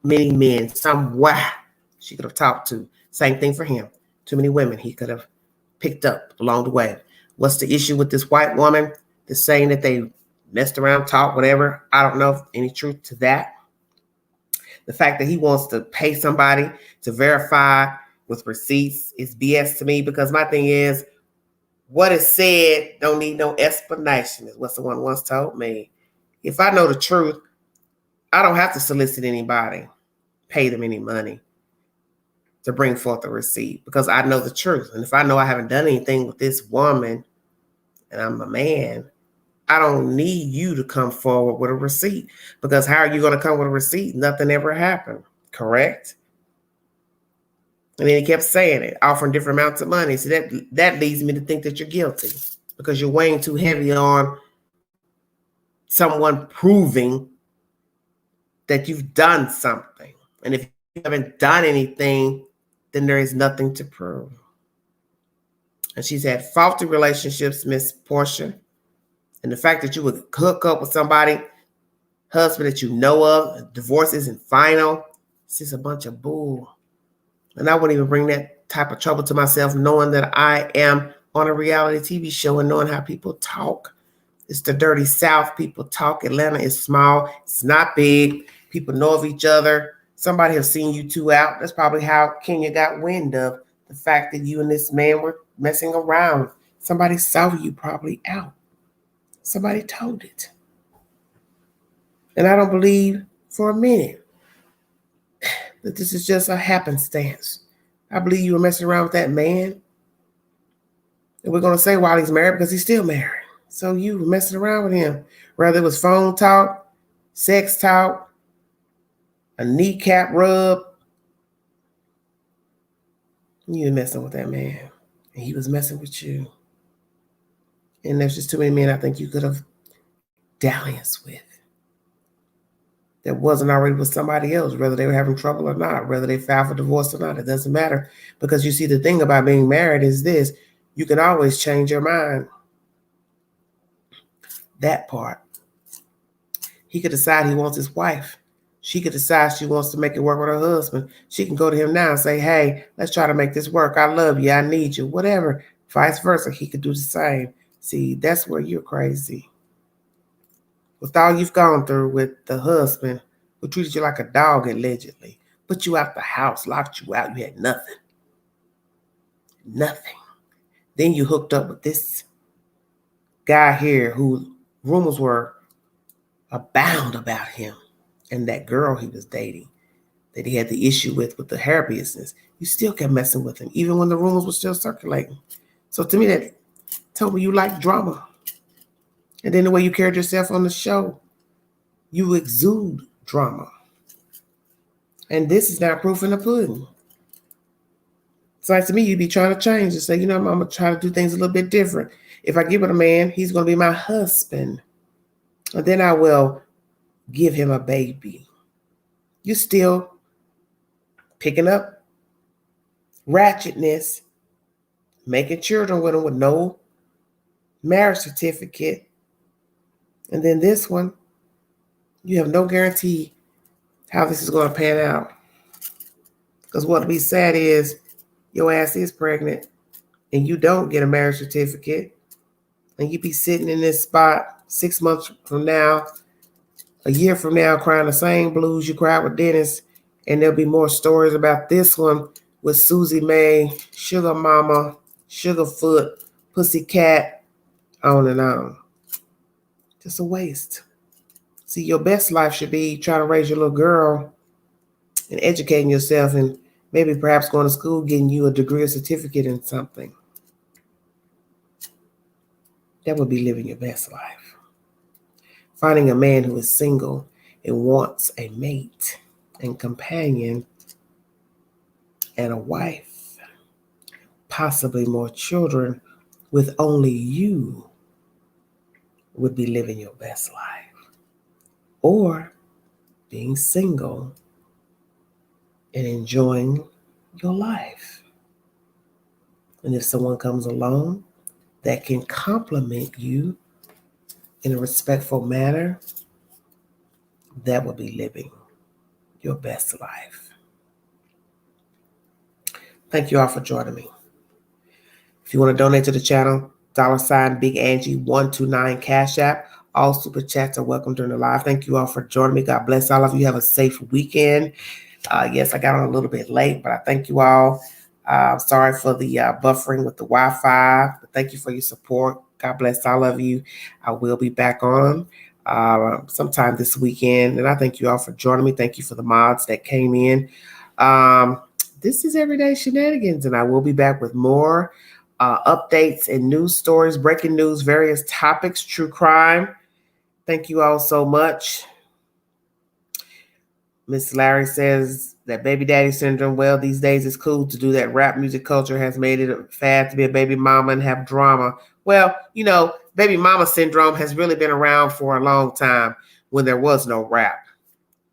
many men somewhere she could have talked to. Same thing for him. Too many women he could have picked up along the way. What's the issue with this white woman that's saying that they messed around, talked, whatever? I don't know if any truth to that. The fact that he wants to pay somebody to verify with receipts is BS to me, because my thing is, what is said don't need no explanation, is what someone once told me. If I know the truth, I don't have to solicit anybody, pay them any money to bring forth a receipt, because I know the truth. And if I know I haven't done anything with this woman and I'm a man, I don't need you to come forward with a receipt, because how are you going to come with a receipt? Nothing ever happened, correct? And then he kept saying it, offering different amounts of money. So that leads me to think that you're guilty, because you're weighing too heavy on someone proving that you've done something. And if you haven't done anything, then there is nothing to prove. And she's had faulty relationships, Miss Porsha. And the fact that you would hook up with somebody, husband that you know of, divorce isn't final, it's just a bunch of bull. And I wouldn't even bring that type of trouble to myself, knowing that I am on a reality TV show and knowing how people talk. It's the dirty South. People talk. Atlanta is small. It's not big. People know of each other. Somebody has seen you two out. That's probably how Kenya got wind of the fact that you and this man were messing around. Somebody saw you probably out. Somebody told it. And I don't believe for a minute that this is just a happenstance. I believe you were messing around with that man. And we're going to say while he's married, because he's still married. So you were messing around with him. Whether it was phone talk, sex talk, a kneecap rub, you were messing with that man. And he was messing with you. And there's just too many men I think you could have dalliance with that wasn't already with somebody else, whether they were having trouble or not, whether they filed for divorce or not. It doesn't matter, because you see, the thing about being married is this: you can always change your mind. That part. He could decide he wants his wife. She could decide she wants to make it work with her husband. She can go to him now and say, hey, let's try to make this work. I love you. I need you. Whatever. Vice versa. He could do the same. See, that's where you're crazy. With all you've gone through with the husband who treated you like a dog, allegedly, put you out the house, locked you out, you had nothing. Nothing. Then you hooked up with this guy here who rumors were abound about him and that girl he was dating that he had the issue with the hair business. You still kept messing with him, even when the rumors were still circulating. So to me, that told me you like drama. And then the way you carried yourself on the show, you exude drama. And this is not proof in the pudding. It's like, to me, you'd be trying to change and say, I'm going to try to do things a little bit different. If I give it a man, he's going to be my husband. And then I will give him a baby. You're still picking up ratchetness, making children with him with no marriage certificate. And then this one, you have no guarantee how this is going to pan out. Because what we said is, your ass is pregnant and you don't get a marriage certificate, and you be sitting in this spot 6 months from now, a year from now, crying the same blues you cried with Dennis. And there'll be more stories about this one with Susie Mae, Sugar Mama, Sugarfoot, Pussycat, on and on. Just a waste. See, your best life should be trying to raise your little girl and educating yourself, and maybe perhaps going to school, getting you a degree or certificate in something. That would be living your best life. Finding a man who is single and wants a mate and companion and a wife, possibly more children, with only you, would be living your best life. Or being single and enjoying your life. And if someone comes along that can compliment you in a respectful manner, that will be living your best life. Thank you all for joining me. If you want to donate to the channel, $ Big Angie 129 Cash App. All super chats are welcome during the live. Thank you all for joining me. God bless all of you. Have a safe weekend. Yes, I got on a little bit late, but I thank you all. Sorry for the buffering with the Wi-Fi, but thank you for your support. God bless all of you. I will be back on sometime this weekend, and I thank you all for joining me. Thank you for the mods that came in. This is Everyday Shenanigans, and I will be back with more updates and news stories, breaking news, various topics, true crime. Thank you all so much. Miss Larry says that baby daddy syndrome, well, these days it's cool to do that. Rap music culture has made it a fad to be a baby mama and have drama. Well, you know, baby mama syndrome has really been around for a long time when there was no rap.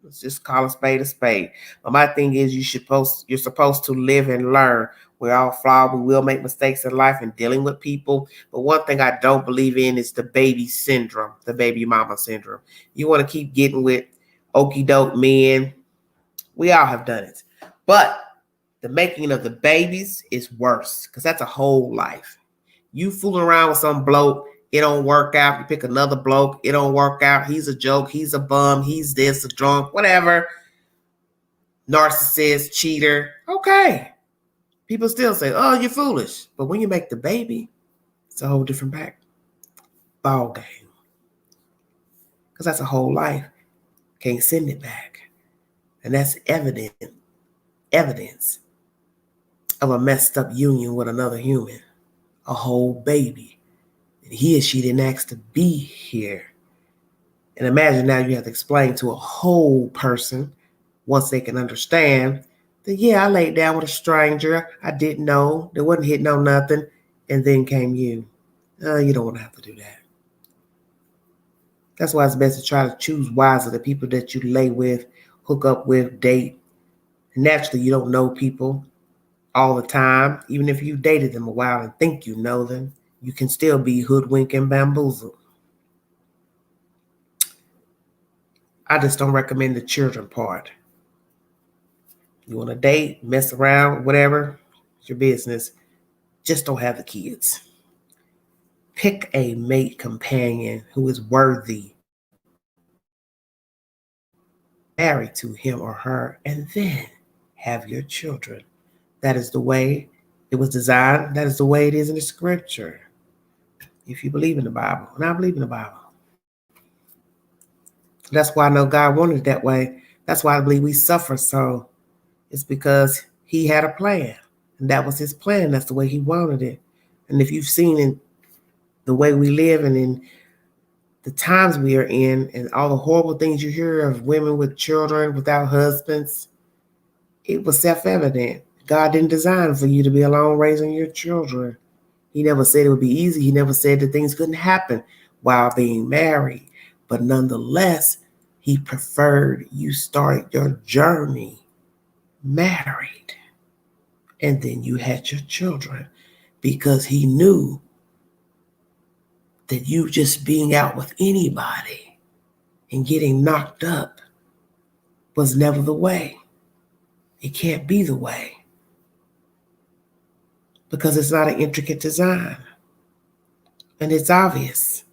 Let's just call a spade a spade. But my thing is you're supposed to live and learn. We're all flawed. We will make mistakes in life and dealing with people. But one thing I don't believe in is the baby syndrome, the baby mama syndrome. You want to keep getting with okie doke men. We all have done it. But the making of the babies is worse because that's a whole life. You fooling around with some bloke, it don't work out. You pick another bloke, it don't work out. He's a joke. He's a bum. He's this, a drunk, whatever. Narcissist, cheater. Okay. People still say, oh, you're foolish. But when you make the baby, it's a whole different ball game. Because that's a whole life. Can't send it back. And that's evidence of a messed up union with another human. A whole baby. And he or she didn't ask to be here. And imagine now you have to explain to a whole person, once they can understand, that yeah, I laid down with a stranger. I didn't know. There wasn't hitting on nothing. And then came you. You don't want to have to do that. That's why it's best to try to choose wisely the people that you lay with, hook up with, date. Naturally, you don't know people all the time. Even if you dated them a while and think you know them, you can still be hoodwinked and bamboozled. I just don't recommend the children part. You want to date, mess around, whatever, it's your business. Just don't have the kids. Pick a mate companion who is worthy. Marry to him or her, and then have your children. That is the way it was designed. That is the way it is in the scripture. If you believe in the Bible, and I believe in the Bible. That's why I know God wanted it that way. That's why I believe we suffer so. It's because he had a plan, and that was his plan. That's the way he wanted it. And if you've seen in the way we live and in the times we are in and all the horrible things you hear of women with children without husbands, it was self-evident. God didn't design for you to be alone raising your children. He never said it would be easy. He never said that things couldn't happen while being married. But nonetheless, he preferred you start your journey married. And then you had your children because he knew that you just being out with anybody and getting knocked up was never the way. It can't be the way because it's not an intricate design. And it's obvious.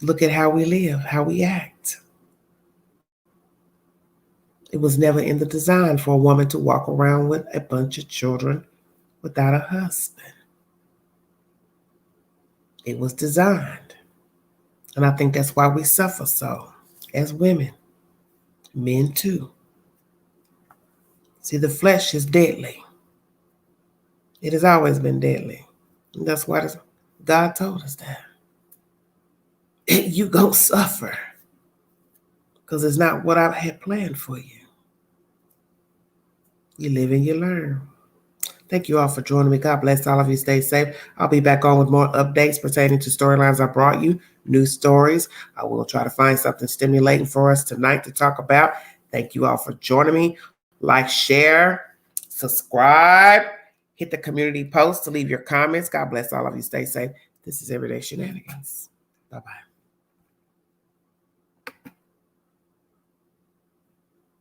Look at how we live, how we act. It was never in the design for a woman to walk around with a bunch of children without a husband. It was designed. And I think that's why we suffer so as women, men too. See, the flesh is deadly. It has always been deadly. And that's why God told us that. You gonna suffer because it's not what I had planned for you. You live and you learn. Thank you all for joining me. God bless all of you. Stay safe. I'll be back on with more updates pertaining to storylines I brought you, new stories. I will try to find something stimulating for us tonight to talk about. Thank you all for joining me. like, share, subscribe, hit the community post to leave your comments. God bless all of you. Stay safe. This is Everyday Shenanigans. Bye-bye.